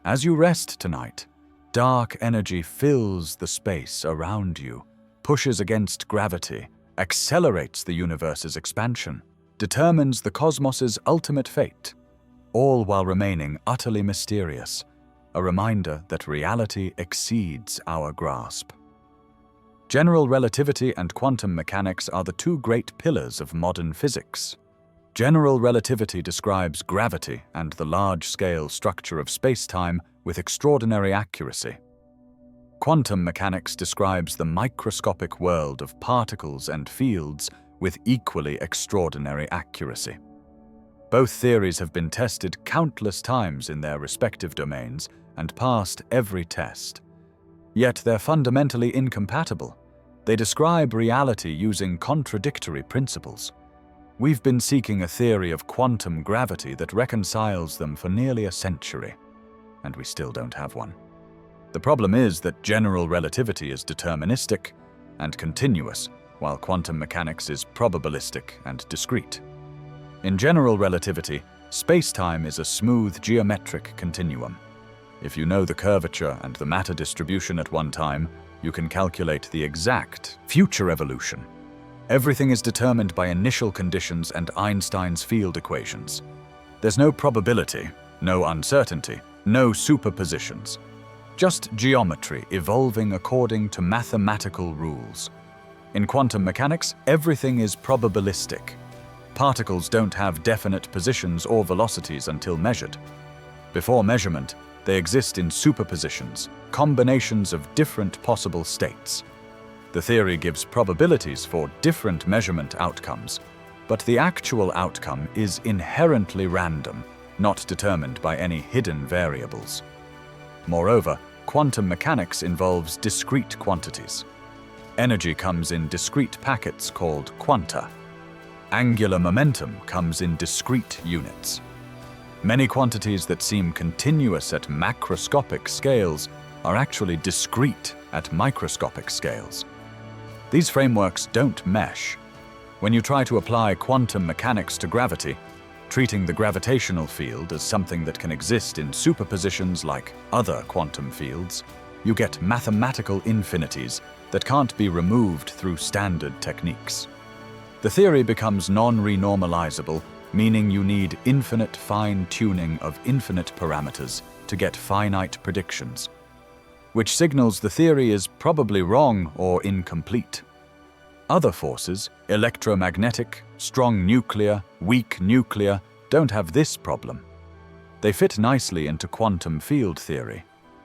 As you rest tonight, dark energy fills the space around you, pushes against gravity, accelerates the universe's expansion, determines the cosmos's ultimate fate, all while remaining utterly mysterious, a reminder that reality exceeds our grasp. General relativity and quantum mechanics are the two great pillars of modern physics. General relativity describes gravity and the large-scale structure of spacetime with extraordinary accuracy. Quantum mechanics describes the microscopic world of particles and fields with equally extraordinary accuracy. Both theories have been tested countless times in their respective domains and passed every test. Yet they're fundamentally incompatible. They describe reality using contradictory principles. We've been seeking a theory of quantum gravity that reconciles them for nearly a century, and we still don't have one. The problem is that general relativity is deterministic and continuous, while quantum mechanics is probabilistic and discrete. In general relativity, spacetime is a smooth geometric continuum. If you know the curvature and the matter distribution at one time, you can calculate the exact future evolution. Everything is determined by initial conditions and Einstein's field equations. There's no probability, no uncertainty, no superpositions. Just geometry evolving according to mathematical rules. In quantum mechanics, everything is probabilistic. Particles don't have definite positions or velocities until measured. Before measurement, they exist in superpositions, combinations of different possible states. The theory gives probabilities for different measurement outcomes, but the actual outcome is inherently random, not determined by any hidden variables. Moreover, quantum mechanics involves discrete quantities. Energy comes in discrete packets called quanta. Angular momentum comes in discrete units. Many quantities that seem continuous at macroscopic scales are actually discrete at microscopic scales. These frameworks don't mesh. When you try to apply quantum mechanics to gravity, treating the gravitational field as something that can exist in superpositions like other quantum fields, you get mathematical infinities that can't be removed through standard techniques. The theory becomes non-renormalizable, meaning you need infinite fine-tuning of infinite parameters to get finite predictions, which signals the theory is probably wrong or incomplete. Other forces, electromagnetic, strong nuclear, weak nuclear, don't have this problem. They fit nicely into quantum field theory,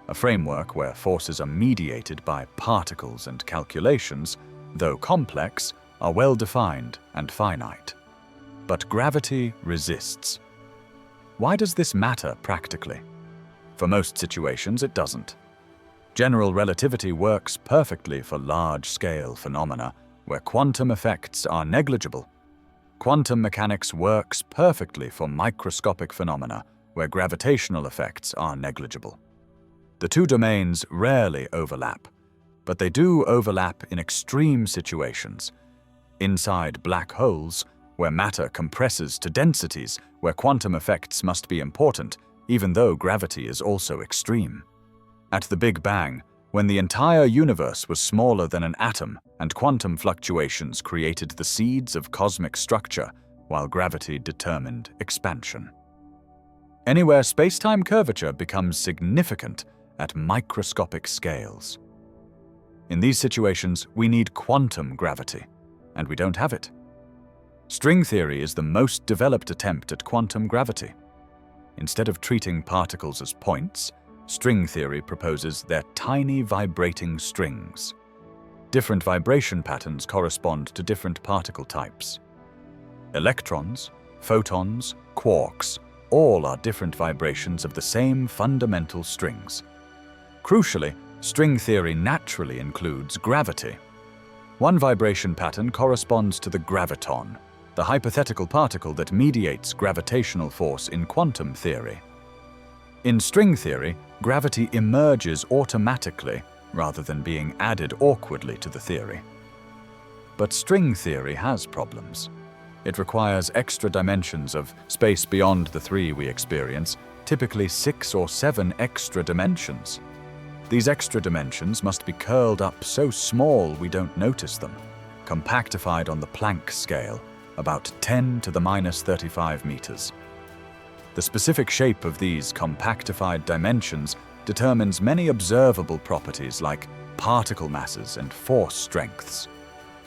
a framework where forces are mediated by particles and calculations, though complex, are well-defined and finite. But gravity resists. Why does this matter practically? For most situations, it doesn't. General relativity works perfectly for large-scale phenomena where quantum effects are negligible. Quantum mechanics works perfectly for microscopic phenomena where gravitational effects are negligible. The two domains rarely overlap, but they do overlap in extreme situations. Inside black holes, where matter compresses to densities where quantum effects must be important, even though gravity is also extreme. At the Big Bang, when the entire universe was smaller than an atom and quantum fluctuations created the seeds of cosmic structure, while gravity determined expansion. Anywhere spacetime curvature becomes significant at microscopic scales. In these situations, we need quantum gravity, and we don't have it. String theory is the most developed attempt at quantum gravity. Instead of treating particles as points, string theory proposes they're tiny vibrating strings. Different vibration patterns correspond to different particle types. Electrons, photons, quarks, all are different vibrations of the same fundamental strings. Crucially, string theory naturally includes gravity. One vibration pattern corresponds to the graviton, the hypothetical particle that mediates gravitational force in quantum theory. In string theory, gravity emerges automatically rather than being added awkwardly to the theory. But string theory has problems. It requires extra dimensions of space beyond the 3 we experience, typically 6 or 7 extra dimensions. These extra dimensions must be curled up so small we don't notice them, compactified on the Planck scale, about 10 to the minus 35 meters. The specific shape of these compactified dimensions determines many observable properties like particle masses and force strengths.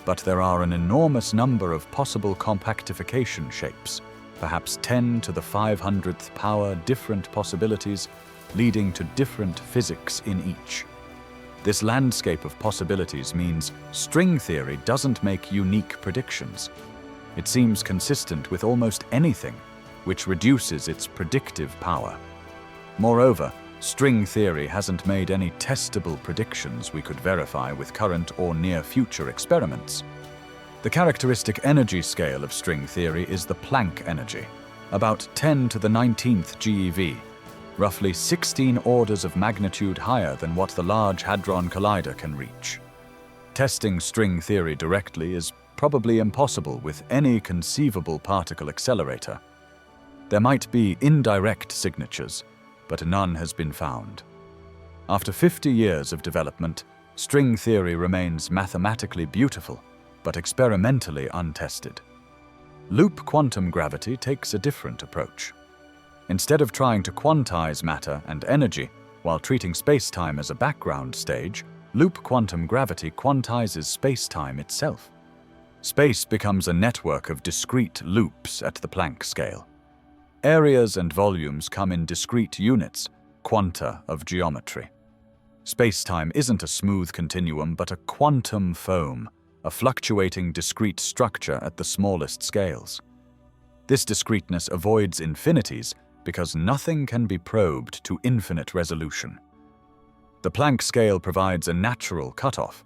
But there are an enormous number of possible compactification shapes, perhaps 10 to the 500th power different possibilities, leading to different physics in each. This landscape of possibilities means string theory doesn't make unique predictions. It seems consistent with almost anything, which reduces its predictive power. Moreover, string theory hasn't made any testable predictions we could verify with current or near-future experiments. The characteristic energy scale of string theory is the Planck energy, about 10 to the 19th GeV, roughly 16 orders of magnitude higher than what the Large Hadron Collider can reach. Testing string theory directly is probably impossible with any conceivable particle accelerator. There might be indirect signatures, but none has been found. After 50 years of development, string theory remains mathematically beautiful, but experimentally untested. Loop quantum gravity takes a different approach. Instead of trying to quantize matter and energy while treating spacetime as a background stage, loop quantum gravity quantizes spacetime itself. Space becomes a network of discrete loops at the Planck scale. Areas and volumes come in discrete units, quanta of geometry. Spacetime isn't a smooth continuum but a quantum foam, a fluctuating discrete structure at the smallest scales. This discreteness avoids infinities because nothing can be probed to infinite resolution. The Planck scale provides a natural cutoff.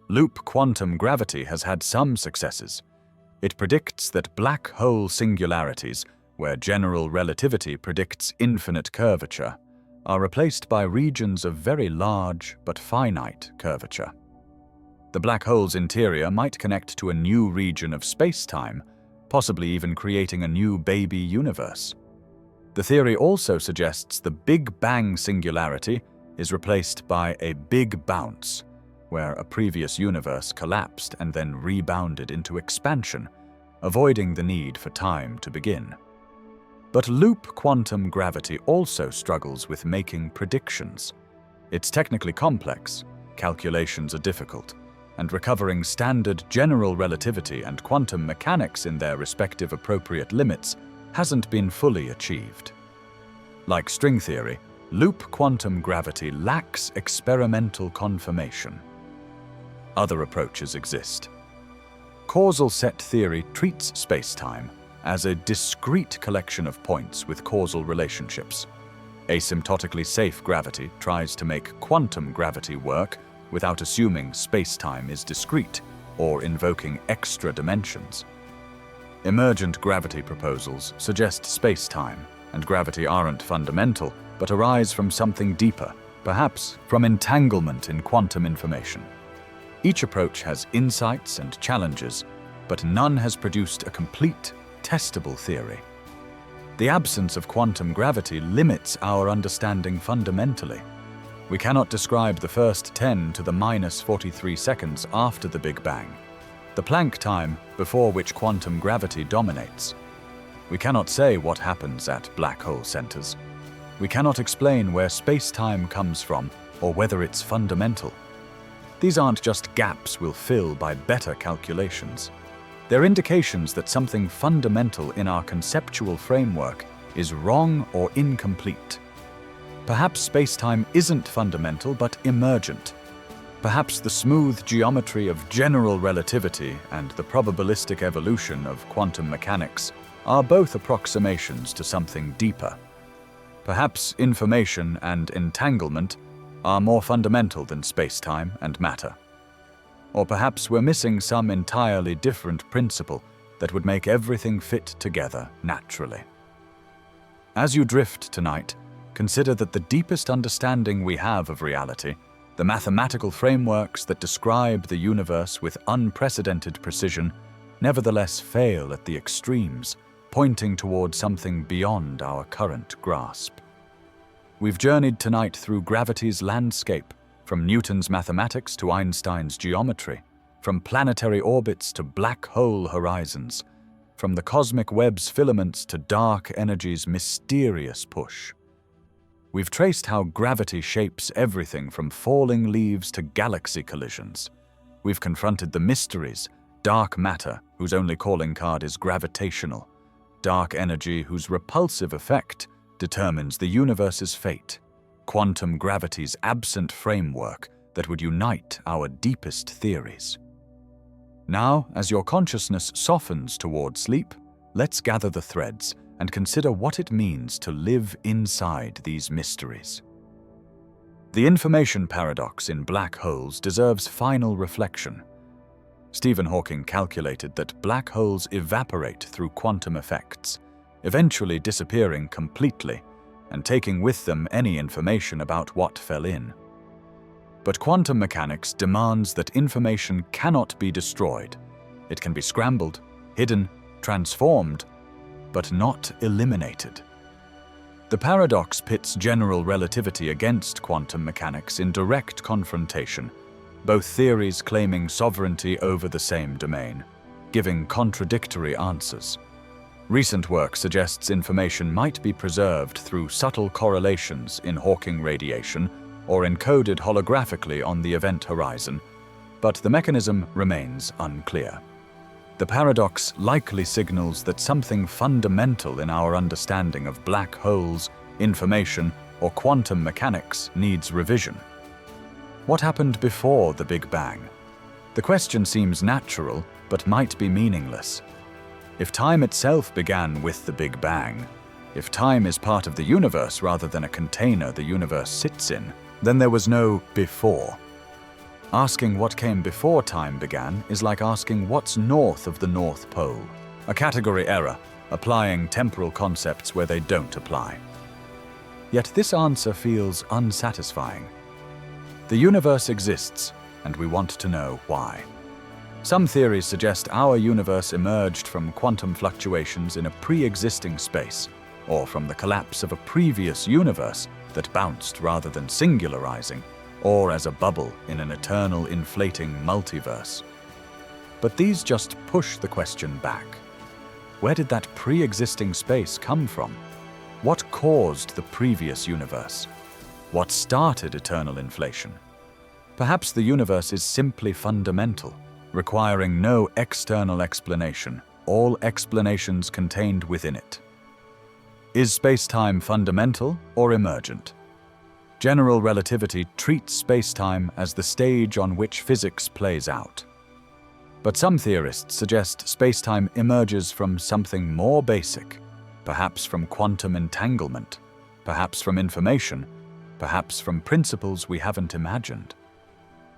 Loop quantum gravity has had some successes. It predicts that black hole singularities, where general relativity predicts infinite curvature, are replaced by regions of very large but finite curvature. The black hole's interior might connect to a new region of spacetime, possibly even creating a new baby universe. The theory also suggests the Big Bang singularity is replaced by a big bounce, where a previous universe collapsed and then rebounded into expansion, avoiding the need for time to begin. But loop quantum gravity also struggles with making predictions. It's technically complex, calculations are difficult, and recovering standard general relativity and quantum mechanics in their respective appropriate limits hasn't been fully achieved. Like string theory, loop quantum gravity lacks experimental confirmation. Other approaches exist. Causal set theory treats spacetime as a discrete collection of points with causal relationships. Asymptotically safe gravity tries to make quantum gravity work without assuming spacetime is discrete or invoking extra dimensions. Emergent gravity proposals suggest spacetime and gravity aren't fundamental, but arise from something deeper, perhaps from entanglement in quantum information. Each approach has insights and challenges, but none has produced a complete, testable theory. The absence of quantum gravity limits our understanding fundamentally. We cannot describe the first 10 to the minus 43 seconds after the Big Bang, the Planck time before which quantum gravity dominates. We cannot say what happens at black hole centers. We cannot explain where space-time comes from or whether it's fundamental. These aren't just gaps we'll fill by better calculations. They're indications that something fundamental in our conceptual framework is wrong or incomplete. Perhaps spacetime isn't fundamental but emergent. Perhaps the smooth geometry of general relativity and the probabilistic evolution of quantum mechanics are both approximations to something deeper. Perhaps information and entanglement are more fundamental than spacetime and matter. Or perhaps we're missing some entirely different principle that would make everything fit together naturally. As you drift tonight, consider that the deepest understanding we have of reality, the mathematical frameworks that describe the universe with unprecedented precision, nevertheless fail at the extremes, pointing toward something beyond our current grasp. We've journeyed tonight through gravity's landscape, from Newton's mathematics to Einstein's geometry, from planetary orbits to black hole horizons, from the cosmic web's filaments to dark energy's mysterious push. We've traced how gravity shapes everything from falling leaves to galaxy collisions. We've confronted the mysteries, dark matter, whose only calling card is gravitational, dark energy whose repulsive effect determines the universe's fate, quantum gravity's absent framework that would unite our deepest theories. Now, as your consciousness softens toward sleep, let's gather the threads and consider what it means to live inside these mysteries. The information paradox in black holes deserves final reflection. Stephen Hawking calculated that black holes evaporate through quantum effects, eventually disappearing completely and taking with them any information about what fell in. But quantum mechanics demands that information cannot be destroyed. It can be scrambled, hidden, transformed, but not eliminated. The paradox pits general relativity against quantum mechanics in direct confrontation, both theories claiming sovereignty over the same domain, giving contradictory answers. Recent work suggests information might be preserved through subtle correlations in Hawking radiation or encoded holographically on the event horizon, but the mechanism remains unclear. The paradox likely signals that something fundamental in our understanding of black holes, information, or quantum mechanics needs revision. What happened before the Big Bang? The question seems natural, but might be meaningless. If time itself began with the Big Bang, if time is part of the universe rather than a container the universe sits in, then there was no before. Asking what came before time began is like asking what's north of the North Pole, a category error, applying temporal concepts where they don't apply. Yet this answer feels unsatisfying. The universe exists, and we want to know why. Some theories suggest our universe emerged from quantum fluctuations in a pre-existing space, or from the collapse of a previous universe that bounced rather than singularizing, or as a bubble in an eternal inflating multiverse. But these just push the question back. Where did that pre-existing space come from? What caused the previous universe? What started eternal inflation? Perhaps the universe is simply fundamental, requiring no external explanation, all explanations contained within it. Is space-time fundamental or emergent? General relativity treats spacetime as the stage on which physics plays out. But some theorists suggest spacetime emerges from something more basic, perhaps from quantum entanglement, perhaps from information, perhaps from principles we haven't imagined.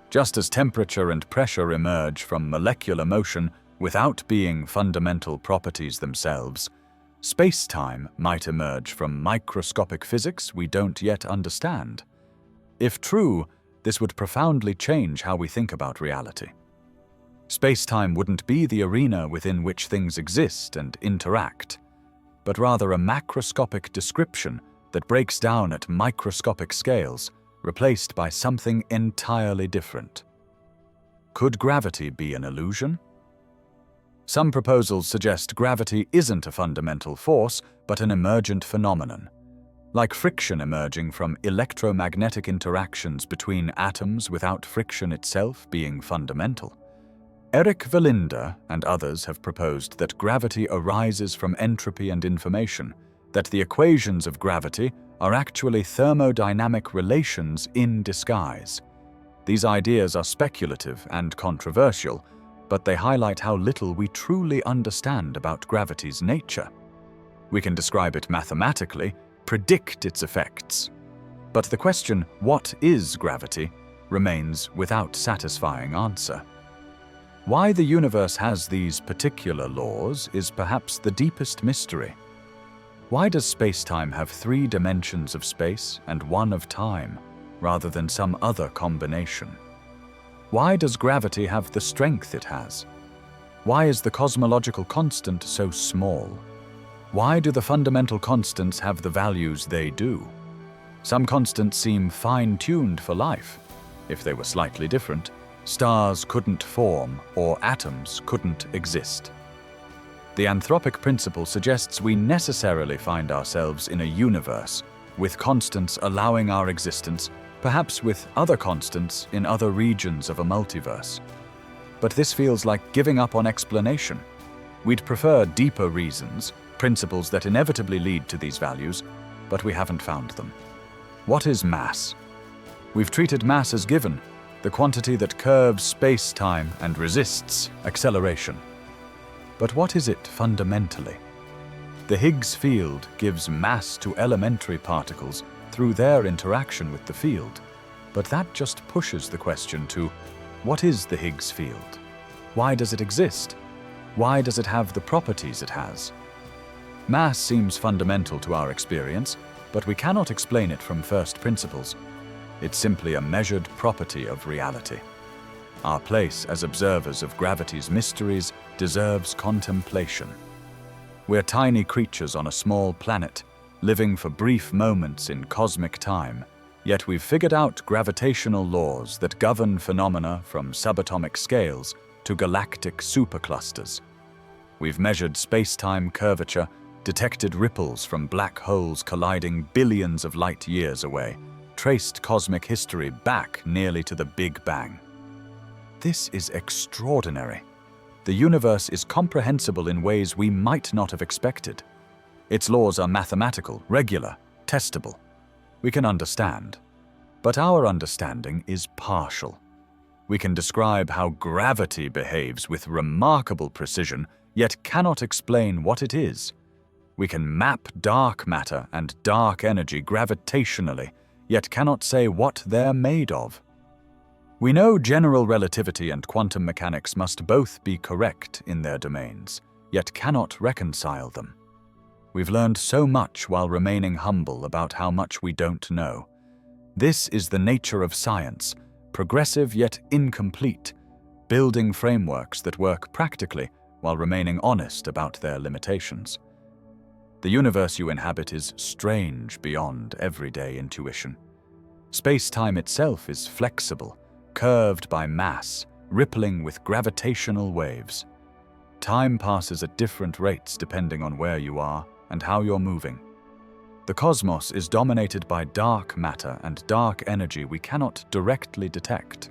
Just as temperature and pressure emerge from molecular motion without being fundamental properties themselves, space-time might emerge from microscopic physics we don't yet understand. If true, this would profoundly change how we think about reality. Space-time wouldn't be the arena within which things exist and interact, but rather a macroscopic description that breaks down at microscopic scales, replaced by something entirely different. Could gravity be an illusion? Some proposals suggest gravity isn't a fundamental force, but an emergent phenomenon, like friction emerging from electromagnetic interactions between atoms without friction itself being fundamental. Eric Verlinde and others have proposed that gravity arises from entropy and information, that the equations of gravity are actually thermodynamic relations in disguise. These ideas are speculative and controversial, but they highlight how little we truly understand about gravity's nature. We can describe it mathematically, predict its effects. But the question, what is gravity, remains without satisfying answer. Why the universe has these particular laws is perhaps the deepest mystery. Why does space-time have 3 dimensions of space and 1 of time, rather than some other combination? Why does gravity have the strength it has? Why is the cosmological constant so small? Why do the fundamental constants have the values they do? Some constants seem fine-tuned for life. If they were slightly different, stars couldn't form or atoms couldn't exist. The anthropic principle suggests we necessarily find ourselves in a universe, with constants allowing our existence, perhaps with other constants in other regions of a multiverse. But this feels like giving up on explanation. We'd prefer deeper reasons, principles that inevitably lead to these values, but we haven't found them. What is mass? We've treated mass as given, the quantity that curves space-time and resists acceleration. But what is it fundamentally? The Higgs field gives mass to elementary particles through their interaction with the field, but that just pushes the question to, what is the Higgs field? Why does it exist? Why does it have the properties it has? Mass seems fundamental to our experience, but we cannot explain it from first principles. It's simply a measured property of reality. Our place as observers of gravity's mysteries deserves contemplation. We're tiny creatures on a small planet, living for brief moments in cosmic time, yet we've figured out gravitational laws that govern phenomena from subatomic scales to galactic superclusters. We've measured space-time curvature, detected ripples from black holes colliding billions of light years away, traced cosmic history back nearly to the Big Bang. This is extraordinary. The universe is comprehensible in ways we might not have expected. Its laws are mathematical, regular, testable. We can understand. But our understanding is partial. We can describe how gravity behaves with remarkable precision, yet cannot explain what it is. We can map dark matter and dark energy gravitationally, yet cannot say what they're made of. We know general relativity and quantum mechanics must both be correct in their domains, yet cannot reconcile them. We've learned so much while remaining humble about how much we don't know. This is the nature of science, progressive yet incomplete, building frameworks that work practically while remaining honest about their limitations. The universe you inhabit is strange beyond everyday intuition. Space-time itself is flexible, curved by mass, rippling with gravitational waves. time passes at different rates depending on where you are and how you're moving. The cosmos is dominated by dark matter and dark energy we cannot directly detect.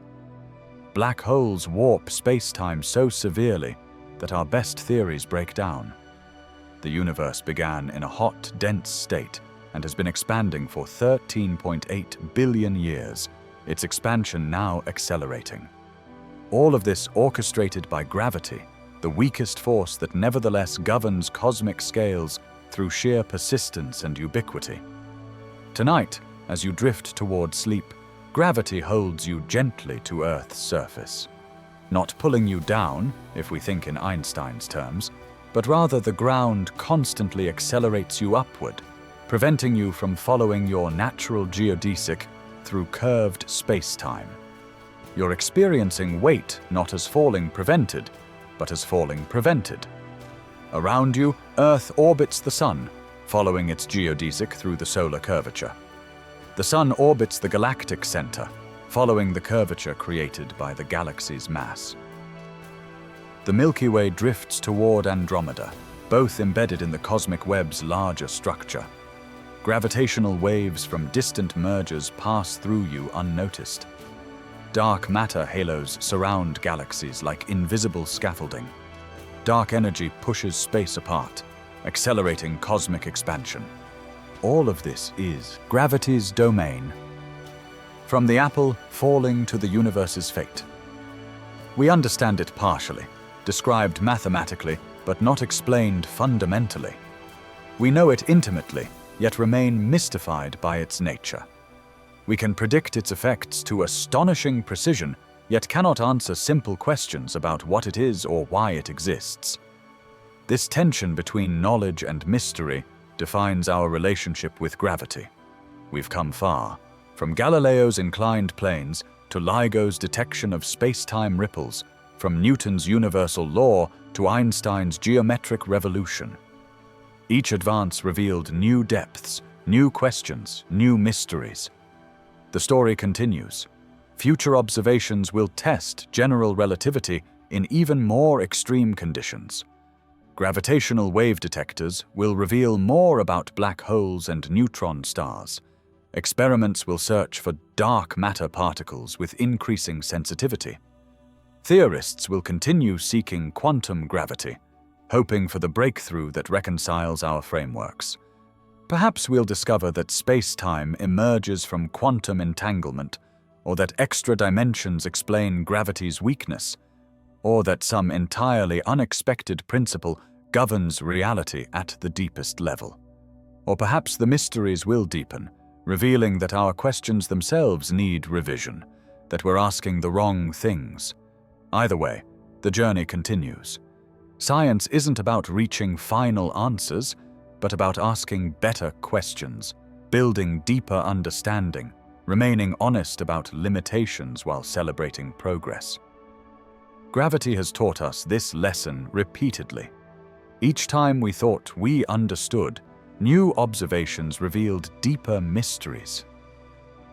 Black holes warp space-time so severely that our best theories break down. The universe began in a hot, dense state and has been expanding for 13.8 billion years, its expansion now accelerating. All of this orchestrated by gravity, the weakest force that nevertheless governs cosmic scales through sheer persistence and ubiquity. Tonight, as you drift toward sleep, gravity holds you gently to Earth's surface. Not pulling you down, if we think in Einstein's terms, but rather the ground constantly accelerates you upward, preventing you from following your natural geodesic through curved space-time. You're experiencing weight not as falling prevented, but as falling prevented. Around you, Earth orbits the Sun, following its geodesic through the solar curvature. The Sun orbits the galactic center, following the curvature created by the galaxy's mass. The Milky Way drifts toward Andromeda, both embedded in the cosmic web's larger structure. Gravitational waves from distant mergers pass through you unnoticed. Dark matter halos surround galaxies like invisible scaffolding. Dark energy pushes space apart, accelerating cosmic expansion. All of this is gravity's domain. From the apple falling to the universe's fate. We understand it partially, described mathematically, but not explained fundamentally. We know it intimately, yet remain mystified by its nature. We can predict its effects to astonishing precision, yet cannot answer simple questions about what it is or why it exists. This tension between knowledge and mystery defines our relationship with gravity. We've come far, from Galileo's inclined planes to LIGO's detection of space-time ripples, from Newton's universal law to Einstein's geometric revolution. Each advance revealed new depths, new questions, new mysteries. The story continues. Future observations will test general relativity in even more extreme conditions. Gravitational wave detectors will reveal more about black holes and neutron stars. Experiments will search for dark matter particles with increasing sensitivity. Theorists will continue seeking quantum gravity, hoping for the breakthrough that reconciles our frameworks. Perhaps we'll discover that space-time emerges from quantum entanglement, or that extra dimensions explain gravity's weakness, or that some entirely unexpected principle governs reality at the deepest level. Or perhaps the mysteries will deepen, revealing that our questions themselves need revision, that we're asking the wrong things. Either way, the journey continues. Science isn't about reaching final answers, but about asking better questions, building deeper understanding, remaining honest about limitations while celebrating progress. Gravity has taught us this lesson repeatedly. Each time we thought we understood, new observations revealed deeper mysteries.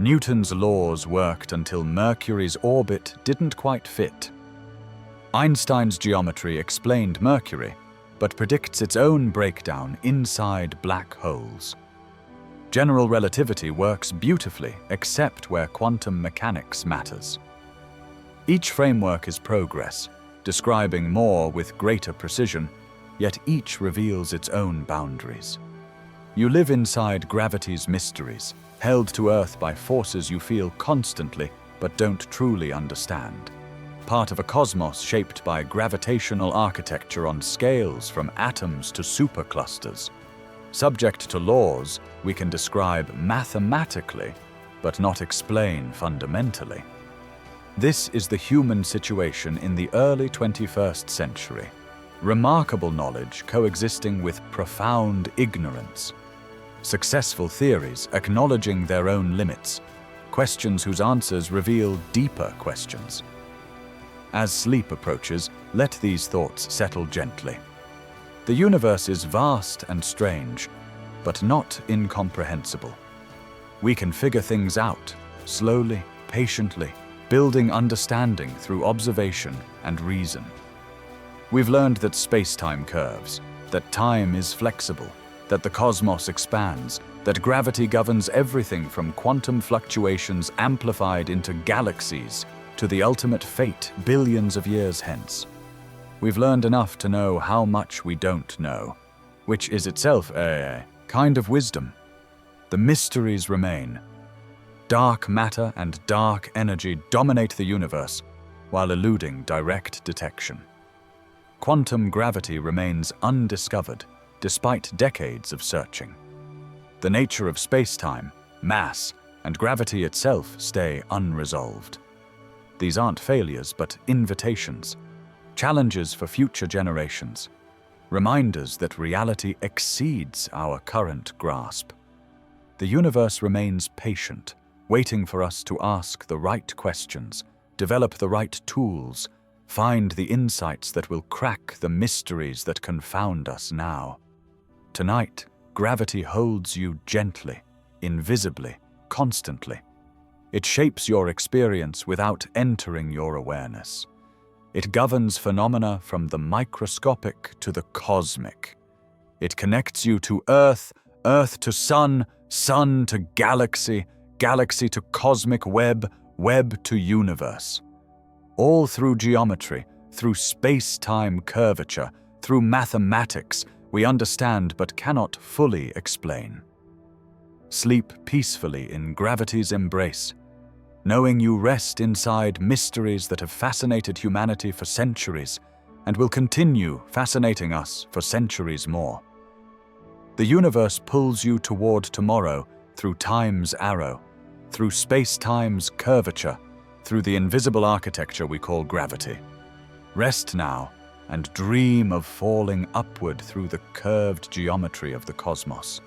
Newton's laws worked until Mercury's orbit didn't quite fit. Einstein's geometry explained Mercury, but predicts its own breakdown inside black holes. General relativity works beautifully except where quantum mechanics matters. Each framework is progress, describing more with greater precision, yet each reveals its own boundaries. You live inside gravity's mysteries, held to Earth by forces you feel constantly but don't truly understand. Part of a cosmos shaped by gravitational architecture on scales from atoms to superclusters. Subject to laws we can describe mathematically, but not explain fundamentally. This is the human situation in the early 21st century. Remarkable knowledge coexisting with profound ignorance. Successful theories acknowledging their own limits. Questions whose answers reveal deeper questions. As sleep approaches, let these thoughts settle gently. The universe is vast and strange, but not incomprehensible. We can figure things out, slowly, patiently, building understanding through observation and reason. We've learned that space-time curves, that time is flexible, that the cosmos expands, that gravity governs everything from quantum fluctuations amplified into galaxies to the ultimate fate billions of years hence. We've learned enough to know how much we don't know, which is itself a kind of wisdom. The mysteries remain. Dark matter and dark energy dominate the universe while eluding direct detection. Quantum gravity remains undiscovered despite decades of searching. The nature of space-time, mass, and gravity itself stay unresolved. These aren't failures, but invitations, challenges for future generations, reminders that reality exceeds our current grasp. The universe remains patient, waiting for us to ask the right questions, develop the right tools, find the insights that will crack the mysteries that confound us now. Tonight, gravity holds you gently, invisibly, constantly. It shapes your experience without entering your awareness. It governs phenomena from the microscopic to the cosmic. It connects you to Earth, Earth to Sun, Sun to galaxy, galaxy to cosmic web, web to universe. All through geometry, through space-time curvature, through mathematics, we understand but cannot fully explain. Sleep peacefully in gravity's embrace, knowing you rest inside mysteries that have fascinated humanity for centuries and will continue fascinating us for centuries more. The universe pulls you toward tomorrow through time's arrow, through space-time's curvature, through the invisible architecture we call gravity. Rest now and dream of falling upward through the curved geometry of the cosmos.